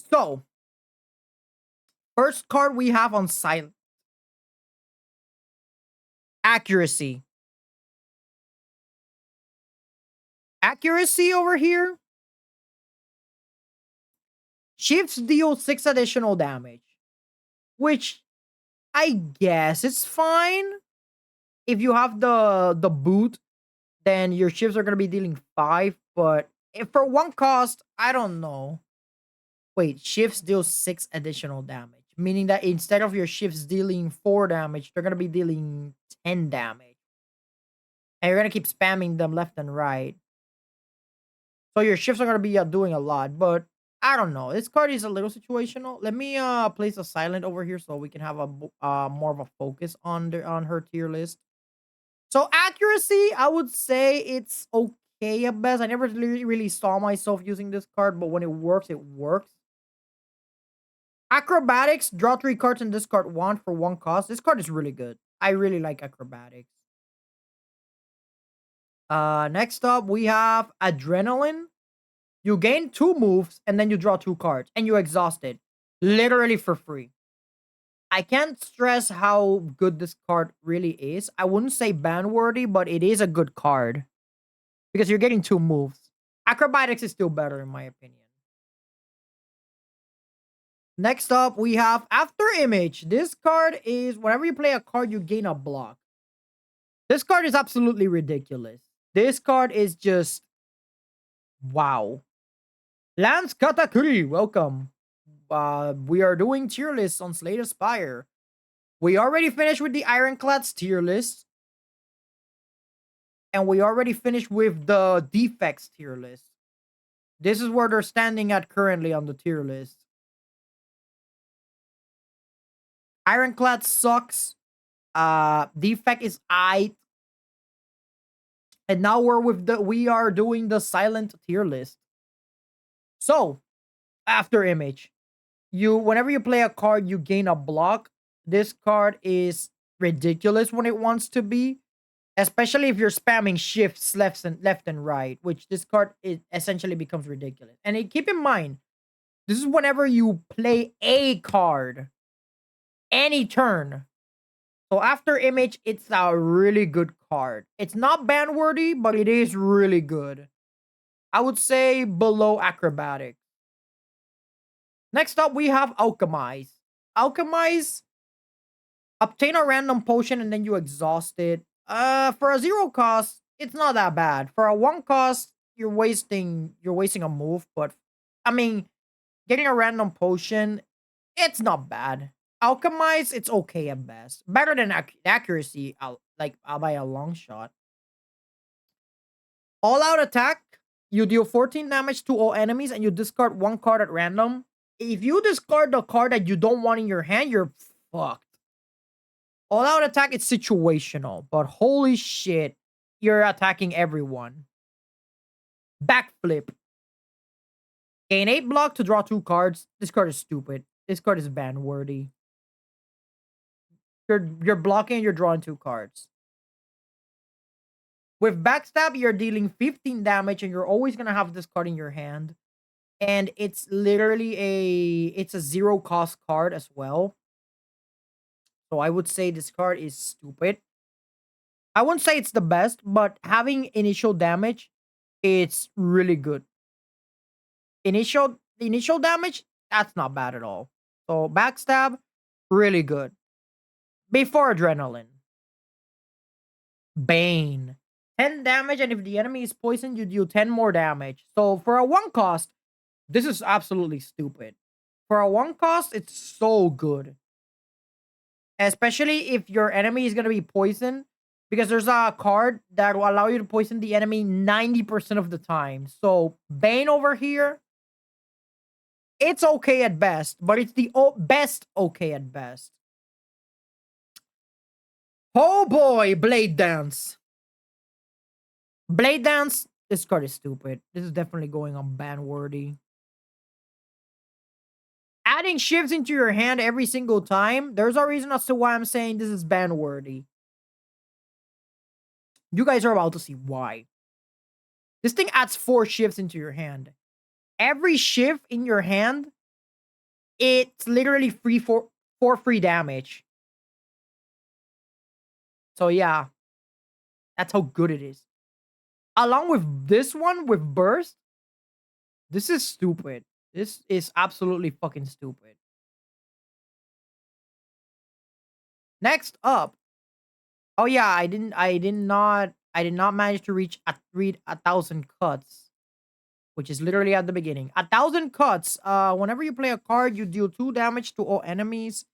S1: So, first card we have on Silent. Accuracy. Accuracy over here. Shifts deal 6 additional damage. Which, I guess it's fine. If you have the boot, then your shifts are gonna be dealing 5. But if for 1 cost, I don't know. Wait, shifts deal 6 additional damage. Meaning that instead of your shifts dealing 4 damage, they're gonna be dealing 10 damage. and you're gonna keep spamming them left and right. So your shifts are gonna be doing a lot, but I don't know. This card is a little situational. Let me place a silent over here so we can have a more of a focus on on her tier list. So accuracy, I would say it's okay at best. I never really saw myself using this card, but when it works, it works. Acrobatics, draw 3 cards and discard 1 for 1 cost. This card is really good. I really like acrobatics. Next up, we have adrenaline. You gain 2 moves and then you draw 2 cards and you exhaust it literally for free. I can't stress how good this card really is. I wouldn't say ban worthy, but it is a good card because you're getting 2 moves. Acrobatics is still better in my opinion. Next up, we have After Image. This card is whenever you play a card, you gain a block. This card is absolutely ridiculous. This card is just wow. Lance Katakuri, welcome. We are doing tier lists on Slate Spire. We already finished with the Ironclad's tier list. And we already finished with the defects tier list. This is where they're standing at currently on the tier list. Ironclad sucks. Defect is I. And now we are doing the silent tier list. So, After Image. Whenever you play a card, you gain a block. This card is ridiculous when it wants to be, especially if you're spamming shifts left and right, which this card essentially becomes ridiculous. And keep in mind, this is whenever you play a card, any turn. So After Image, it's a really good card. It's not ban worthy, but it is really good. I would say below Acrobatic. Next up, we have Alchemize. Alchemize, obtain a random potion and then you exhaust it. For a 0 cost, it's not that bad. For a 1 cost, you're wasting a move, but I mean, getting a random potion, it's not bad. Alchemize, it's okay at best. Better than accuracy, by a long shot. All out attack, you deal 14 damage to all enemies and you discard 1 card at random. If you discard the card that you don't want in your hand, you're fucked. All out attack is situational, but holy shit, you're attacking everyone. Backflip. Gain 8 block to draw 2 cards. This card is stupid. This card is ban worthy. You're blocking and you're drawing 2 cards. With backstab, you're dealing 15 damage and you're always gonna have this card in your hand. And it's literally a 0 cost card as well. So I would say this card is stupid. I wouldn't say it's the best, but having initial damage, it's really good. Initial damage, that's not bad at all. So backstab, really good. Before adrenaline. Bane. 10 damage, and if the enemy is poisoned, you deal 10 more damage. So for a 1 cost, this is absolutely stupid. For a 1 cost, it's so good. Especially if your enemy is going to be poisoned. Because there's a card that will allow you to poison the enemy 90% of the time. So Bane over here, it's okay at best. But it's the best okay at best. Oh boy, Blade Dance. Blade Dance, this card is stupid. This is definitely going on ban worthy. Adding shifts into your hand every single time, there's a reason as to why I'm saying this is ban worthy. You guys are about to see why. This thing adds 4 shifts into your hand. Every shift in your hand, it's literally free for free damage. So yeah, that's how good it is. Along with this one, with Burst, this is stupid. This is absolutely fucking stupid. Next up. Oh yeah, I did not manage to read 1,000 cuts, which is literally at the beginning. 1,000 cuts. Whenever you play a card, you deal 2 damage to all enemies.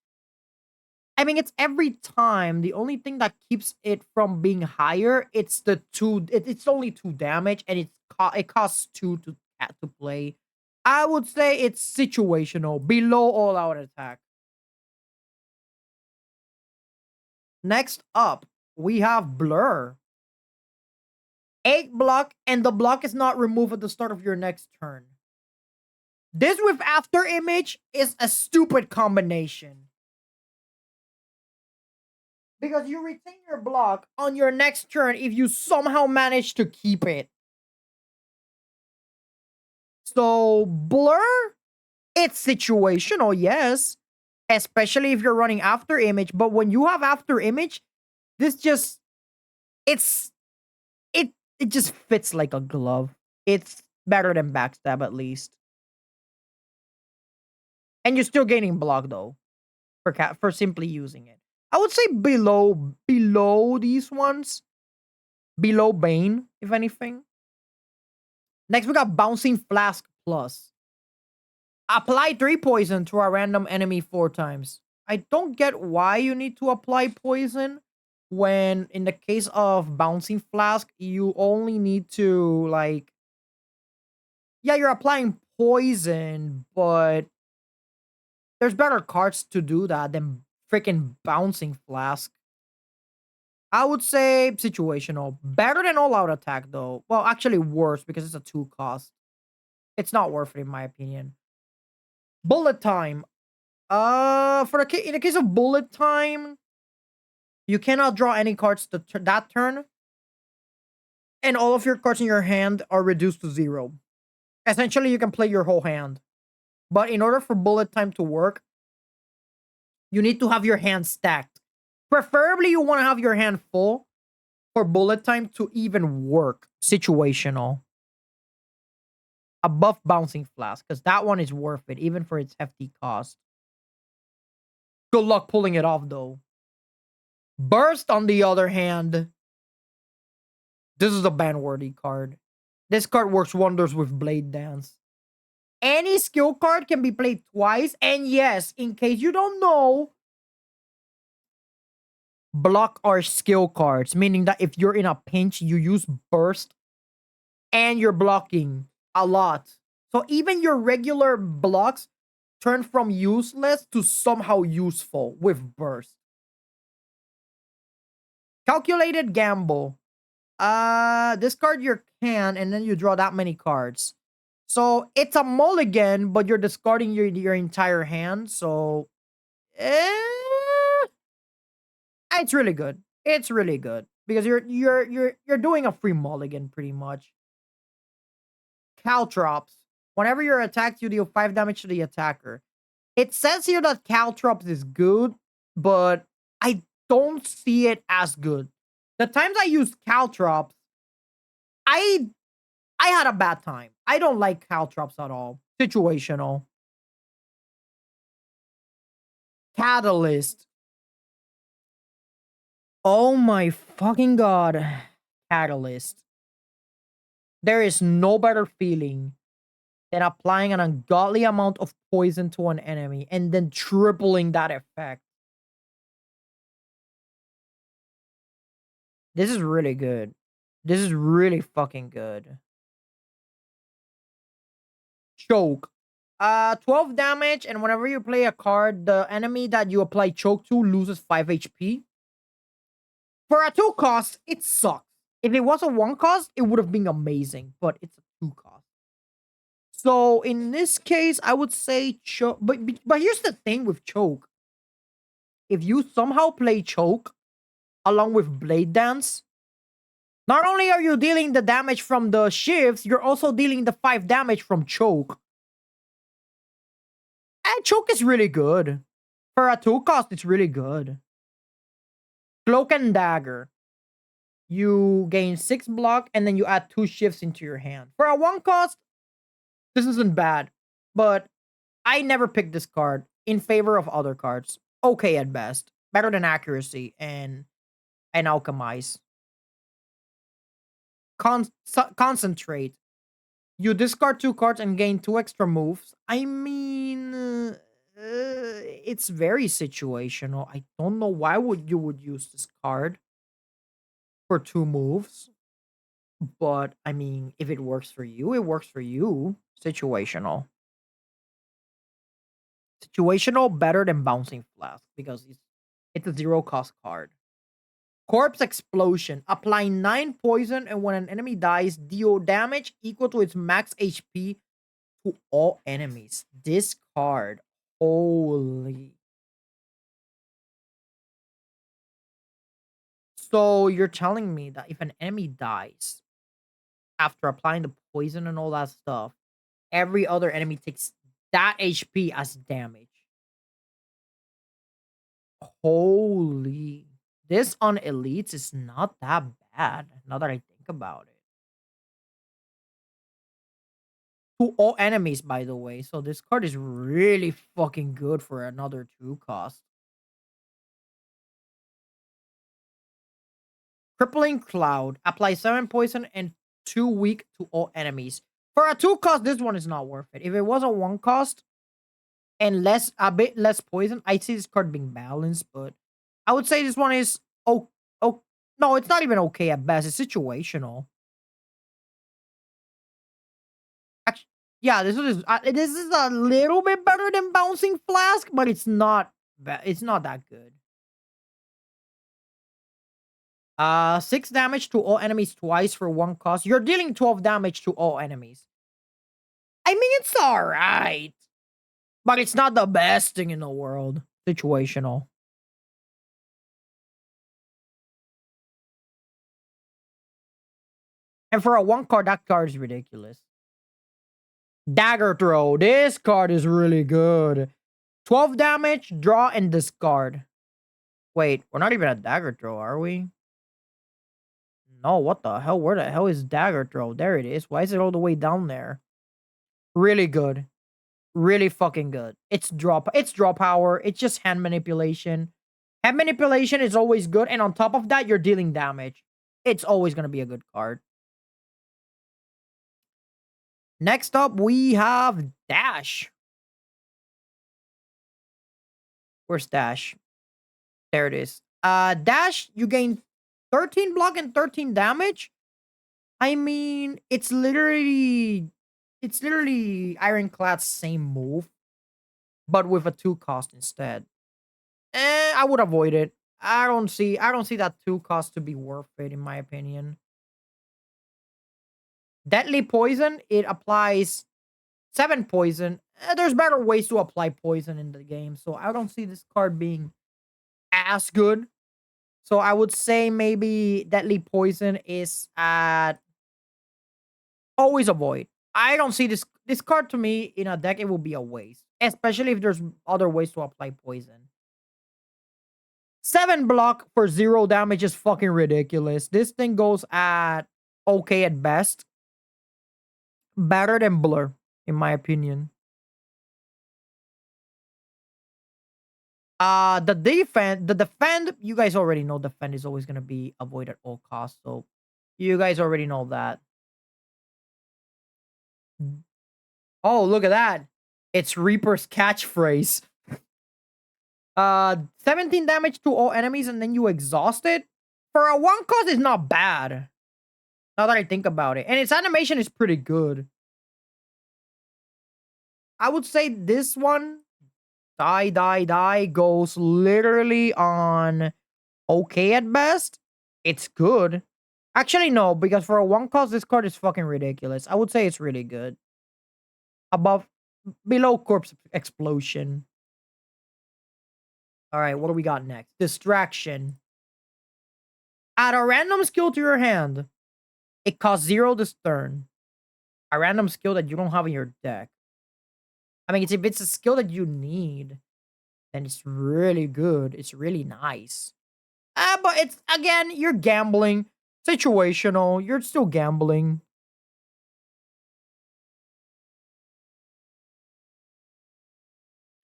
S1: I mean, it's every time. The only thing that keeps it from being higher, it's the two. It's only 2 damage, and it costs two to play. I would say it's situational, below all out attack. Next up, we have Blur. 8 block, and the block is not removed at the start of your next turn. This with After Image is a stupid combination. Because you retain your block on your next turn if you somehow manage to keep it. So, Blur, it's situational, yes. Especially if you're running After Image. But when you have After Image, this just, it's, it just fits like a glove. It's better than Backstab at least. And you're still gaining block though for simply using it. I would say below these ones, below Bane, if anything. Next we got Bouncing Flask Plus. Apply 3 poison to a random enemy 4 times. I don't get why you need to apply poison when in the case of Bouncing Flask, you only need to like, yeah, you're applying poison, but there's better cards to do that than freaking Bouncing Flask. I would say situational. Better than all out attack though. Well, actually worse because it's a 2 cost. It's not worth it in my opinion. Bullet time. In the case of bullet time, you cannot draw any cards that turn, and all of your cards in your hand are reduced to 0. Essentially, you can play your whole hand. But in order for bullet time to work, you need to have your hand stacked. Preferably, you want to have your hand full for bullet time to even work. Situational. Above Bouncing Flask, because that one is worth it, even for its hefty cost. Good luck pulling it off, though. Burst, on the other hand, this is a ban-worthy card. This card works wonders with Blade Dance. Any skill card can be played twice, and yes, in case you don't know, block are skill cards, meaning that if you're in a pinch, you use Burst, and you're blocking a lot. So even your regular blocks turn from useless to somehow useful with Burst. Calculated Gamble. Discard your can, and then you draw that many cards. So it's a mulligan, but you're discarding your entire hand. So, it's really good. It's really good because you're doing a free mulligan pretty much. Caltrops. Whenever you're attacked, you deal 5 damage to the attacker. It says here that Caltrops is good, but I don't see it as good. The times I used Caltrops, I had a bad time. I don't like Caltrops at all. Situational. Catalyst. Oh my fucking god. Catalyst. There is no better feeling than applying an ungodly amount of poison to an enemy and then tripling that effect. This is really good. This is really fucking good. Choke. 12 damage, and whenever you play a card, the enemy that you apply choke to loses 5 HP. For a 2 cost, it sucks. If it was a 1 cost, it would have been amazing, but it's a 2 cost. So in this case, I would say choke. But here's the thing with choke. If you somehow play choke along with Blade Dance, not only are you dealing the damage from the shifts, you're also dealing the 5 damage from choke. And choke is really good. For a 2 cost, it's really good. Cloak and Dagger. You gain 6 block and then you add 2 shifts into your hand. For a 1 cost, this isn't bad. But I never picked this card in favor of other cards. Okay at best. Better than Accuracy and Alchemize. Concentrate. You discard 2 cards and gain 2 extra moves. I mean, It's very situational. I don't know why would use this card for 2 moves, but I mean, if it works for you, it works for you. Situational. Situational better than Bouncing Flask because it's a 0 cost card. Corpse Explosion. Apply 9 poison, and when an enemy dies, deal damage equal to its max HP to all enemies. This card. Holy. So you're telling me that if an enemy dies after applying the poison and all that stuff, every other enemy takes that HP as damage. Holy. This on elites is not that bad now that I think about it. To all enemies, by the way. So this card is really fucking good for another 2 cost. Crippling Cloud. Apply 7 poison and 2 weak to all enemies. For a 2 cost, this one is not worth it. If it was a 1 cost and a bit less poison, I see this card being balanced, but I would say this one is oh no, it's not even okay at best. It's situational. Actually, yeah, this is a little bit better than Bouncing Flask, but it's not it's not that good. 6 damage to all enemies twice for 1 cost. You're dealing 12 damage to all enemies. I mean, it's alright. But it's not the best thing in the world. Situational. And for a 1 card, that card is ridiculous. Dagger Throw. This card is really good. 12 damage, draw, and discard. Wait, we're not even at Dagger Throw, are we? No, what the hell? Where the hell is Dagger Throw? There it is. Why is it all the way down there? Really good. Really fucking good. It's draw power. It's just hand manipulation. Hand manipulation is always good, and on top of that, you're dealing damage. It's always gonna be a good card. Next up, we have Dash. Where's Dash? There it is. Dash, you gain 13 block and 13 damage. I mean, it's literally Ironclad's same move, but with a 2 cost instead. I would avoid it. I don't see that 2 cost to be worth it in my opinion. Deadly Poison, it applies 7 poison. There's better ways to apply poison in the game, so I don't see this card being as good. So I would say maybe Deadly Poison is at always avoid. I don't see this card to me in a deck. It will be a waste, especially if there's other ways to apply poison. 7 block for 0 damage is fucking ridiculous. This thing goes at okay at best. Better than Blur, in my opinion. The defend, you guys already know defend is always gonna be avoid at all costs, so you guys already know that. Oh, look at that. It's Reaper's catchphrase. 17 damage to all enemies and then you exhaust it. For a 1 cost is not bad. Now that I think about it. And its animation is pretty good. I would say this one, die, goes literally on okay at best. It's good. Actually, no, because for a 1 cost, this card is fucking ridiculous. I would say it's really good. Below Corpse Explosion. Alright, what do we got next? Distraction. Add a random skill to your hand. It costs 0 this turn. A random skill that you don't have in your deck. I mean, if it's a skill that you need, then it's really good. It's really nice. But it's, again, you're gambling. Situational. You're still gambling.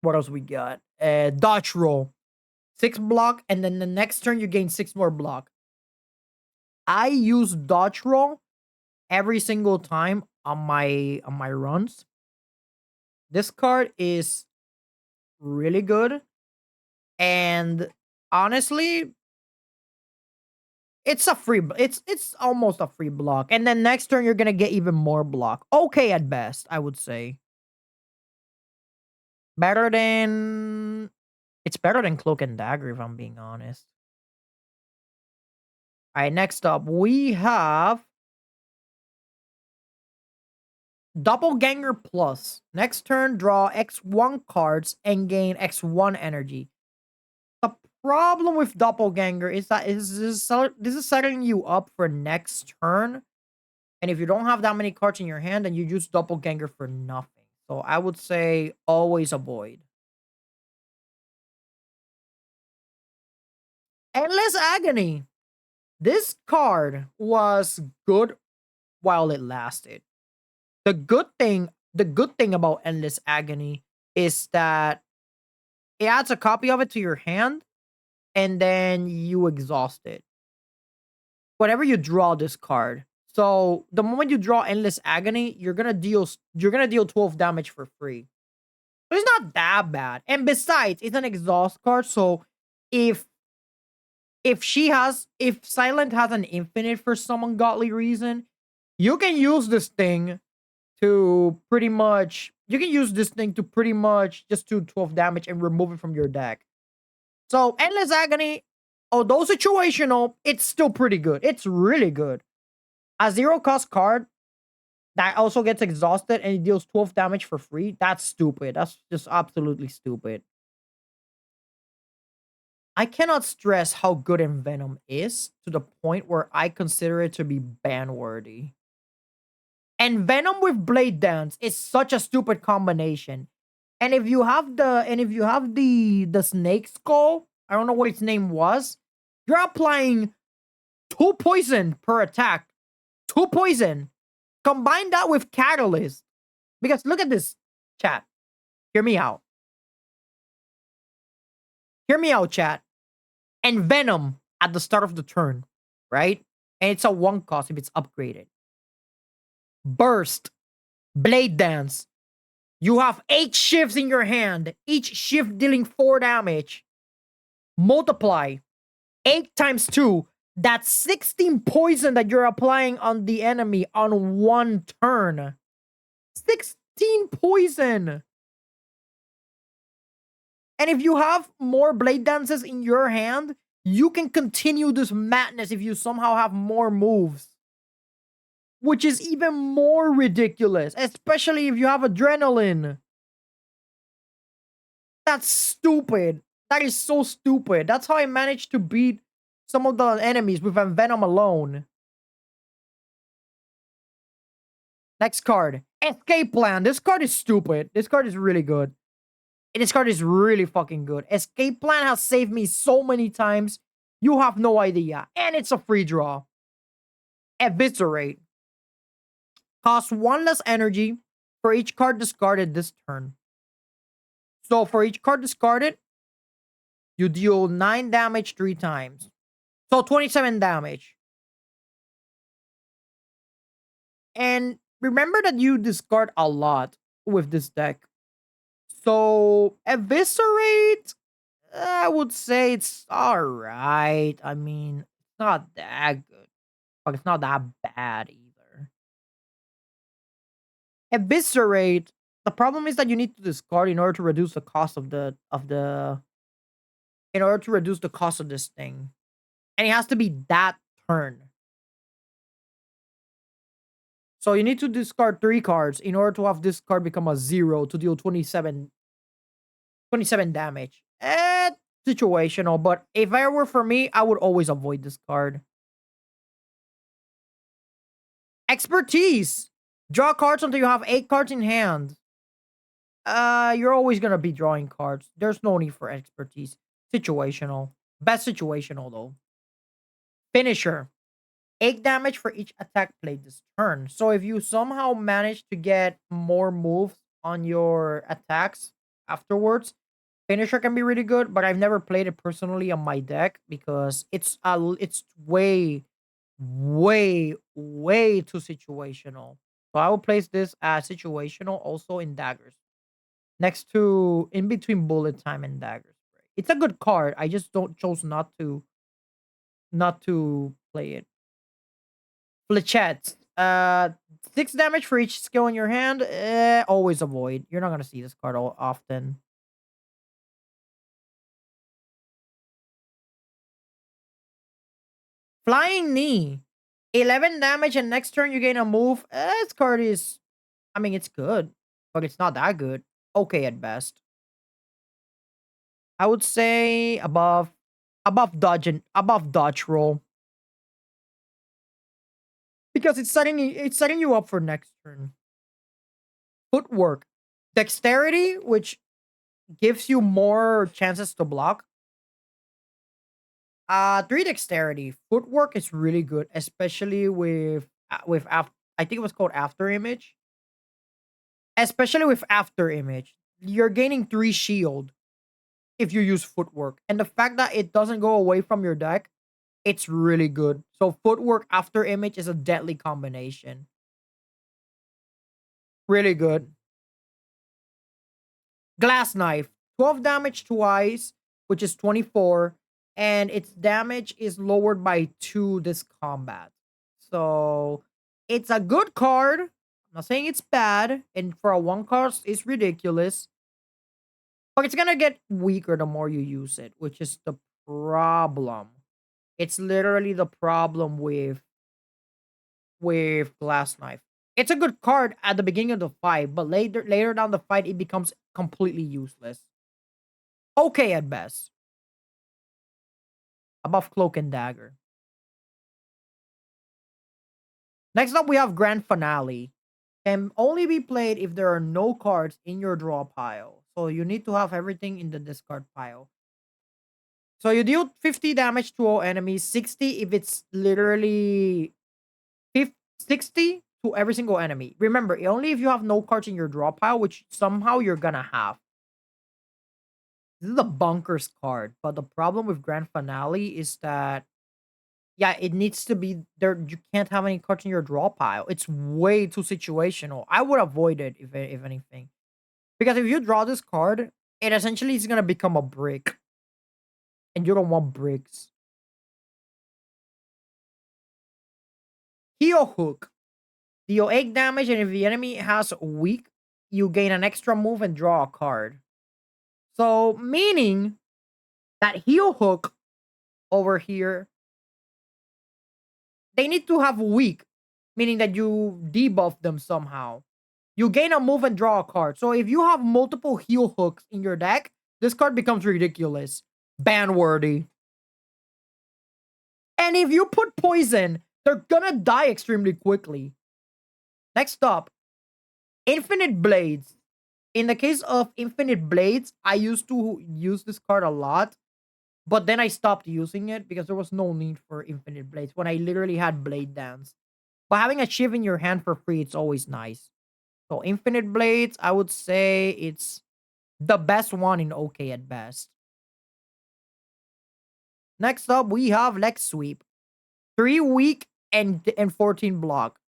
S1: What else we got? Dodge roll. 6 block, and then the next turn you gain 6 more block. I use dodge roll every single time on my runs. This card is really good. And honestly, it's almost a free block. And then next turn you're gonna get even more block. Okay at best, I would say. Better than it's better than Cloak and Dagger, if I'm being honest. Alright, next up, we have Doppelganger Plus. Next turn, draw X1 cards and gain X1 energy. The problem with Doppelganger is that this is setting you up for next turn. And if you don't have that many cards in your hand, then you use Doppelganger for nothing. So I would say always avoid. Endless Agony. This card was good while it lasted. The good thing about Endless Agony is that it adds a copy of it to your hand and then you exhaust it. Whenever you draw this card. So the moment you draw Endless Agony, you're gonna deal 12 damage for free. So it's not that bad. And besides, it's an exhaust card, so if if Silent has an infinite for some ungodly reason, you can use this thing to pretty much just do 12 damage and remove it from your deck. So Endless Agony, although situational, it's still pretty good. It's really good. A zero cost card that also gets exhausted and it deals 12 damage for free. That's stupid. That's just absolutely stupid. I cannot stress how good Envenom is to the point where I consider it to be ban worthy. And Venom with Blade Dance is such a stupid combination. And if you have the snake skull, I don't know what its name was, you're applying 2 poison per attack. 2 poison. Combine that with Catalyst. Because look at this, chat. Hear me out. Hear me out, chat. And Venom at the start of the turn, right? And it's a 1 cost if it's upgraded. Burst. Blade Dance. You have 8 shifts in your hand, each shift dealing 4 damage. Multiply 8 times 2. That's 16 poison that you're applying on the enemy on 1 turn. 16 poison. And if you have more Blade Dances in your hand, you can continue this madness if you somehow have more moves. Which is even more ridiculous, especially if you have Adrenaline. That's stupid. That is so stupid. That's how I managed to beat some of the enemies with Venom alone. Next card. Escape Plan. This card is stupid. This card is really good. And this card is really fucking good. Escape Plan has saved me so many times. You have no idea. And it's a free draw. Eviscerate. Costs 1 less energy for each card discarded this turn. So for each card discarded, you deal 9 damage 3 times. So 27 damage. And remember that you discard a lot with this deck. So Eviscerate, I would say it's alright. I mean, it's not that good. But it's not that bad either. Eviscerate, the problem is that you need to discard in order to reduce the cost of in order to reduce the cost of this thing. And it has to be that turn. So you need to discard 3 cards in order to have this card become a 0 to deal 27 damage. Situational, but if I were for me, I would always avoid this card. Expertise. Draw cards until you have 8 cards in hand. You're always gonna be drawing cards. There's no need for expertise. Situational. Best situational though. Finisher. 8 damage for each attack played this turn. So if you somehow manage to get more moves on your attacks afterwards, Finisher can be really good, but I've never played it personally on my deck because it's way, way, way too situational. So I will place this as situational also in daggers. next to in between bullet time and dagger spray. It's a good card. I just don't chose not to play it. Flechettes. 6 damage for each skill in your hand. Always avoid. You're not gonna see this card often. Flying knee. 11 damage and next turn you gain a move. This card is, I mean, it's good, but it's not that good. Okay at best. I would say above dodge roll because it's setting you up for next turn. Footwork, dexterity, which gives you more chances to block. 3 dexterity. Footwork is really good, especially I think it was called after image. Especially with after image, you're gaining 3 shield if you use footwork, and the fact that it doesn't go away from your deck, it's really good. So footwork after image is a deadly combination. Really good. Glass knife, 12 damage twice, which is 24, and its damage is lowered by 2 this combat. So it's a good card. I'm not saying it's bad, and for a 1 cost, it's ridiculous. But it's gonna get weaker the more you use it, which is the problem. It's literally the problem with glass knife. It's a good card at the beginning of the fight, but later down the fight, it becomes completely useless. Okay at best. Above cloak and dagger. Next up, we have grand finale. Can only be played if there are no cards in your draw pile. So you need to have everything in the discard pile. So you deal 50 damage to all enemies, 60 if it's literally 60 to every single enemy. Remember, only if you have no cards in your draw pile, which somehow you're gonna have. This is the bunkers card, but the problem with Grand Finale is that, yeah, it needs to be there. You can't have any cards in your draw pile. It's way too situational. I would avoid it if anything, because if you draw this card, it essentially is gonna become a brick, and you don't want bricks. Heel hook. Deal 8 damage, and if the enemy has weak, you gain an extra move and draw a card. So, meaning that heel hook over here, they need to have weak, meaning that you debuff them somehow. You gain a move and draw a card. So, if you have multiple heel hooks in your deck, this card becomes ridiculous. Ban worthy. And if you put poison, they're gonna die extremely quickly. Next up, Infinite Blades. In the case of Infinite Blades, I used to use this card a lot, but then I stopped using it because there was no need for Infinite Blades when I literally had Blade Dance. But having a Shiv in your hand for free, it's always nice. So Infinite Blades, I would say it's the best one in OK at best. Next up, we have Lex Sweep. 3 weak and 14 block.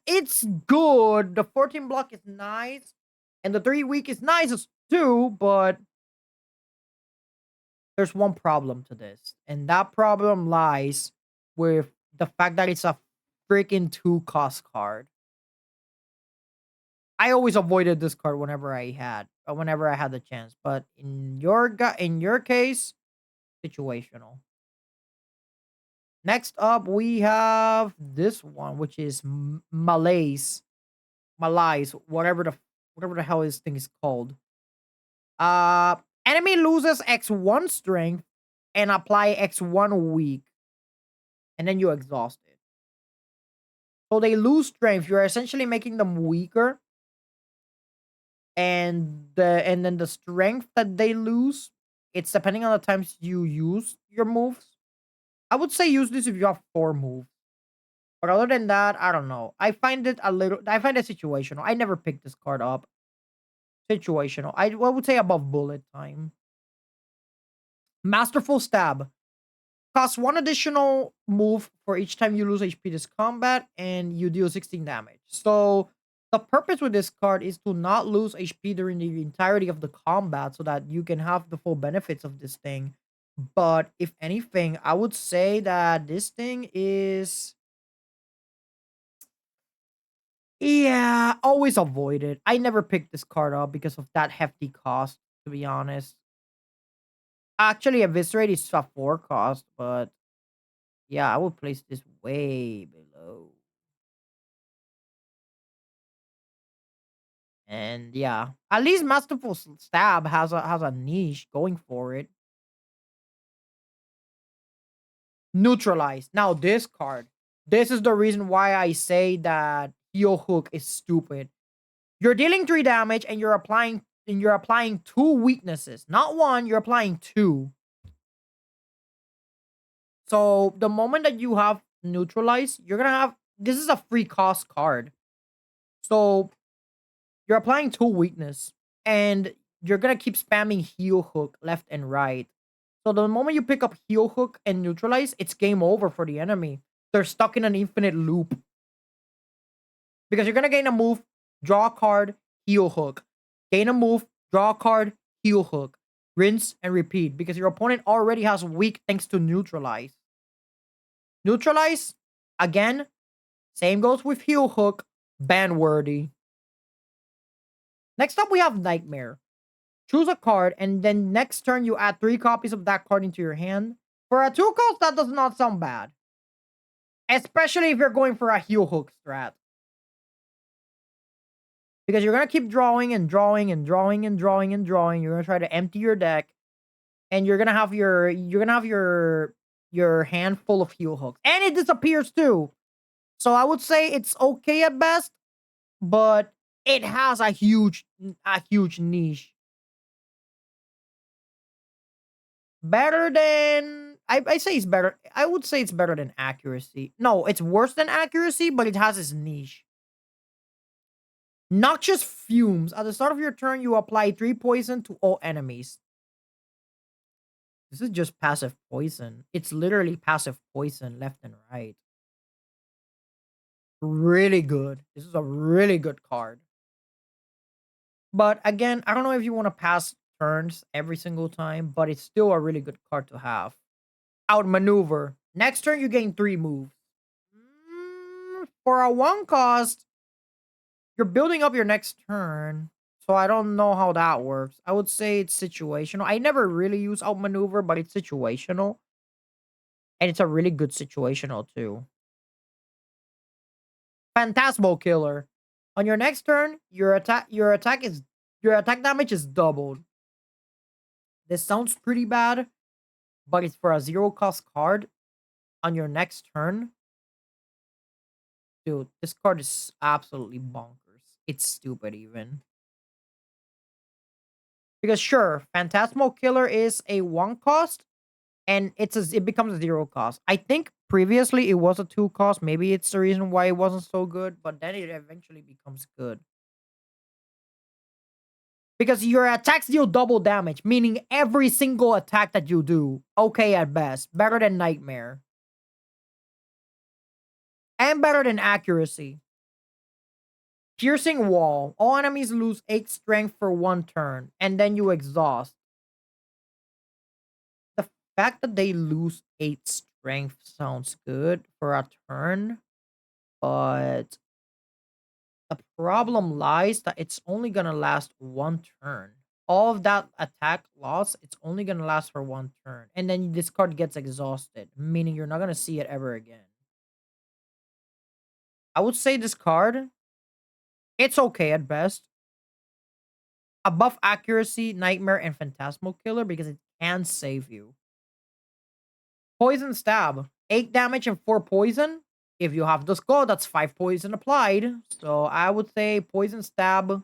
S1: It's good. The 14 block is nice, and the 3 weak is nice too, but there's one problem to this, and that problem lies with the fact that it's a freaking 2 cost card. I always avoided this card whenever I had the chance, but in your case, situational. Next up, we have this one, which is Malaise, whatever the hell this thing is called. Uh, Enemy loses X1 strength and apply X1 weak, and then you exhaust it. So they lose strength. You're essentially making them weaker, and then the strength that they lose, it's depending on the times you use your moves. I would say use this if you have 4 moves. But other than that, I don't know. I find it situational. I never picked this card up. Situational. I would say above bullet time. Masterful Stab. Costs 1 additional move for each time you lose HP this combat, and you deal 16 damage. So The purpose with this card is to not lose HP during the entirety of the combat so that you can have the full benefits of this thing. But if anything, I would say that this thing is, yeah, always avoid it. I never picked this card up because of that hefty cost, to be honest. Actually, Eviscerate is a 4 cost, but yeah, I would place this way below. And yeah, at least Masterful Stab has a niche going for it. Neutralize. Now this card. This is the reason why I say that Heal Hook is stupid. You're dealing 3 damage and you're applying 2 weaknesses. Not one, you're applying 2. So the moment that you have neutralize, you're gonna have, this is a free cost card. So you're applying 2 weakness and you're gonna keep spamming Heal Hook left and right. So the moment you pick up Heal Hook and neutralize, it's game over for the enemy. They're stuck in an infinite loop. Because you're gonna gain a move, draw a card, heal hook. Gain a move, draw a card, heal hook. Rinse and repeat because your opponent already has weak thanks to neutralize. Neutralize, again, same goes with heal hook, ban worthy. Next up, we have Nightmare. Choose a card, and then next turn you add 3 copies of that card into your hand. For a 2 cost, that does not sound bad. Especially if you're going for a heal hook strat. Because you're gonna keep drawing and drawing and drawing and drawing and drawing. You're gonna try to empty your deck, and you're gonna have your hand full of heal hooks, and it disappears too. So I would say it's okay at best, but it has a huge niche. Better than I say it's better. I would say it's better than accuracy. No, it's worse than accuracy, but it has its niche. Noxious Fumes. At the start of your turn, you apply 3 poison to all enemies. This is just passive poison. It's literally passive poison left and right. Really good. This is a really good card. But again, I don't know if you want to pass turns every single time, but it's still a really good card to have. Outmaneuver. Next turn, you gain 3 moves. For a 1 cost, you're building up your next turn. So I don't know how that works. I would say it's situational. I never really use outmaneuver, but it's situational. And it's a really good situational too. Phantasmal Killer. On your next turn, your attack damage is doubled. This sounds pretty bad, but it's for a 0 cost card on your next turn. Dude, this card is absolutely bonkers. It's stupid even. Because sure, Phantasmal Killer is a 1 cost, and it becomes a 0 cost. I think previously it was a 2 cost. Maybe it's the reason why it wasn't so good, but then it eventually becomes good. Because your attacks deal double damage, meaning every single attack that you do, okay at best, better than Nightmare. And better than Accuracy. Piercing Wall. All enemies lose 8 strength for 1 turn, and then you exhaust. The fact that they lose 8 strength sounds good for a turn, but the problem lies that it's only gonna last 1 turn. All of that attack loss, it's only gonna last for 1 turn. And then this card gets exhausted, meaning you're not gonna see it ever again. I would say this card, it's okay at best. Above Accuracy, Nightmare, and Phantasmal Killer because it can save you. Poison Stab. 8 damage and 4 poison. If you have the skull, that's 5 poison applied. So I would say Poison Stab.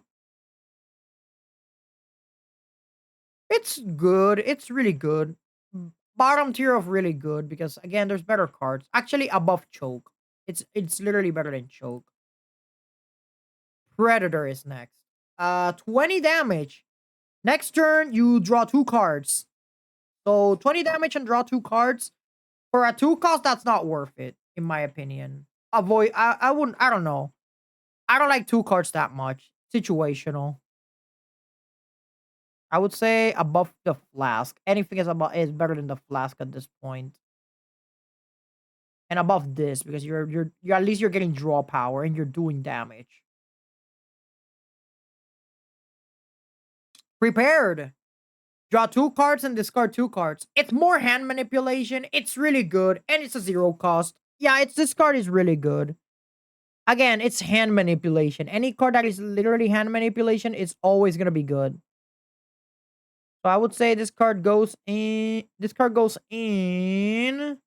S1: It's good. It's really good. Bottom tier of really good because again, there's better cards. Actually, above Choke. It's literally better than Choke. Predator is next. 20 damage. Next turn, you draw 2 cards. So 20 damage and draw 2 cards. For a 2 cost, that's not worth it, in my opinion. I don't know. I don't like two cards that much. Situational. I would say above the flask. Anything is better than the flask at this point. And above this, because you're at least you're getting draw power and you're doing damage. Prepared. Draw two cards and discard two cards. It's more hand manipulation. It's really good. And it's a zero cost. Yeah, this card is really good. Again, it's hand manipulation. Any card that is literally hand manipulation is always gonna be good. So I would say this card goes in. This card goes in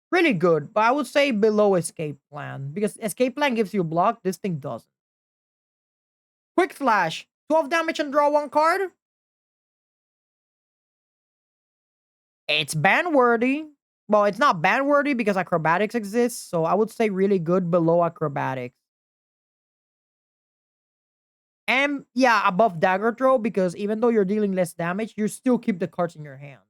S1: really good, but I would say below escape plan because escape plan gives you a block. This thing doesn't. Quick flash, 12 damage and draw one card. It's ban worthy. Well, it's not ban worthy because acrobatics exists, so I would say really good below acrobatics. And yeah, above dagger throw because even though you're dealing less damage, you still keep the cards in your hand.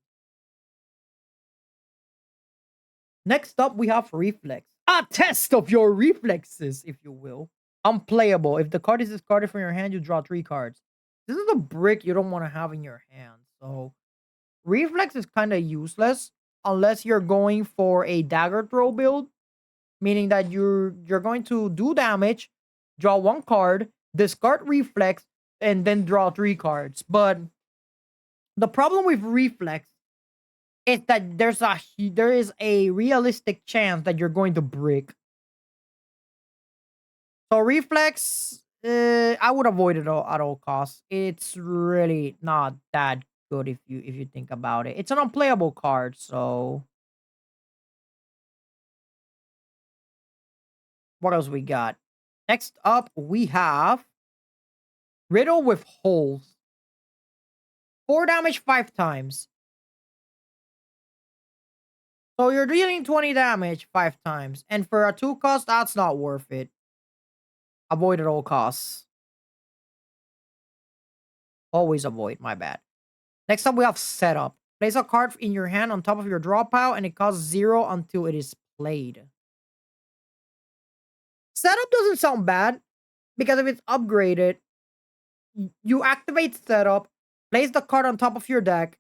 S1: Next up, we have reflex. A test of your reflexes, if you will. Unplayable. If the card is discarded from your hand, you draw 3 cards. This is a brick you don't want to have in your hand. So reflex is kind of useless unless you're going for a dagger throw build, meaning that you're going to do damage, draw 1 card, discard reflex, and then draw 3 cards. But the problem with reflex is that there is a realistic chance that you're going to brick. So reflex, I would avoid it at all costs. It's really not that good if you think about it. It's an unplayable card. So what else we got? Next up, we have Riddle with Holes. 4 damage 5 times. So you're dealing 20 damage 5 times. And for a 2 cost, that's not worth it. Avoid at all costs. Always avoid, my bad. Next up, we have Setup. Place a card in your hand on top of your draw pile, and it costs 0 until it is played. Setup doesn't sound bad, because if it's upgraded, you activate Setup, place the card on top of your deck,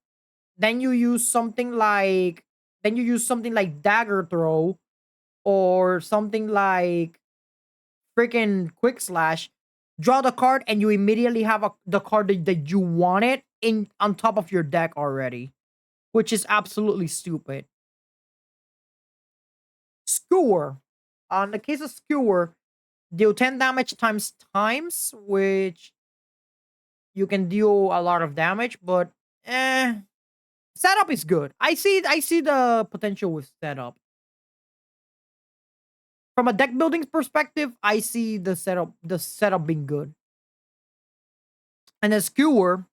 S1: then you use something like Dagger Throw, or something like freaking Quick Slash, draw the card, and you immediately have the card that you wanted in on top of your deck already, which is absolutely stupid. Skewer. On the case of Skewer, deal 10 damage times, which you can deal a lot of damage, but setup is good. I see the potential with setup. From a deck building perspective, I see the setup being good. And then Skewer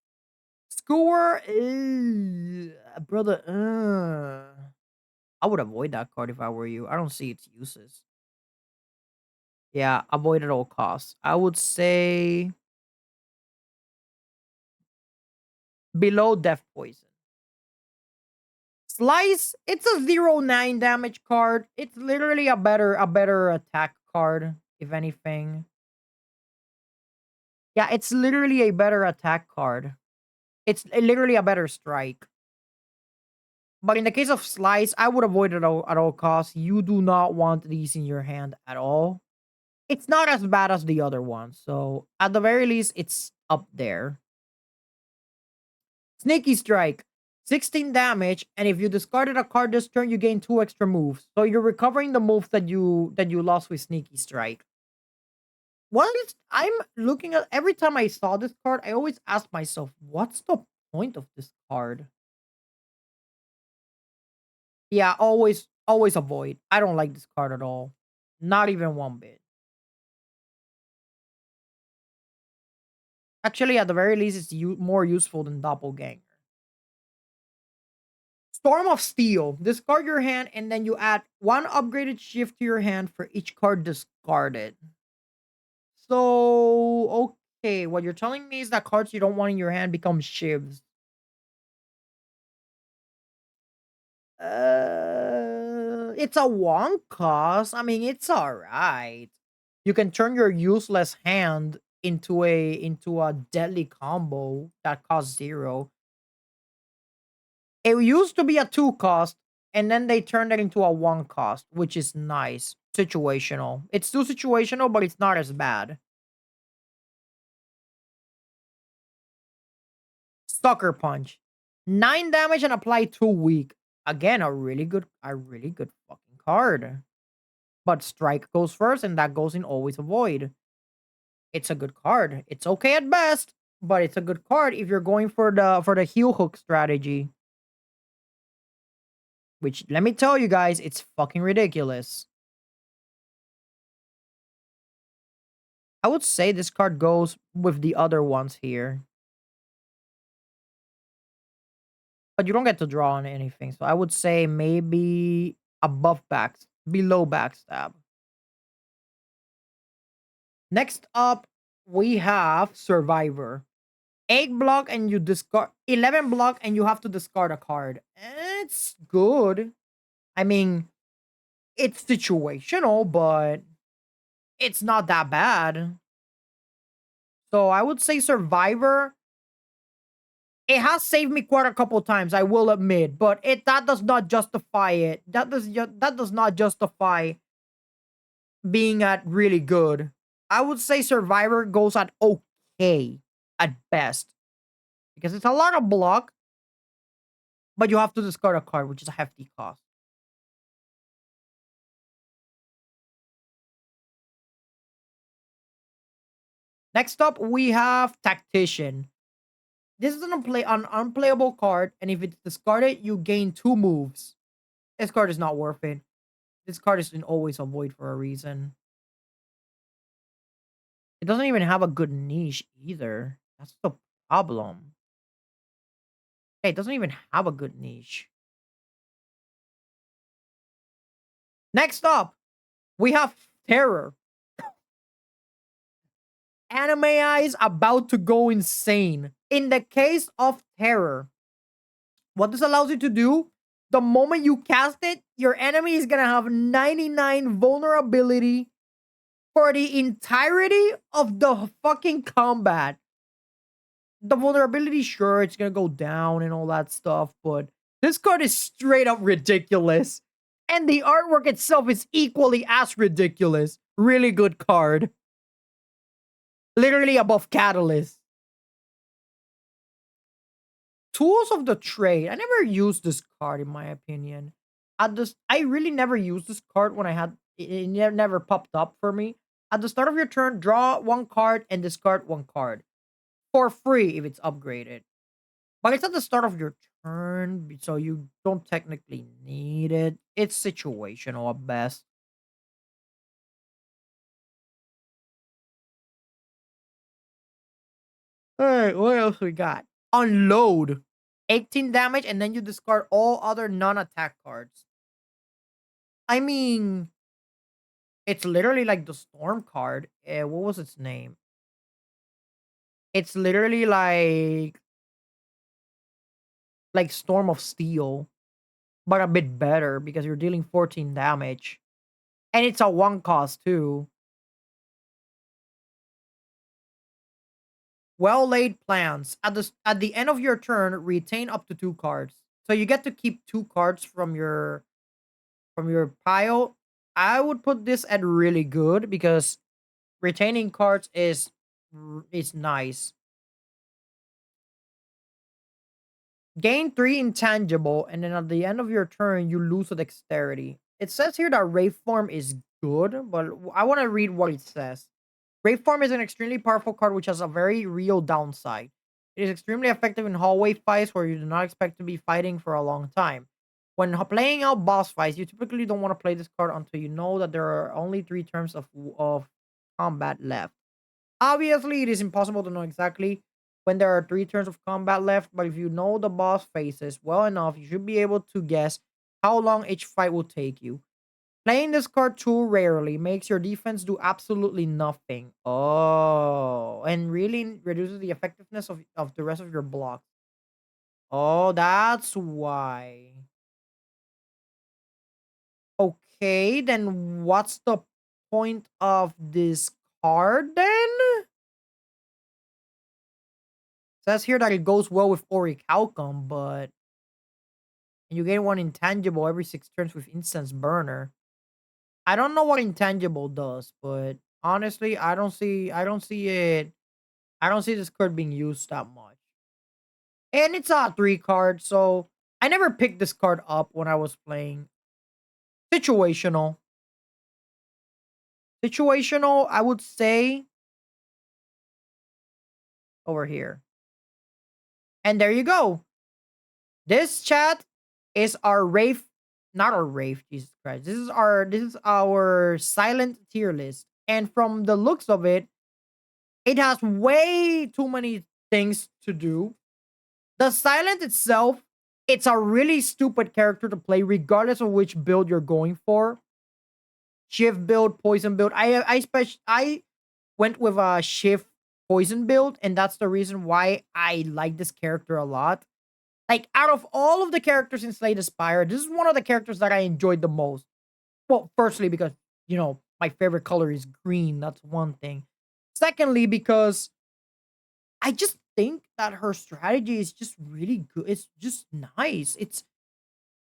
S1: is brother. I would avoid that card if I were you. I don't see its uses. Yeah, avoid at all costs. I would say below Death Poison. Slice, it's a 0-9 damage card. It's literally a better attack card, if anything. Yeah, it's literally a better attack card. It's literally a better strike. But in the case of Slice, I would avoid it at all costs. You do not want these in your hand at all. It's not as bad as the other ones. So at the very least, it's up there. Sneaky Strike. 16 damage, and if you discarded a card this turn, you gain 2 extra moves. So you're recovering the moves that you lost with Sneaky Strike. I'm looking at every time I saw this card, I always ask myself, what's the point of this card? Yeah, always avoid. I don't like this card at all. Not even one bit. Actually, at the very least, it's more useful than Doppelganger. Storm of Steel. Discard your hand, and then you add 1 upgraded shift to your hand for each card discarded. So, okay, what you're telling me is that cards you don't want in your hand become shivs. It's a one cost. I mean, it's alright. You can turn your useless hand into a deadly combo that costs 0. It used to be a 2 cost, and then they turned it into a 1 cost, which is nice. Situational. It's still situational, but it's not as bad. Sucker Punch. 9 damage and apply 2 weak. Again, a really good fucking card. But Strike goes first, and that goes in Always Avoid. It's a good card. It's okay at best, but it's a good card if you're going for the heel hook strategy. Which, let me tell you guys, it's fucking ridiculous. I would say this card goes with the other ones here. But you don't get to draw on anything. So I would say maybe below backstab. Next up, we have Survivor. 8 block and you discard 11 block and you have to discard a card. It's good. I mean, it's situational, but it's not that bad. So I would say Survivor. It has saved me quite a couple times, I will admit, but that does not justify it. That does not justify being at really good. I would say Survivor goes at okay at best because it's a lot of block, but you have to discard a card, which is a hefty cost. Next up, we have Tactician. This is an unplayable card, and if it's discarded, you gain 2 moves. This card is not worth it. This card is in Always Avoid for a reason. It doesn't even have a good niche either. That's the problem. Hey, it doesn't even have a good niche. Next up, we have Terror. Anime eyes about to go insane. In the case of Terror, what this allows you to do, the moment you cast it, your enemy is gonna have 99 vulnerability for the entirety of the fucking combat. The vulnerability, sure, it's gonna go down and all that stuff, but this card is straight up ridiculous. And the artwork itself is equally as ridiculous. Really good card. Literally above Catalyst. Tools of the Trade. I never used this card in my opinion. I really never used this card when I had it never popped up for me. At the start of your turn, draw 1 card and discard 1 card. For free if it's upgraded. But it's at the start of your turn, so you don't technically need it. It's situational at best. Alright, what else we got? Unload. 18 damage, and then you discard all other non-attack cards. I mean, it's literally like the Storm card. What was its name? It's literally like Storm of Steel, but a bit better because you're dealing 14 damage. And it's a 1 cost too. Well laid plans. At the end of your turn, retain up to 2 cards. So you get to keep 2 cards from your pile. I would put this at really good because retaining cards is nice. Gain 3 intangible, and then at the end of your turn, you lose a dexterity. It says here that Wraith Form is good, but I want to read what it says. Wraith Form is an extremely powerful card which has a very real downside. It is extremely effective in hallway fights where you do not expect to be fighting for a long time. When playing out boss fights, you typically don't want to play this card until you know that there are only 3 turns of combat left. Obviously, it is impossible to know exactly when there are 3 turns of combat left, but if you know the boss phases well enough, you should be able to guess how long each fight will take you. Playing this card too rarely makes your defense do absolutely nothing. Oh, and really reduces the effectiveness of the rest of your block. Oh, that's why. Okay, then what's the point of this card then? Says here that it goes well with Orichalcum, but you gain one intangible every 6 turns with Instance Burner. I don't know what intangible does, but honestly, I don't see this card being used that much. And it's a 3 card, so I never picked this card up when I was playing. Situational. Situational, I would say over here. And there you go. This chat is our Wraith, not our Wraith, Jesus Christ. This is our silent tier list. And from the looks of it, it has way too many things to do. The silent itself, it's a really stupid character to play, regardless of which build you're going for. Shift build, poison build. I went with a shift poison build, and that's the reason why I like this character a lot. Like, out of all of the characters in Slay the Spire, this is one of the characters that I enjoyed the most. Well, firstly, because, my favorite color is green. That's one thing. Secondly, because I just think that her strategy is just really good. It's just nice. It's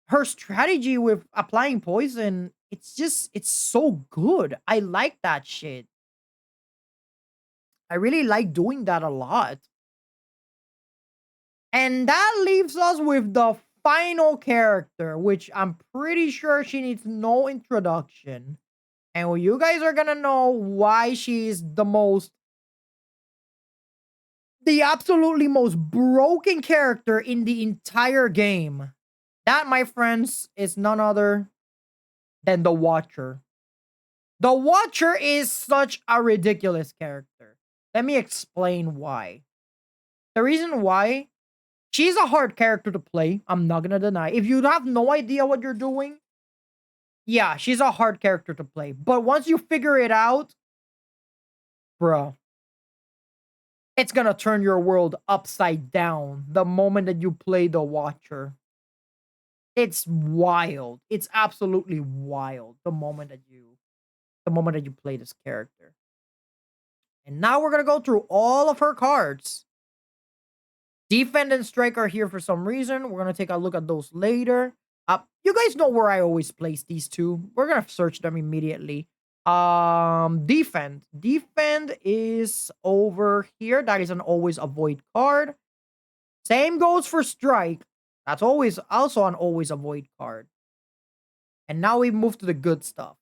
S1: her strategy with applying poison. It's so good. I like that shit. I really like doing that a lot. And that leaves us with the final character, which I'm pretty sure she needs no introduction. And you guys are gonna know why she's the absolutely most broken character in the entire game. That, my friends, is none other than the Watcher. The Watcher is such a ridiculous character. Let me explain why. The reason why, she's a hard character to play. I'm not gonna deny. If you have no idea what you're doing, yeah, she's a hard character to play. But once you figure it out, bro, it's gonna turn your world upside down the moment that you play the Watcher. It's wild. It's absolutely wild the moment that you play this character. And now we're gonna go through all of her cards. Defend and Strike are here for some reason. We're gonna take a look at those later. You guys know where I always place these two. We're gonna search them immediately. Defend. Defend is over here. That is an always avoid card. Same goes for Strike. That's always also an always avoid card. And now we move to the good stuff.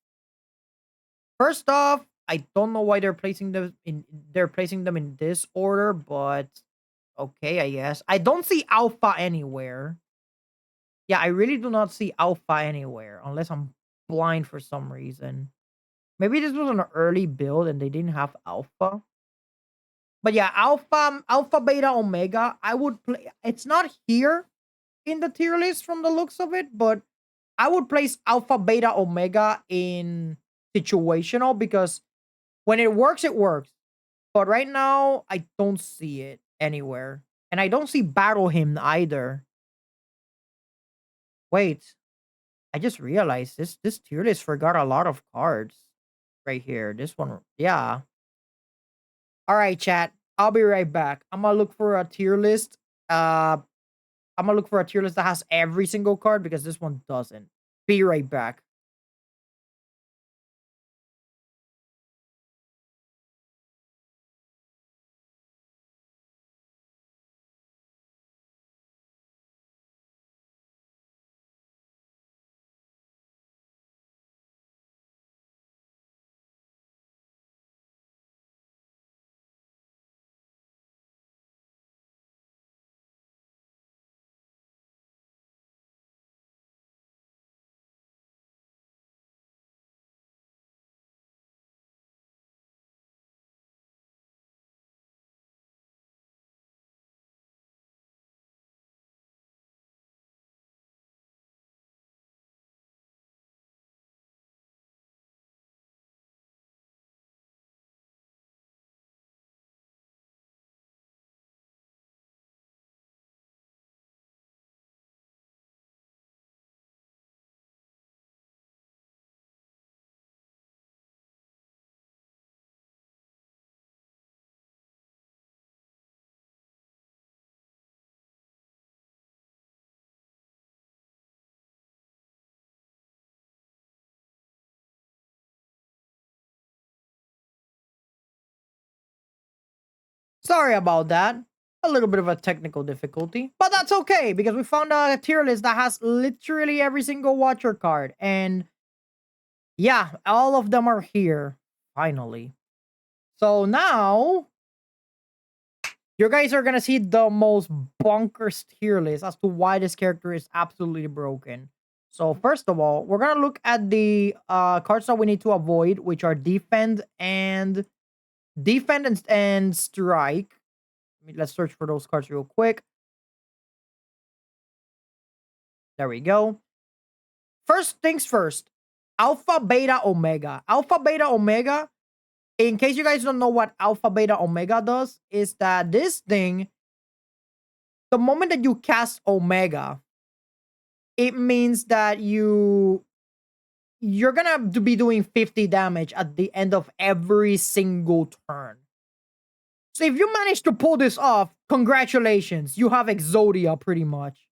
S1: First off, I don't know why they're placing them in this order, but okay, I guess. I don't see Alpha anywhere. Yeah, I really do not see Alpha anywhere unless I'm blind for some reason. Maybe this was an early build and they didn't have Alpha. But yeah, Alpha, Beta, Omega, I would play. It's not here in the tier list from the looks of it, but I would place Alpha, Beta, Omega in situational because when it works, it works. But right now, I don't see it anywhere. And I don't see Battle Hymn either. Wait, I just realized this tier list forgot a lot of cards right here. This one, yeah. All right, chat. I'll be right back. I'm gonna look for a tier list. Uh, I'm gonna look for a tier list that has every single card because this one doesn't. Be right back. Sorry about that. A little bit of a technical difficulty, but that's okay because we found a tier list that has literally every single watcher card. And yeah, all of them are here finally. So now you guys are gonna see the most bonkers tier list as to why this character is absolutely broken. So first of all, we're gonna look at the cards that we need to avoid, which are defend and strike. Let's search for those cards real quick. There we go. First things first. Alpha, Beta, Omega. Alpha, Beta, Omega. In case you guys don't know what Alpha, Beta, Omega does, is that this thing, the moment that you cast Omega, it means that you're gonna be doing 50 damage at the end of every single turn. So if you manage to pull this off, congratulations. You have Exodia pretty much.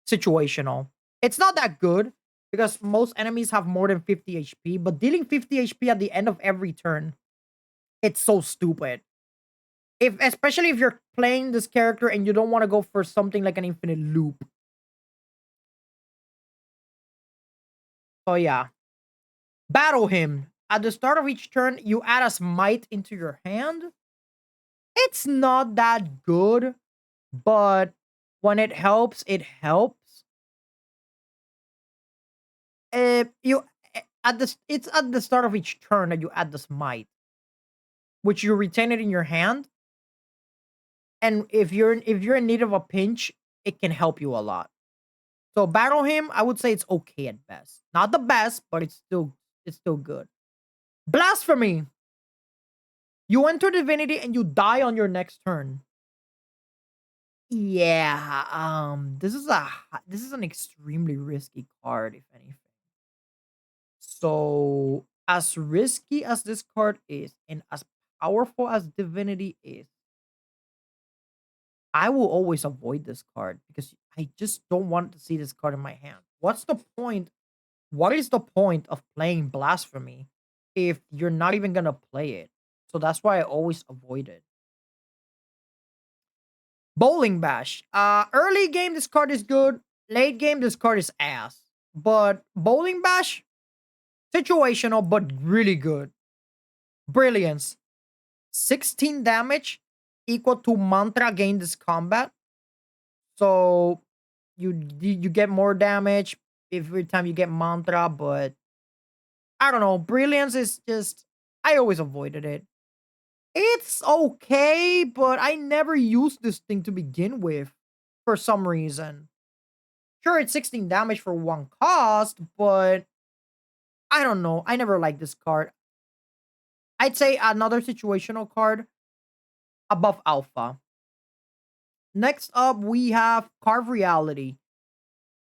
S1: Situational. It's not that good because most enemies have more than 50 HP, but dealing 50 HP at the end of every turn, it's so stupid. If especially if you're playing this character and you don't want to go for something like an infinite loop. So yeah. Battle him. At the start of each turn, you add a smite into your hand. It's not that good, but when it helps, it helps. You at the it's at the start of each turn that you add the smite, which you retain it in your hand. And if you're in need of a pinch, it can help you a lot. So battle him, I would say it's okay at best. Not the best, but it's still good. Blasphemy. You enter divinity and you die on your next turn. Yeah, this is an extremely risky card, if anything. So as risky as this card is, and as powerful as divinity is, I will always avoid this card because I just don't want to see this card in my hand. What's the point? What is the point of playing blasphemy if you're not even gonna play it? So that's why I always avoid it. Bowling Bash. Early game, this card is good. Late game, this card is ass. But Bowling Bash, situational, but really good. Brilliance. 16 damage equal to mantra gain this combat. So you get more damage every time you get mantra, but I don't know. Brilliance is just I always avoided it. It's okay, but I never used this thing to begin with for some reason. Sure, it's 16 damage for one cost, but I don't know. I never liked this card. I'd say another situational card above Alpha. Next up, we have Carve Reality.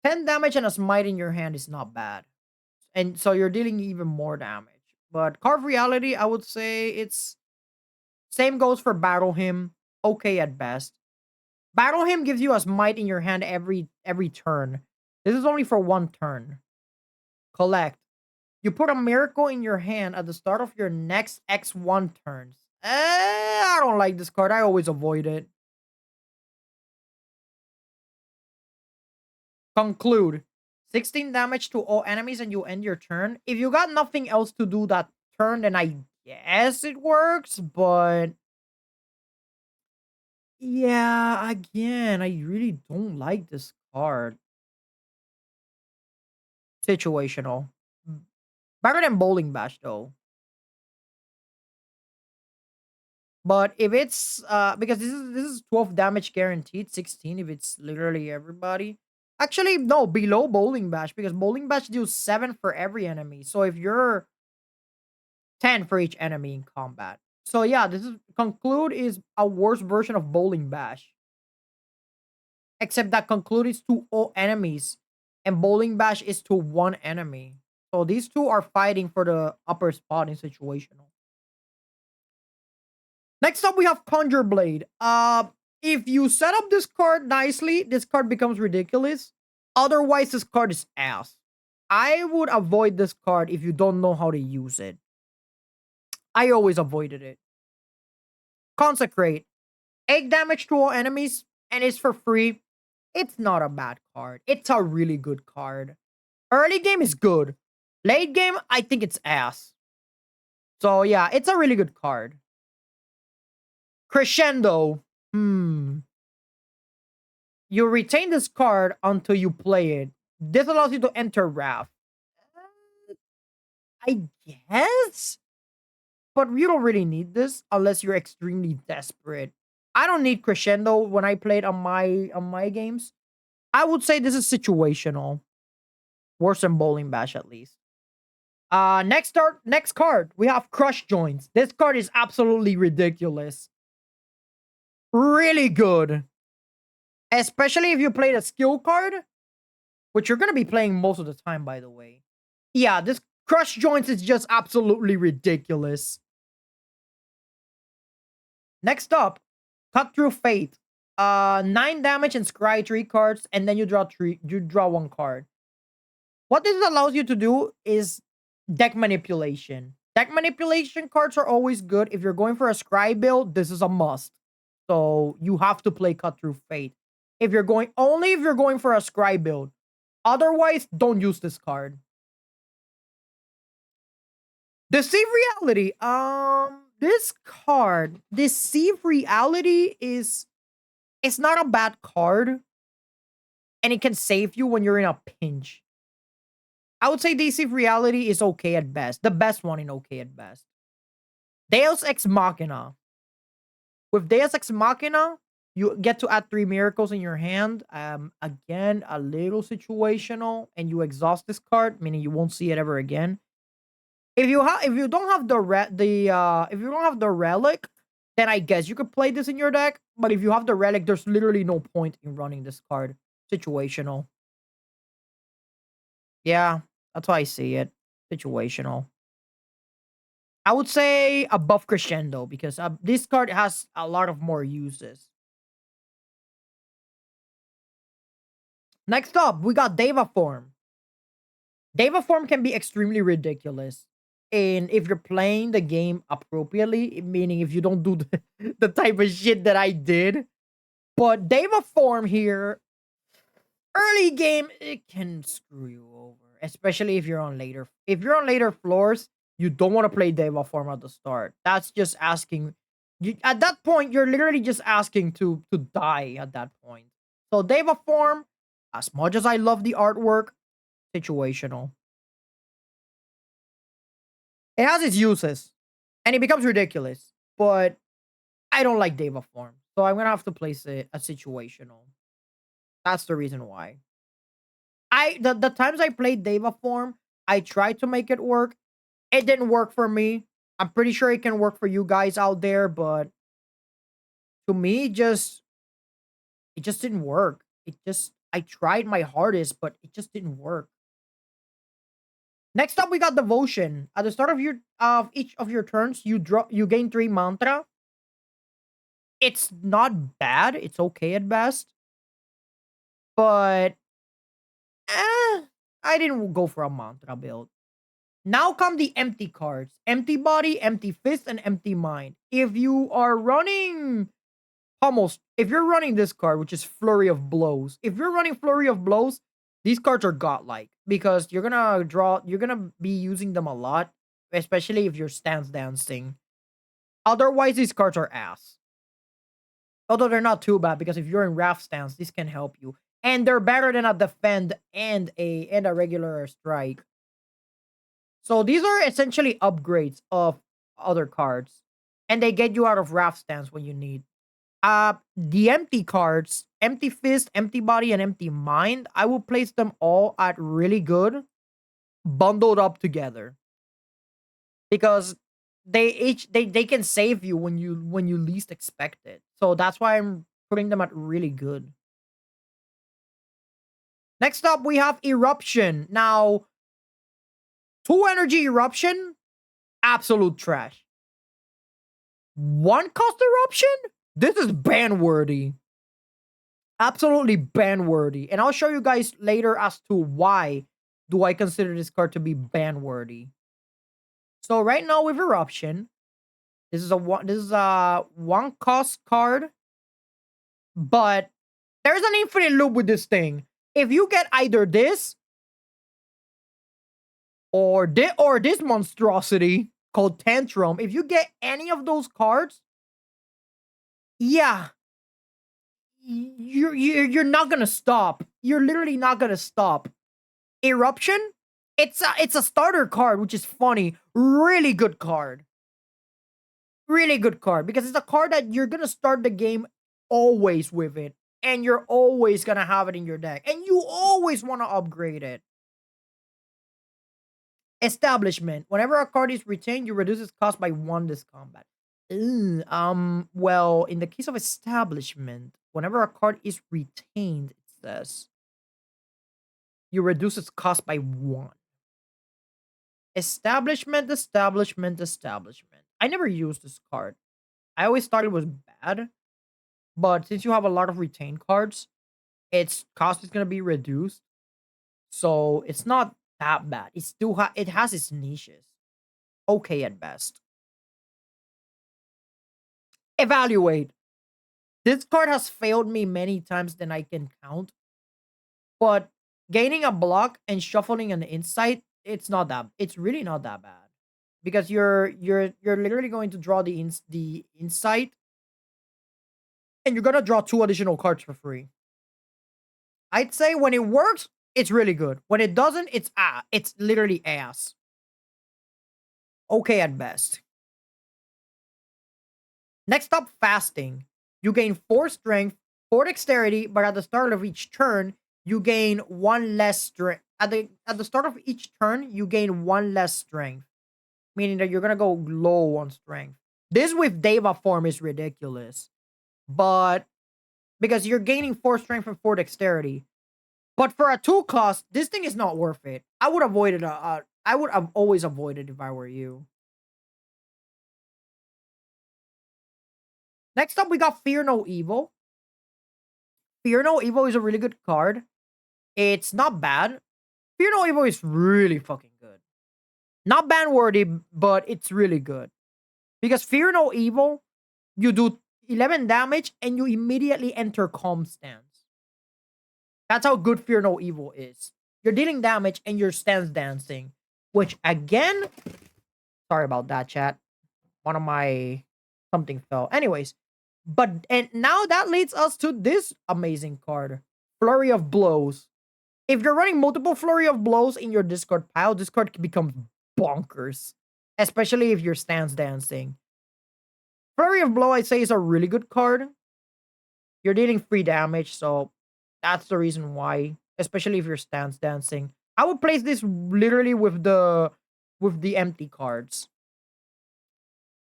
S1: 10 damage and a smite in your hand is not bad. And so you're dealing even more damage. But Carve Reality, I would say it's same goes for Battle Him. Okay at best. Battle Him gives you a smite in your hand every turn. This is only for one turn. Collect. You put a miracle in your hand at the start of your next X1 turns. I don't like this card. I always avoid it. Conclude. 16 damage to all enemies and you end your turn. If you got nothing else to do that turn, then I guess it works, but yeah, again, I really don't like this card. Situational. Better than Bowling Bash though. But if it's because this is 12 damage guaranteed, 16 if it's literally everybody. Actually, no, below Bowling Bash because Bowling Bash deals 7 for every enemy. So if you're 10 for each enemy in combat. So yeah, this is Conclude is a worse version of Bowling Bash. Except that Conclude is to all enemies and Bowling Bash is to one enemy. So these two are fighting for the upper spot in situational. Next up, we have Conjure Blade. If you set up this card nicely, this card becomes ridiculous. Otherwise, this card is ass. I would avoid this card if you don't know how to use it. I always avoided it. Consecrate. 8 damage to all enemies, and it's for free. It's not a bad card. It's a really good card. Early game is good. Late game, I think it's ass. So yeah, it's a really good card. Crescendo. You retain this card until you play it. This allows you to enter Wrath. I guess? But you don't really need this unless you're extremely desperate. I don't need Crescendo when I played on my games. I would say this is situational. Worse than Bowling Bash at least. Next card, we have Crush Joints. This card is absolutely ridiculous. Really good. Especially if you play the skill card, which you're gonna be playing most of the time, by the way. Yeah, this Crush Joints is just absolutely ridiculous. Next up, Cut Through Fate. 9 damage and scry 3 cards, and then you draw 1 card. What this allows you to do is deck manipulation. Deck manipulation cards are always good. If you're going for a scry build, this is a must. So you have to play Cut Through Fate. If you're going for a scry build. Otherwise, don't use this card. Deceive Reality. This card, Deceive Reality it's not a bad card. And it can save you when you're in a pinch. I would say Deceive Reality is okay at best. The best one in okay at best. Deus Ex Machina. With Deus Ex Machina, you get to add 3 miracles in your hand. Again, a little situational, and you exhaust this card, meaning you won't see it ever again. If you don't have the relic, then I guess you could play this in your deck. But if you have the relic, there's literally no point in running this card. Situational. Yeah, that's how I see it. Situational. I would say above Crescendo because this card has a lot of more uses. Next up, we got Deva Form. Deva Form can be extremely ridiculous. And if you're playing the game appropriately, meaning if you don't do the type of shit that I did. But Deva Form here, early game, it can screw you over. Especially if you're on later floors, you don't want to play Deva Form at the start. That's just asking. At that point, you're literally just asking to die at that point. So Deva Form, as much as I love the artwork, situational. It has its uses, and it becomes ridiculous. But I don't like Deva Form, so I'm gonna have to place it a situational. That's the reason why. The times I played Deva Form, I tried to make it work. It didn't work for me. I'm pretty sure it can work for you guys out there, but to me, it just didn't work. I tried my hardest, but it just didn't work. Next up, we got Devotion. At the start of each of your turns, you gain 3 mantra. It's not bad. It's okay at best. But I didn't go for a mantra build. Now come the empty cards. Empty Body, Empty Fist, and Empty Mind. If you are running if you're running this card, which is Flurry of Blows, if you're running Flurry of Blows, these cards are godlike because you're gonna be using them a lot, especially if you're stance dancing. Otherwise, these cards are ass. Although they're not too bad because if you're in Wrath stance, this can help you. And they're better than a defend and a regular strike. So these are essentially upgrades of other cards. And they get you out of Wrath stance when you need. The empty cards, Empty Fist, Empty Body, and Empty Mind, I will place them all at really good, bundled up together. Because they can save you when you least expect it. So that's why I'm putting them at really good. Next up, we have Eruption. Now, 2 energy Eruption, absolute trash. 1 cost Eruption? This is ban worthy. Absolutely ban worthy. And I'll show you guys later as to why do I consider this card to be ban worthy. So right now with Eruption, This is a one cost card, but there's an infinite loop with this thing. If you get either this or this monstrosity called Tantrum, if you get any of those cards, yeah, you're not gonna stop. You're literally not gonna stop. Eruption, it's a starter card, which is funny. Really good card. Really good card because it's a card that you're gonna start the game always with it, and you're always gonna have it in your deck, and you always want to upgrade it. Establishment. Whenever a card is retained, you reduce its cost by 1 this combat. Well, in the case of establishment, whenever a card is retained, it says you reduce its cost by 1. Establishment, establishment, establishment. I never used this card. I always thought it was bad, but since you have a lot of retained cards, its cost is gonna be reduced. So it's not that bad. It still it has its niches. Okay at best. Evaluate. This card has failed me many times than I can count. But gaining a block and shuffling an insight, it's really not that bad. Because you're literally going to draw the insight, and you're gonna draw 2 additional cards for free. I'd say when it works, it's really good. When it doesn't, it's literally ass. Okay at best. Next up, fasting. You gain 4 strength, 4 dexterity, but at the start of each turn, you gain 1 less strength. At the start of each turn, you gain 1 less strength, meaning that you're gonna go low on strength. This with Deva form is ridiculous, but because you're gaining 4 strength and 4 dexterity. But for a 2 cost, this thing is not worth it. I would avoid it. I would have always avoided if I were you. Next up, we got Fear No Evil. Fear No Evil is a really good card. It's not bad. Fear No Evil is really fucking good. Not ban worthy, but it's really good. Because Fear No Evil, you do 11 damage and you immediately enter Calm Stance. That's how good Fear No Evil is. You're dealing damage and you're stance dancing. Which again, sorry about that, chat. One of my something fell. Anyways, and now that leads us to this amazing card, Flurry of Blows. If you're running multiple Flurry of Blows in your discard pile, this card can become bonkers, especially if you're stance dancing. Flurry of Blow, I'd say, is a really good card. You're dealing free damage, so that's the reason why, especially if you're stance dancing. I would place this literally with the empty cards.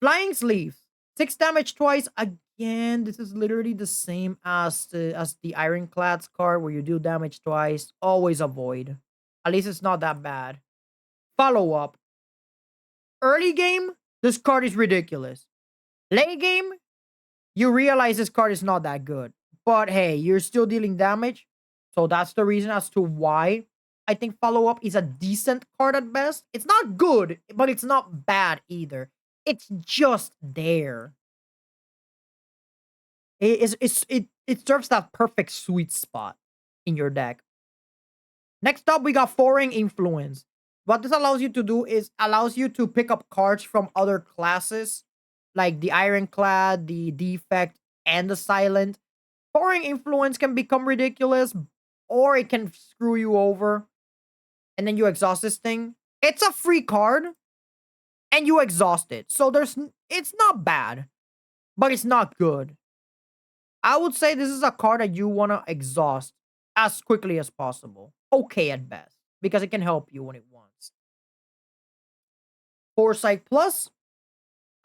S1: Flying Sleeve. 6 damage twice. Again, this is literally the same as the Ironclad's card where you do damage twice. Always avoid. At least it's not that bad. Follow up. Early game, this card is ridiculous. Late game, you realize this card is not that good. But hey, you're still dealing damage. So that's the reason as to why I think Follow Up is a decent card at best. It's not good, but it's not bad either. It's just there. It serves that perfect sweet spot in your deck. Next up, we got Foreign Influence. What this allows you to do is allows you to pick up cards from other classes, like the Ironclad, the Defect, and the Silent. Foreign Influence can become ridiculous, or it can screw you over, and then you exhaust this thing. It's a free card, and you exhaust it. So it's not bad, but it's not good. I would say this is a card that you want to exhaust as quickly as possible. Okay at best, because it can help you when it wants. Foresight Plus.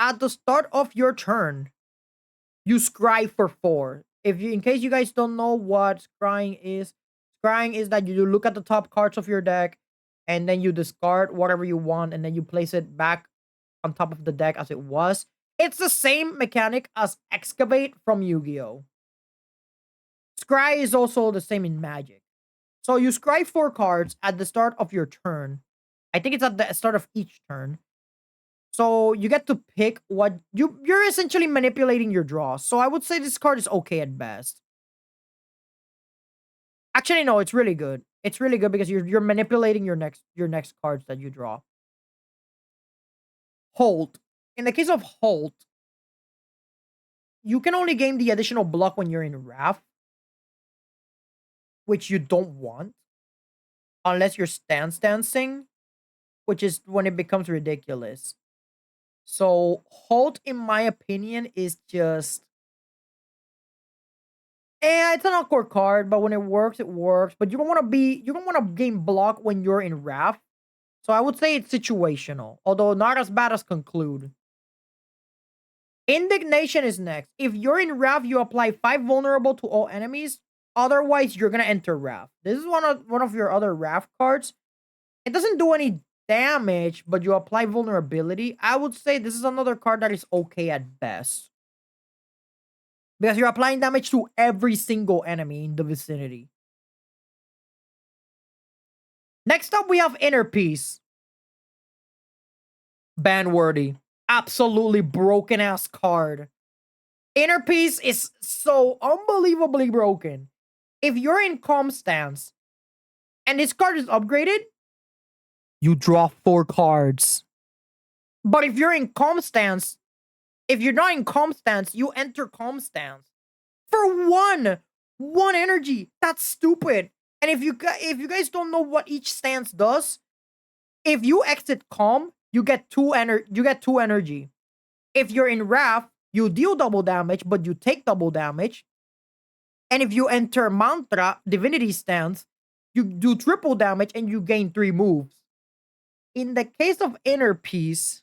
S1: At the start of your turn, you scry for 4. In case you guys don't know what scrying is that you look at the top cards of your deck, and then you discard whatever you want, and then you place it back on top of the deck as it was. It's the same mechanic as Excavate from Yu-Gi-Oh! Scry is also the same in Magic. So you scry 4 cards at the start of your turn. I think it's at the start of each turn. So you get to pick what you're essentially manipulating your draw. So I would say this card is okay at best. Actually, no, it's really good. It's really good because you're manipulating your next cards that you draw. Holt. In the case of Holt, you can only gain the additional block when you're in Wrath, which you don't want. Unless you're stance dancing, which is when it becomes ridiculous. So Holt, in my opinion, is just it's an awkward card, but when it works, it works. But you don't want to gain block when you're in Wrath. So I would say it's situational, although not as bad as Conclude. Indignation is next. If you're in Wrath, you apply 5 vulnerable to all enemies. Otherwise, you're gonna enter Wrath. This is one of your other Wrath cards. It doesn't do any damage, but you apply vulnerability. I would say this is another card that is okay at best. Because you're applying damage to every single enemy in the vicinity. Next up, we have Inner Peace. Ban worthy. Absolutely broken ass card. Inner Peace is so unbelievably broken. If you're in calm stance and this card is upgraded, you draw 4 cards. But if you're in calm stance, if you're not in calm stance, you enter calm stance for one energy. That's stupid. And if you guys don't know what each stance does, if you exit calm, you get 2 energy. If you're in Wrath, you deal double damage, but you take double damage. And if you enter Mantra, Divinity Stance, you do triple damage and you gain 3 moves. In the case of Inner Peace,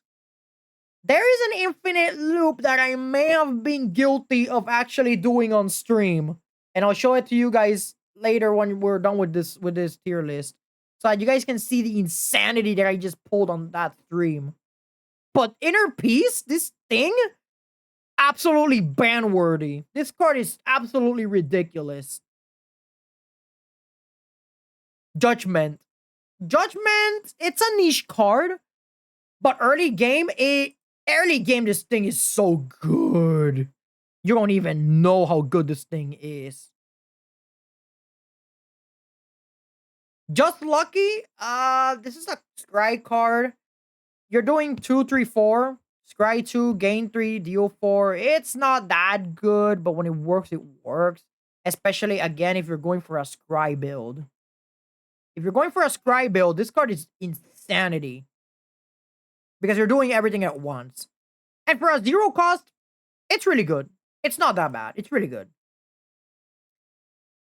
S1: there is an infinite loop that I may have been guilty of actually doing on stream. And I'll show it to you guys later when we're done with this tier list. So that you guys can see the insanity that I just pulled on that stream. But Inner Peace, this thing, absolutely ban worthy. This card is absolutely ridiculous. Judgment. Judgment, it's a niche card, but early game, this thing is so good. You don't even know how good this thing is. Just lucky. This is a scry card. You're doing 2, 3, 4. Scry 2, gain 3, deal 4. It's not that good, but when it works, it works. Especially, again, if you're going for a scry build. If you're going for a scry build, this card is insanity. Because you're doing everything at once. And for a 0 cost, it's really good. It's not that bad. It's really good.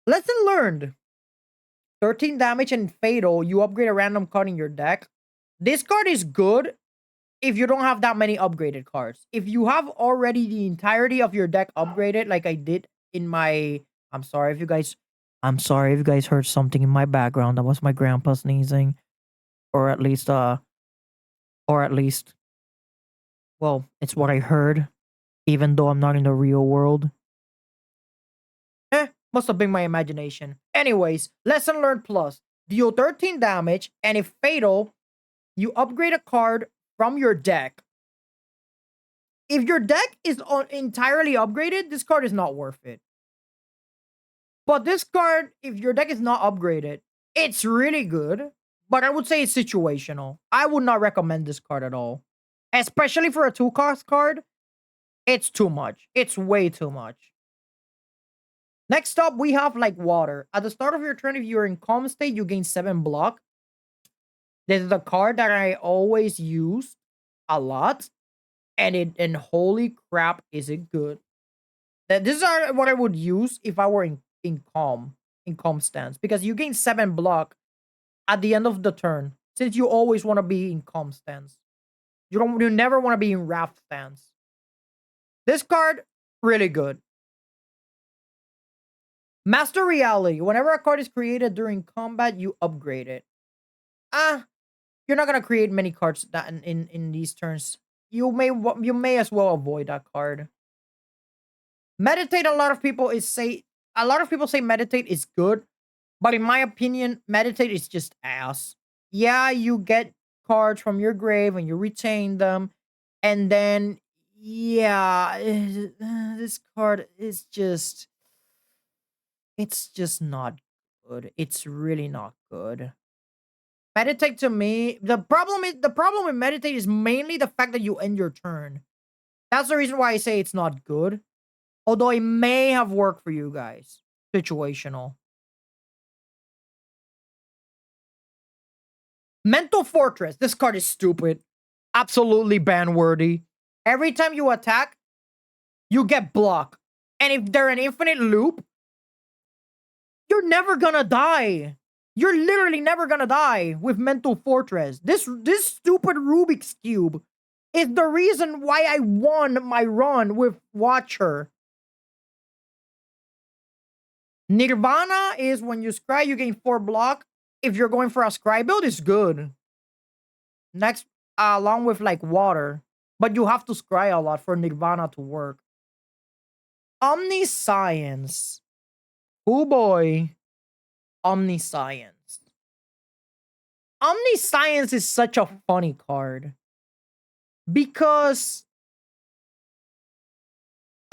S1: Lesson learned. 13 damage and fatal. You upgrade a random card in your deck. This card is good if you don't have that many upgraded cards. If you have already the entirety of your deck upgraded, like I did in my... I'm sorry if you guys heard something in my background. That was my grandpa sneezing. Or at least, well, it's what I heard. Even though I'm not in the real world. Must have been my imagination. Anyways, lesson learned plus. Deal 13 damage, and if fatal, you upgrade a card from your deck. If your deck is entirely upgraded, this card is not worth it. But this card, if your deck is not upgraded, it's really good. But I would say it's situational. I would not recommend this card at all. Especially for a 2-cost card, it's too much. It's way too much. Next up, we have like water. At the start of your turn, if you're in calm state, you gain 7 block. This is a card that I always use a lot. And holy crap, is it good. This is what I would use if I were in calm stance. Because you gain 7 block at the end of the turn. Since you always want to be in calm stance. You never want to be in wrath stance. This card, really good. Master Reality. Whenever a card is created during combat, you upgrade it. You're not gonna create many cards that in these turns. You may as well avoid that card. Meditate. A lot of people say meditate is good, but in my opinion, meditate is just ass. Yeah, you get cards from your grave and you retain them, And then, yeah, this card is just, it's just not good. It's really not good. Meditate to me, the problem with meditate is mainly the fact that you end your turn. That's the reason why I say it's not good. Although it may have worked for you guys. Situational. Mental Fortress. This card is stupid. Absolutely ban worthy. Every time you attack, you get blocked. And if they're an infinite loop, you're never gonna die. You're literally never gonna die with Mental Fortress. This stupid Rubik's Cube is the reason why I won my run with Watcher. Nirvana is when you scry, you gain 4 block. If you're going for a scry build, it's good. Next, along with like water. But you have to scry a lot for Nirvana to work. Omniscience. Oh boy. Omniscience. Omniscience is such a funny card. Because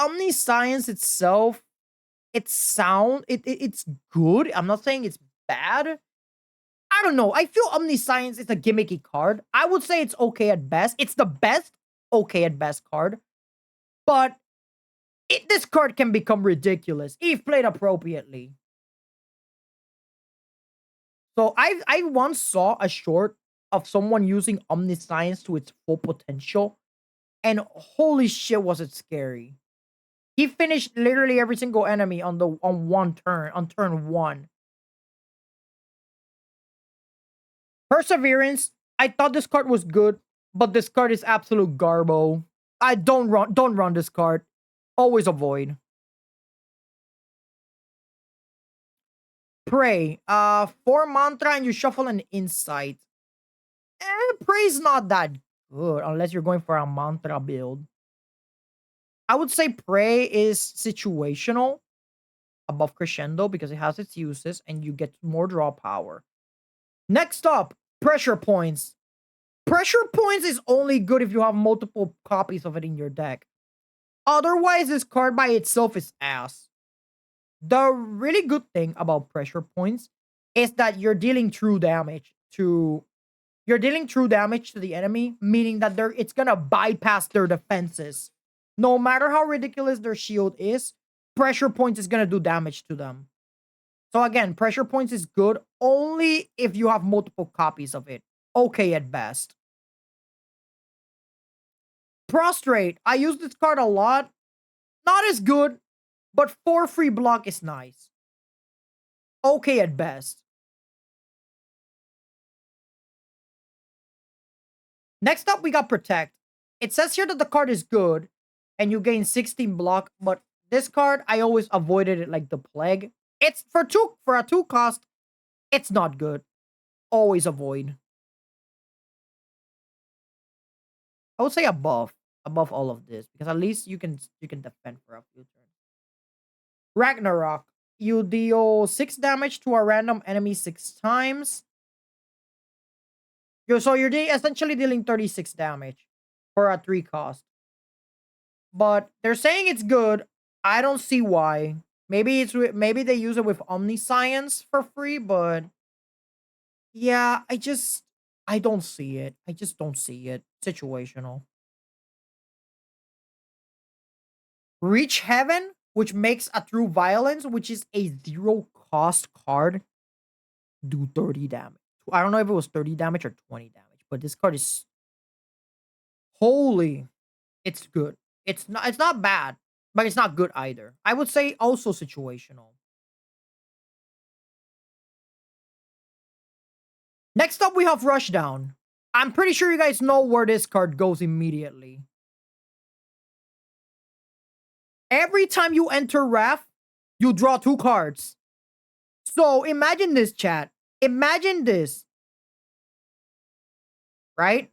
S1: Omniscience itself, it's good. I'm not saying it's bad. I don't know. I feel Omniscience is a gimmicky card. I would say it's okay at best. It's the best okay at best card. But this card can become ridiculous if played appropriately. So I once saw a short of someone using Omniscience to its full potential. And holy shit, was it scary. He finished literally every single enemy on turn 1. Perseverance, I thought this card was good, but this card is absolute garbo. I don't run this card. Always avoid. Pray. 4 mantra and you shuffle an insight. Pray's not that good unless you're going for a mantra build. I would say pray is situational above crescendo because it has its uses and you get more draw power. Next up, pressure points. Pressure points is only good if you have multiple copies of it in your deck. Otherwise, this card by itself is ass. The really good thing about pressure points is that you're dealing true damage to the enemy, meaning that it's gonna bypass their defenses. No matter how ridiculous their shield is, pressure points is gonna do damage to them. So again, pressure points is good only if you have multiple copies of it. Okay at best. Prostrate. I use this card a lot. Not as good, but 4 free block is nice. Okay at best. Next up, we got Protect. It says here that the card is good and you gain 16 block, but this card, I always avoided it like the plague. It's for a 2 cost, it's not good. Always avoid. I would say above all of this because at least you can defend for a few turns. Ragnarok. You deal 6 damage to a random enemy 6 times. You're essentially dealing 36 damage for a 3 cost. But they're saying it's good. I don't see why. Maybe they use it with Omniscience for free, but yeah, I don't see it. I just don't see it. Situational. Reach Heaven, which makes a True Violence, which is a 0 cost card, do 30 damage. I don't know if it was 30 damage or 20 damage, but this card is holy. It's good. It's not bad, but it's not good either. I would say also situational. Next up, we have Rushdown. I'm pretty sure you guys know where this card goes immediately. Every time you enter Wrath, you draw 2 cards. So imagine this, chat. Imagine this. Right?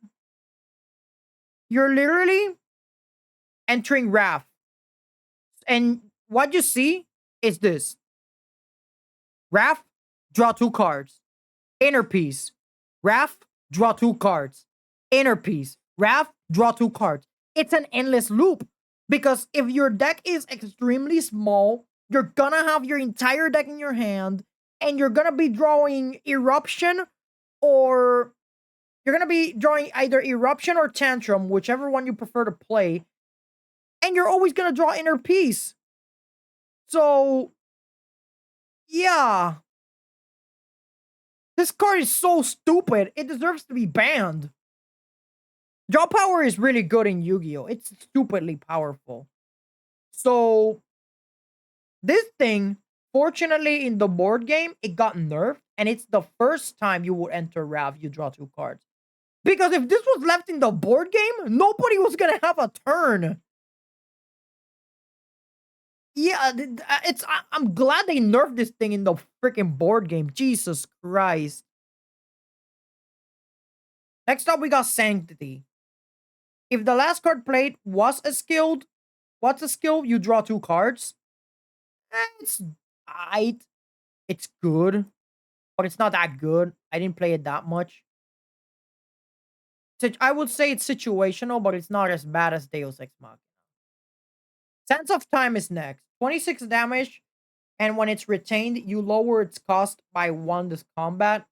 S1: You're literally entering Wrath. And what you see is this. Wrath, draw 2 cards. Inner Peace. Wrath, draw 2 cards. Inner Peace. Wrath, draw 2 cards. It's an endless loop because if your deck is extremely small, you're gonna have your entire deck in your hand and you're gonna be drawing Eruption or you're gonna be drawing either Eruption or Tantrum, whichever one you prefer to play, and you're always gonna draw Inner Peace. So, yeah, this card is so stupid. It deserves to be banned. Draw power is really good in Yu-Gi-Oh! It's stupidly powerful. So, this thing, fortunately, in the board game, it got nerfed, and it's the first time you would enter Rav, you draw 2 cards. Because if this was left in the board game, nobody was gonna have a turn. Yeah, I'm glad they nerfed this thing in the freaking board game. Jesus Christ. Next up, we got Sanctity. If the last card played was a skilled, what's a skill? You draw 2 cards. It's I. It's good, but it's not that good. I didn't play it that much. I would say it's situational, but it's not as bad as Deus Ex Machina. Sense of Time is next. 26 damage, and when it's retained, you lower its cost by 1 this combat.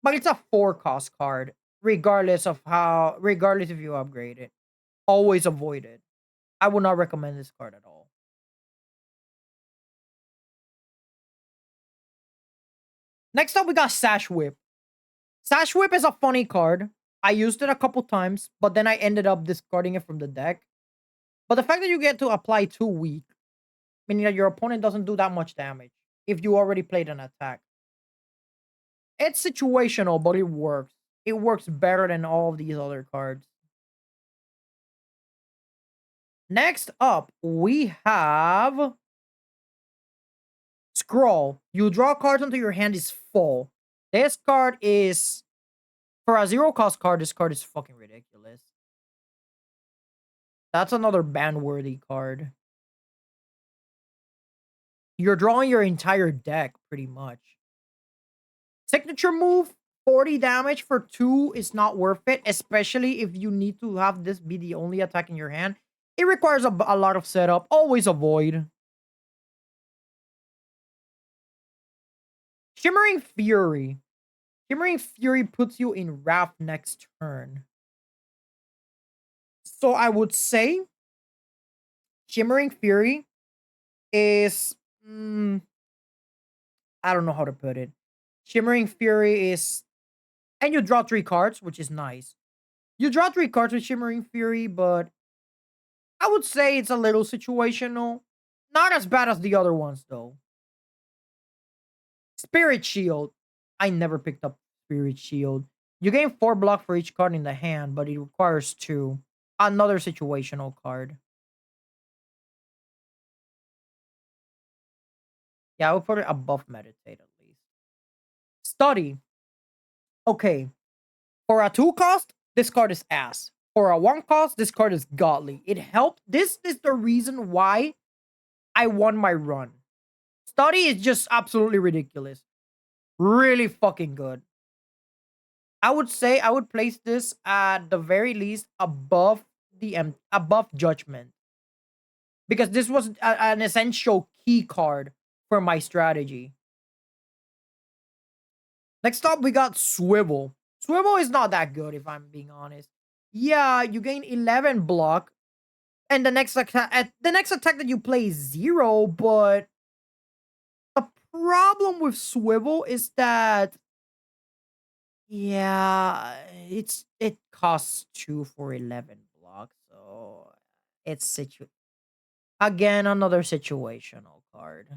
S1: But it's a 4 cost card, regardless if you upgrade it. Always avoid it. I would not recommend this card at all. Next up, we got Sash Whip. Sash Whip is a funny card. I used it a couple times, but then I ended up discarding it from the deck. But the fact that you get to apply 2 weak, meaning that your opponent doesn't do that much damage if you already played an attack. It's situational, but it works. It works better than all of these other cards. Next up, we have Scroll. You draw cards until your hand is full. This card is, for a 0 cost card, this card is fucking ridiculous. That's another ban-worthy card. You're drawing your entire deck, pretty much. Signature move, 40 damage for 2 is not worth it, especially if you need to have this be the only attack in your hand. It requires a lot of setup. Always avoid. Shimmering Fury. Shimmering Fury puts you in Wrath next turn. So I would say Shimmering Fury is... I don't know how to put it. Shimmering Fury is... And you draw 3 cards, which is nice. You draw 3 cards with Shimmering Fury, but I would say it's a little situational. Not as bad as the other ones, though. Spirit Shield. I never picked up Spirit Shield. You gain 4 block for each card in the hand, but it requires 2. Another situational card. Yeah, I would put it above Meditate at least. Study. Okay. For a 2 cost, this card is ass. For a 1 cost, this card is godly. It helped. This is the reason why I won my run. Study is just absolutely ridiculous. Really fucking good. I would say I would place this at the very least above above Judgment. Because this was an essential key card for my strategy. Next up, we got Swivel. Swivel is not that good, if I'm being honest. Yeah, you gain 11 block, and the next attack that you play is 0. But the problem with Swivel is that, yeah, it costs 2 for 11 blocks, so it's again another situational card.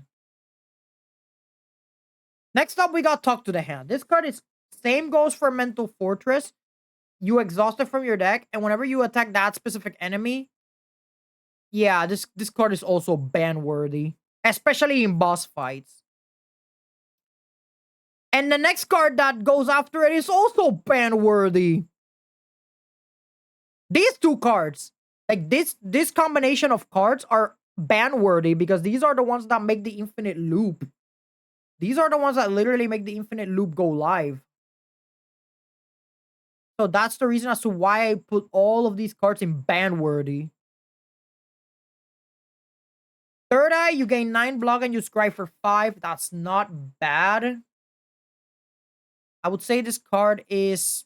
S1: Next up, we got Talk to the Hand. This card is same goes for Mental Fortress. You exhaust it from your deck, and whenever you attack that specific enemy, yeah, this card is also ban-worthy, especially in boss fights. And the next card that goes after it is also ban-worthy. These 2 cards, like this combination of cards are ban-worthy because these are the ones that make the infinite loop. These are the ones that literally make the infinite loop go live. So that's the reason as to why I put all of these cards in ban worthy. Third Eye, you gain 9 block and you scry for 5. That's not bad. I would say this card is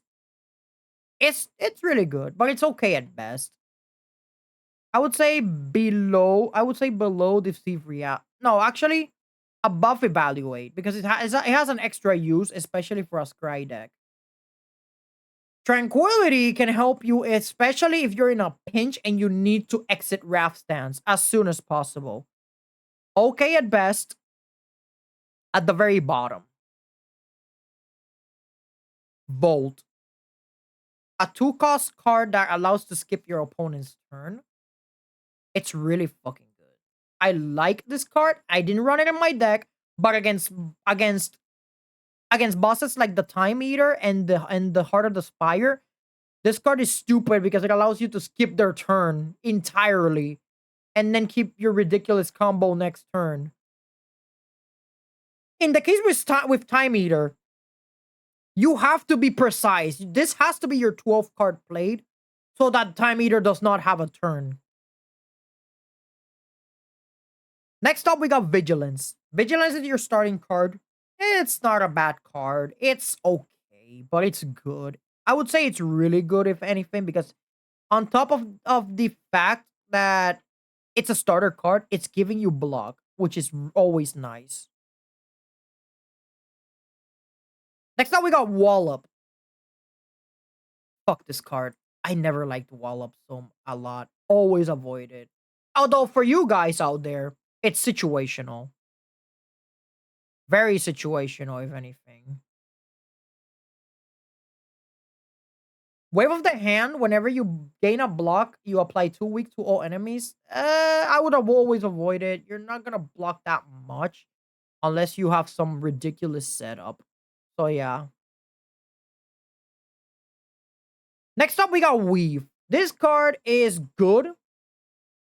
S1: it's really good, but it's okay at best. I would say below Deceive React. No, actually, above Evaluate because it has an extra use, especially for a scry deck. Tranquility can help you, especially if you're in a pinch and you need to exit Wrath Stance as soon as possible. Okay at best, at the very bottom. Bolt. A 2-cost card that allows to skip your opponent's turn. It's really fucking good. I like this card. I didn't run it in my deck, but against against bosses like the Time Eater and the Heart of the Spire, this card is stupid because it allows you to skip their turn entirely and then keep your ridiculous combo next turn. In the case with Time Eater, you have to be precise. This has to be your 12th card played so that Time Eater does not have a turn. Next up, we got Vigilance. Vigilance is your starting card. It's not a bad card. It's okay, but it's good. I would say it's really good, if anything, because on top of the fact that it's a starter card, it's giving you block, which is always nice. Next up, we got Wallop. Fuck this card. I never liked Wallop so a lot. Always avoid it. Although for you guys out there, it's situational. Very situational, if anything. Wave of the Hand, whenever you gain a block, you apply 2 weak to all enemies. I would have always avoided. You're not gonna block that much unless you have some ridiculous setup. So yeah. Next up, we got Weave. This card is good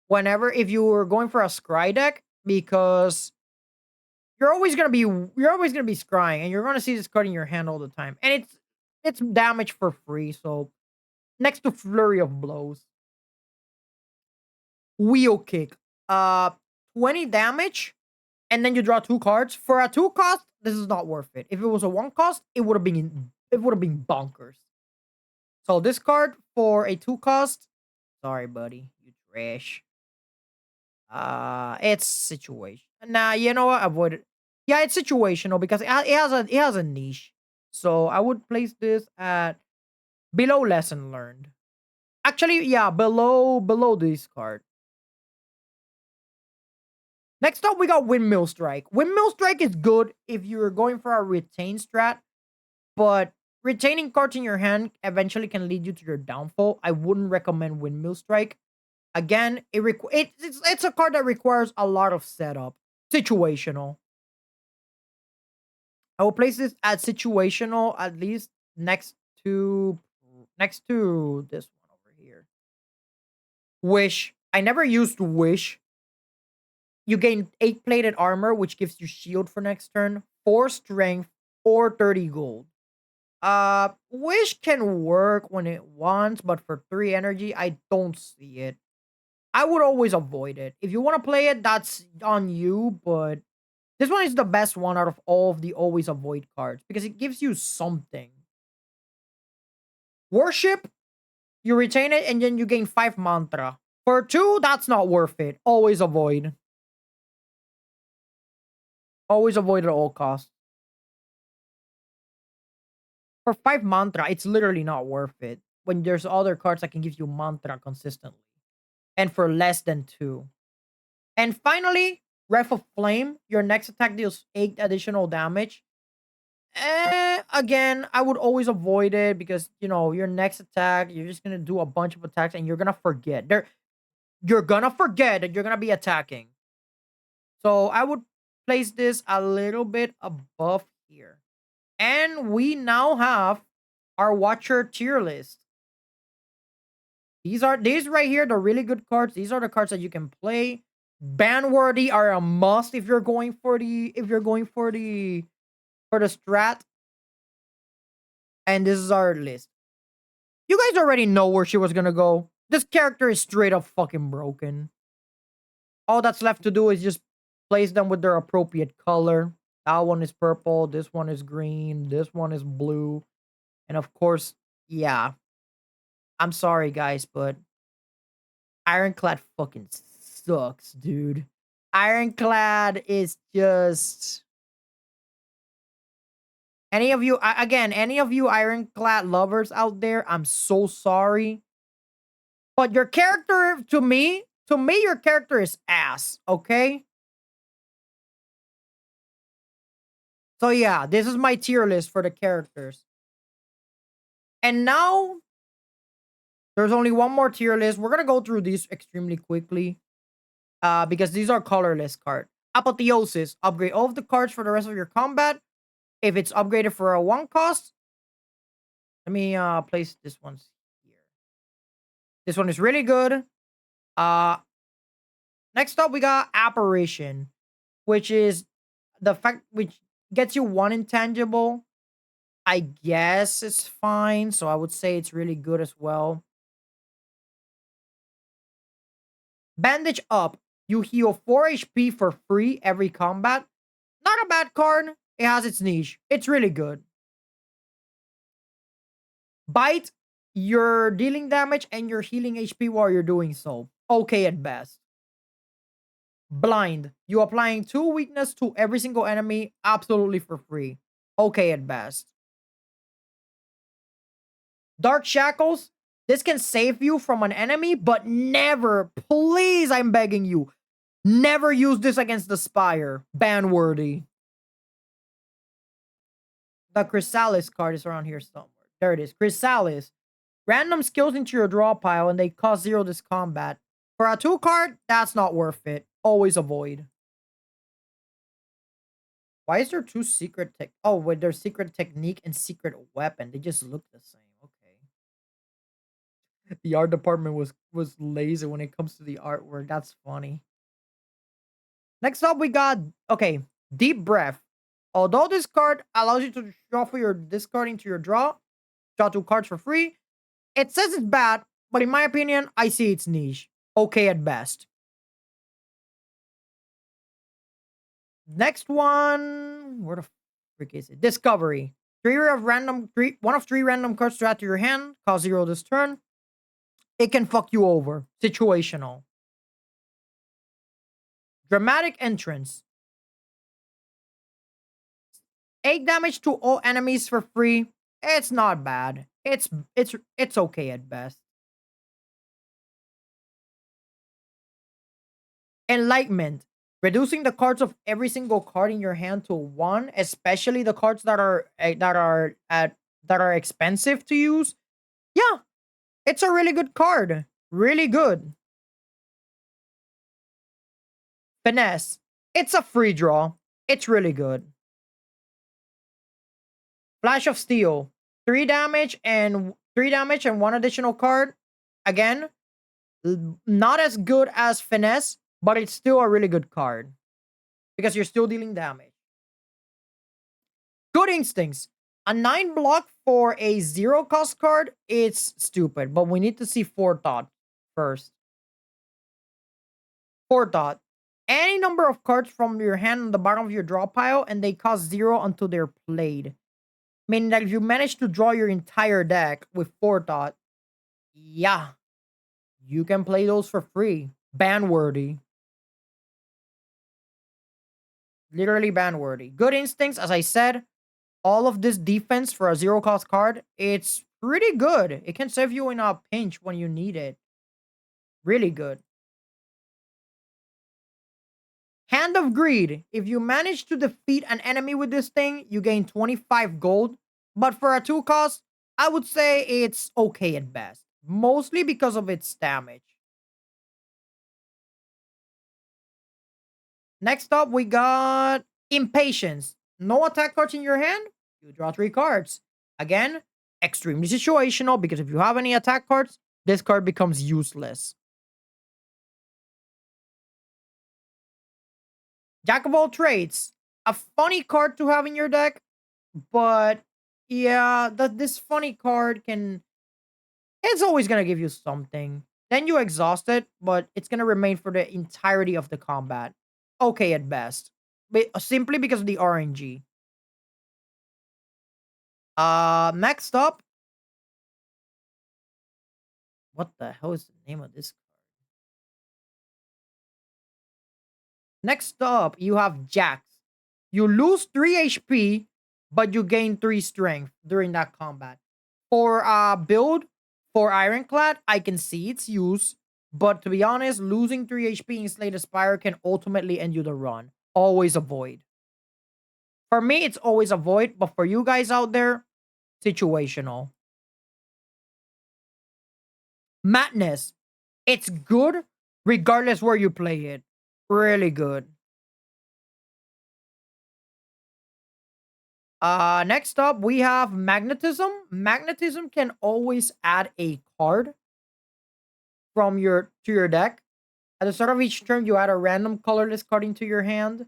S1: whenever if you were going for a scry deck because you're always gonna be scrying and you're gonna see this card in your hand all the time. And it's damage for free, so next to Flurry of Blows. Wheel Kick. Uh 20 damage, and then you draw 2 cards. For a 2 cost, this is not worth it. If it was a 1 cost, it would have been bonkers. So this card for a 2 cost, sorry buddy, you trash. It's situation. Nah, you know what? Avoid it. Yeah, it's situational because it has a niche. So I would place this at below lesson learned. Actually, yeah, below this card. Next up, we got Windmill Strike. Windmill Strike is good if you're going for a retain strat, but retaining cards in your hand eventually can lead you to your downfall. I wouldn't recommend Windmill Strike. Again, it's a card that requires a lot of setup. Situational. I will place this at situational at least to next to this one over here. Wish. I never used Wish. You gain 8 plated armor, which gives you shield for next turn, 4 strength, or 30 gold. Wish can work when it wants, but for 3 energy, I don't see it. I would always avoid it. If you want to play it, that's on you, but this one is the best one out of all of the always avoid cards because it gives you something. Worship, you retain it and then you gain 5 mantra. For 2, that's not worth it. Always avoid. Always avoid at all costs. For 5 mantra, it's literally not worth it when there's other cards that can give you mantra consistently. And for less than 2. And finally, Ref of Flame. Your next attack deals 8 additional damage. Again, I would always avoid it because, you know, your next attack, you're just going to do a bunch of attacks and you're going to forget. You're going to forget that you're going to be attacking. So I would place this a little bit above here. And we now have our Watcher tier list. These right here, the really good cards. These are the cards that you can play. Ban-worthy are a must if you're going for the strat. And this is our list. You guys already know where she was gonna go. This character is straight up fucking broken. All that's left to do is just place them with their appropriate color. That one is purple, this one is green, this one is blue. And of course, yeah, I'm sorry guys, but Ironclad fucking sucks, dude. Ironclad is just any of you again, any of you Ironclad lovers out there, I'm so sorry. But your character to me your character is ass, okay? So yeah, this is my tier list for the characters. And now there's only one more tier list. We're going to go through these extremely quickly because these are colorless cards. Apotheosis, upgrade all of the cards for the rest of your combat. If it's upgraded for a 1 cost, let me place this one here. This one is really good. Uh Next up we got Apparition, which is the fact which gets you 1 intangible. I guess it's fine, so I would say it's really good as well. Bandage Up, you heal 4 HP for free every combat. Not a bad card. It has its niche. It's really good. Bite, you're dealing damage and you're healing HP while you're doing so. Okay at best. Blind, you applying 2 weakness to every single enemy absolutely for free. Okay at best. Dark Shackles, this can save you from an enemy, but never, please, I'm begging you, never use this against the Spire. Ban worthy. The Chrysalis card is around here somewhere. There it is. Chrysalis. Random skills into your draw pile and they cost 0 this combat. For a 2 card, that's not worth it. Always avoid. Why is there 2 secret tech? Oh, wait, there's secret technique and secret weapon. They just look the same. Okay. The art department was lazy when it comes to the artwork. That's funny. Next up, we got Deep Breath. Although this card allows you to shuffle your discard into your draw 2 cards for free. It says it's bad, but in my opinion, I see its niche. Okay at best. Next one, where the frick is it? Discovery. 1 of 3 random cards to add to your hand. Cost 0 this turn. It can fuck you over. Situational. Dramatic Entrance. 8 damage to all enemies for free. It's not bad. It's okay at best. Enlightenment. Reducing the cards of every single card in your hand to 1, especially the cards that are expensive to use. Yeah, it's a really good card. Really good. Finesse. It's a free draw. It's really good. Flash of Steel. 3 damage and 1 additional card. Again, not as good as Finesse, but it's still a really good card because you're still dealing damage. Good Instincts. A 9 block for a 0 cost card, it's stupid, but we need to see Forethought first. Forethought. Any number of cards from your hand on the bottom of your draw pile, and they cost 0 until they're played. Meaning that if you manage to draw your entire deck with Forethought, yeah, you can play those for free. Ban worthy. Literally ban worthy. Good Instincts, as I said, all of this defense for a 0 cost card, it's pretty good. It can save you in a pinch when you need it. Really good. Hand of Greed. If you manage to defeat an enemy with this thing, you gain 25 gold. But for a 2 cost, I would say it's okay at best. Mostly because of its damage. Next up, we got Impatience. No attack cards in your hand, you draw 3 cards. Again, extremely situational because if you have any attack cards, this card becomes useless. Jack of all trades. A funny card to have in your deck, but yeah, this funny card can It's always gonna give you something. Then you exhaust it, but it's gonna remain for the entirety of the combat. Okay at best. But simply because of the RNG. Next up, what the hell is the name of this? Next up, you have Jax. You lose 3 HP, but you gain 3 strength during that combat. For build for Ironclad, I can see its use, but to be honest, losing 3 HP in Slay the Spire can ultimately end you the run. Always avoid. For me, it's always avoid, but for you guys out there, situational. Madness. It's good regardless where you play it. Really good. Next up, we have Magnetism. Magnetism can always add a card from your to your deck. At the start of each turn, you add a random colorless card into your hand.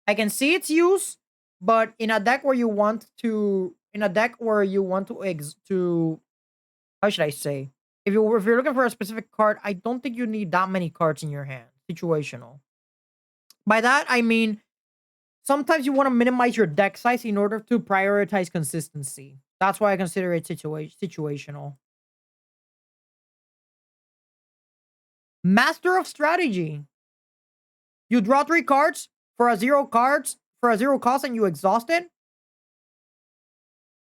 S1: I can see its use, but in a deck where you want to, to, how should I say? If you're looking for a specific card, I don't think you need that many cards in your hand. Situational. By that I mean sometimes you want to minimize your deck size in order to prioritize consistency. That's why I consider it situational. Master of Strategy. You draw 3 cards for a zero cost and you exhaust it.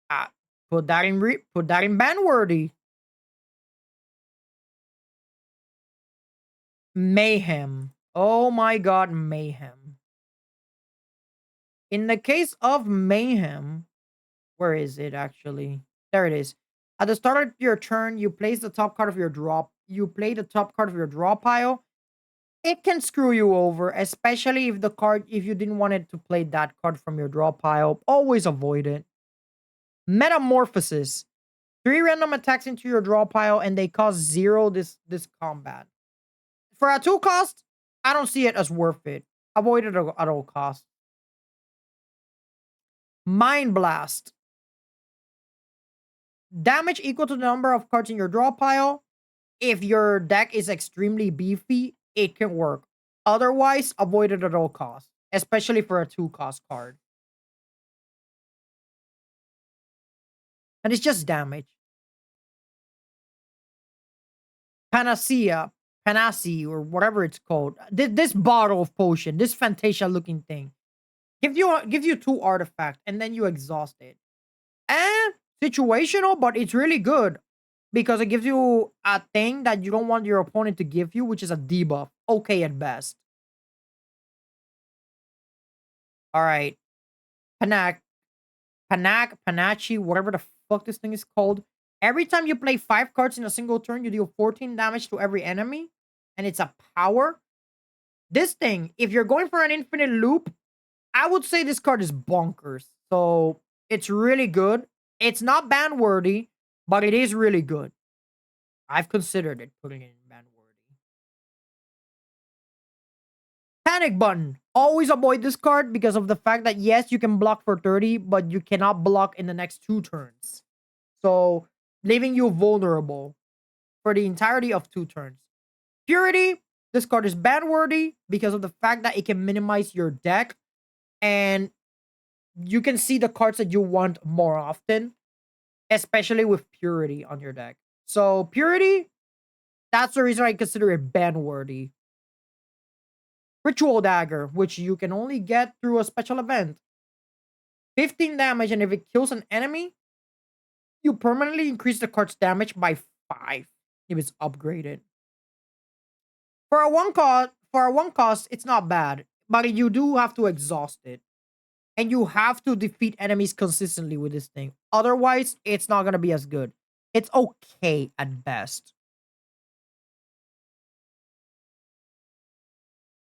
S1: Uh, put that in ban worthy. Mayhem. Oh my god, Mayhem. In the case of Mayhem, where is it actually? There it is. At the start of your turn, you place the top card of your draw. You play the top card of your draw pile. It can screw you over, especially if you didn't want it to play that card from your draw pile. Always avoid it. Metamorphosis. 3 random attacks into your draw pile and they cost 0 this combat. For a 2 cost, I don't see it as worth it. Avoid it at all costs. Mind Blast. Damage equal to the number of cards in your draw pile. If your deck is extremely beefy, it can work. Otherwise, avoid it at all costs, especially for a 2 cost card. And it's just damage. Panacea, Panacea, or whatever it's called. This bottle of potion, this Fantasia looking thing, give you 2 artifact, and then you exhaust it. And situational, but it's really good because it gives you a thing that you don't want your opponent to give you, which is a debuff. Okay at best. All right, Panachi, whatever the fuck this thing is called. Every time you play 5 cards in a single turn, you deal 14 damage to every enemy, and it's a power. This thing, if you're going for an infinite loop, I would say this card is bonkers. So it's really good. It's not ban worthy, but it is really good. I've considered it putting it in ban worthy. Panic button. Always avoid this card because of the fact that yes, you can block for 30, but you cannot block in the next 2 turns. So leaving you vulnerable for the entirety of 2 turns. Purity. This card is ban worthy because of the fact that it can minimize your deck and you can see the cards that you want more often, especially with Purity on your deck. So Purity, that's the reason I consider it ban worthy. Ritual Dagger, which you can only get through a special event. 15 damage, and if it kills an enemy, you permanently increase the card's damage by 5 if it's upgraded. For a one cost, it's not bad, but you do have to exhaust it. And you have to defeat enemies consistently with this thing. Otherwise, it's not gonna be as good. It's okay at best.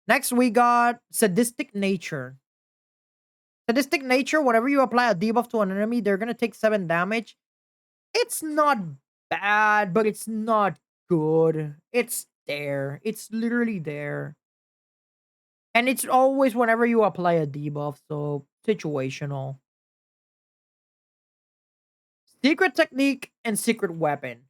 S1: Next, we got Sadistic Nature. Sadistic Nature, whenever you apply a debuff to an enemy, they're gonna take 7 damage. It's not bad, but it's not good. It's there. It's literally there. And it's always whenever you apply a debuff, so situational. Secret Technique and Secret Weapon.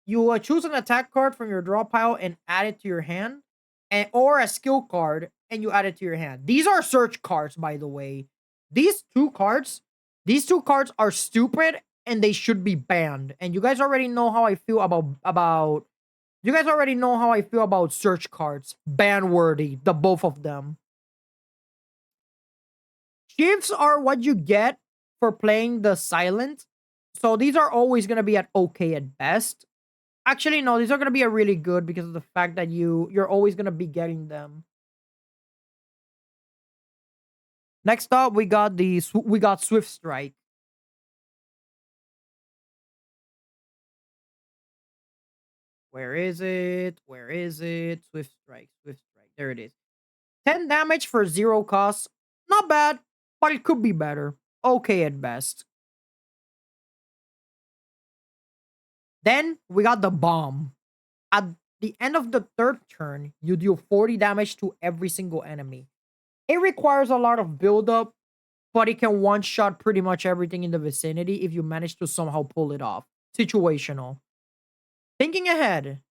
S1: You choose an attack card from your draw pile and add it to your hand, and or a skill card and you add it to your hand. These are search cards, by the way. These two cards, these two cards are stupid and they should be banned. And you guys already know how I feel about you guys already know how I feel about search cards. Ban worthy, the both of them. Chiefs are what you get for playing the silent. So these are always gonna be at okay at best. Actually, no, these are gonna be a really good because of the fact that you're always gonna be getting them. Next up, we got Swift Strike. Where is it? Where is it? Swift Strike, Swift Strike. There it is. 10 damage for 0 cost. Not bad, but it could be better. Okay at best. Then we got the Bomb. At the end of the third turn, you deal 40 damage to every single enemy. It requires a lot of build-up, but it can one-shot pretty much everything in the vicinity if you manage to somehow pull it off. Situational. Thinking ahead.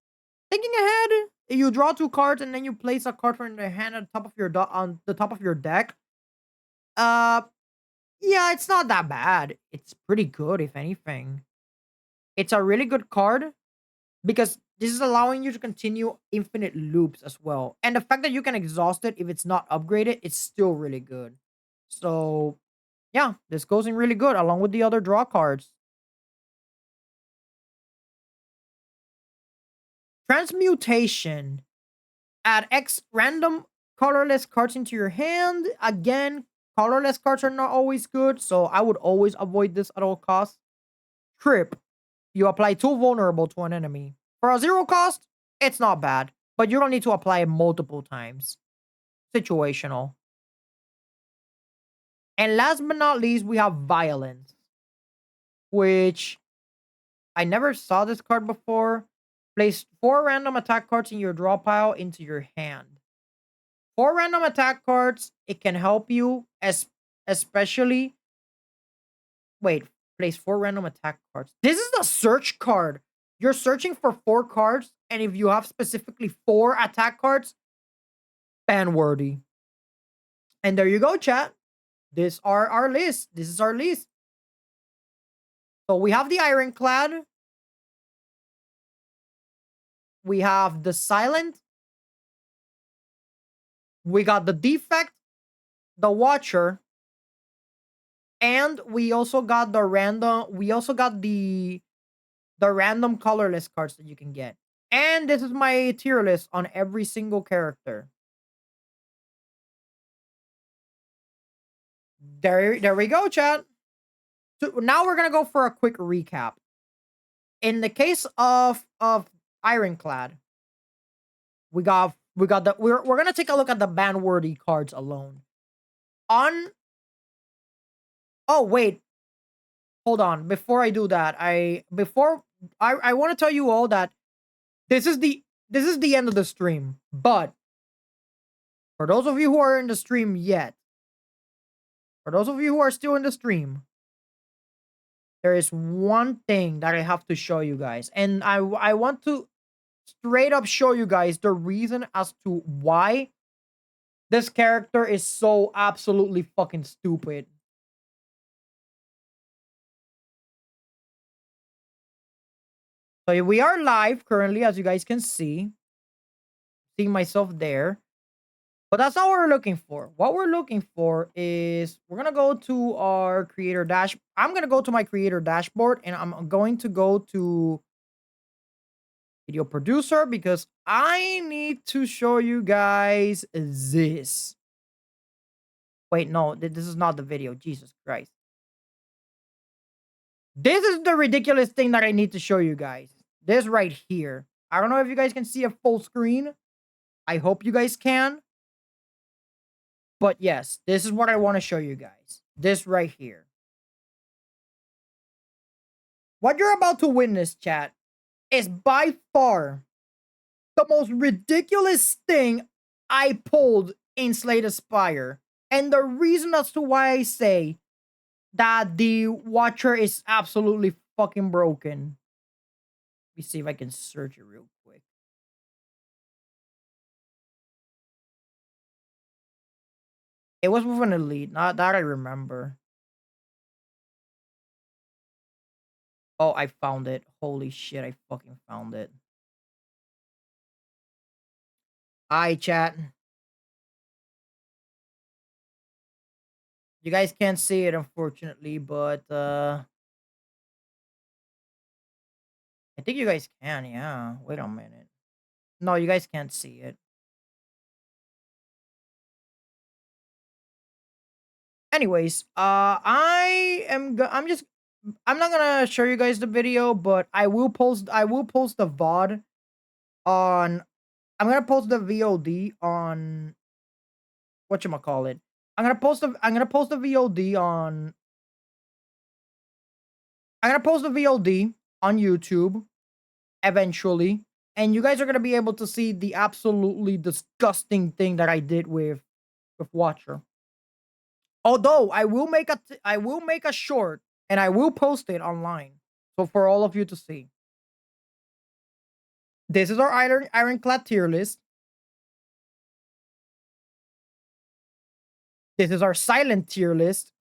S1: Thinking ahead, you draw 2 cards and then you place a card from the hand on top of your on the top of your deck. Uh, yeah, it's not that bad. It's pretty good, if anything. It's a really good card because this is allowing you to continue infinite loops as well. And the fact that you can exhaust it if it's not upgraded, it's still really good. So, yeah, this goes in really good along with the other draw cards. Transmutation. Add X random colorless cards into your hand. Again, colorless cards are not always good, so I would always avoid this at all costs. Trip. You apply 2 vulnerable to an enemy. For a 0 cost, it's not bad, but you don't need to apply it multiple times. Situational. And last but not least, we have Violence, which I never saw this card before. Place 4 random attack cards in your draw pile into your hand. 4 random attack cards, it can help you, especially. Wait, place 4 random attack cards. This is the search card. You're searching for 4 cards, and if you have specifically 4 attack cards, ban worthy. And there you go, chat. This are our list. This is our list. So we have the Ironclad. We have the Silent. We got the Defect, the Watcher, and we also got the random. We also got the random colorless cards that you can get. And this is my tier list on every single character. There we go, chat. So now we're gonna go for a quick recap. In the case of Ironclad, we're gonna take a look at the ban worthy cards alone. On Oh wait, hold on. Before I do that, I want to tell you all that this is the end of the stream. But for those of you who are in the stream yet, for those of you who are still in the stream, there is one thing that I have to show you guys. And I want to straight up show you guys the reason as to why this character is so absolutely fucking stupid. So we are live currently, as you guys can see. Seeing myself there. But that's not what we're looking for. What we're looking for is we're going to go to our creator dash. I'm going to go to my creator dashboard and I'm going to go to video producer because I need to show you guys this. Wait, no, this is not the video. Jesus Christ. This is the ridiculous thing that I need to show you guys. This right here. I don't know if you guys can see a full screen. I hope you guys can. But yes, this is what I want to show you guys. This right here. What you're about to witness, chat, is by far the most ridiculous thing I pulled in Slay the Spire. And the reason as to why I say that the Watcher is absolutely fucking broken. Let me see if I can search it real quick. It was with an elite, not that I remember. Oh, I found it. Holy shit, I fucking found it. Hi, chat. You guys can't see it, unfortunately, but I think you guys can, yeah. Wait a minute. No, you guys can't see it. Anyways, I'm not gonna show you guys the video, but I will post the VOD on I'm gonna post the VOD on whatchamacallit. I'm gonna post the VOD on I'm gonna post the VOD on YouTube eventually, and you guys are gonna be able to see the absolutely disgusting thing that I did with Watcher. Although I will make a short and I will post it online, so for all of you to see. This is our ironclad tier list. This is our silent tier list.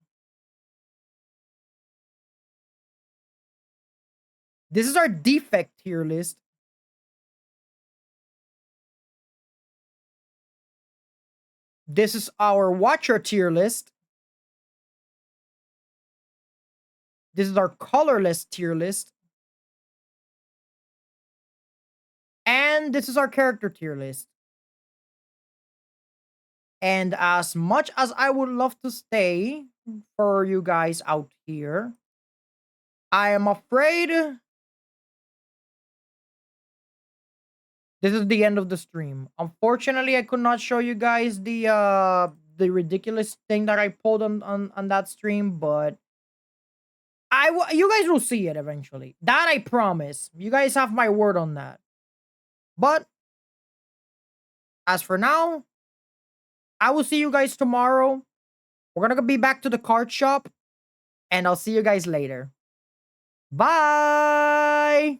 S1: This is our defect tier list. This is our watcher tier list. This is our colorless tier list. And this is our character tier list. And as much as I would love to stay for you guys out here, I am afraid this is the end of the stream. Unfortunately, I could not show you guys the ridiculous thing that I pulled on that stream, but you guys will see it eventually. That I promise. You guys have my word on that. But as for now, I will see you guys tomorrow. We're gonna be back to the card shop, and I'll see you guys later. Bye.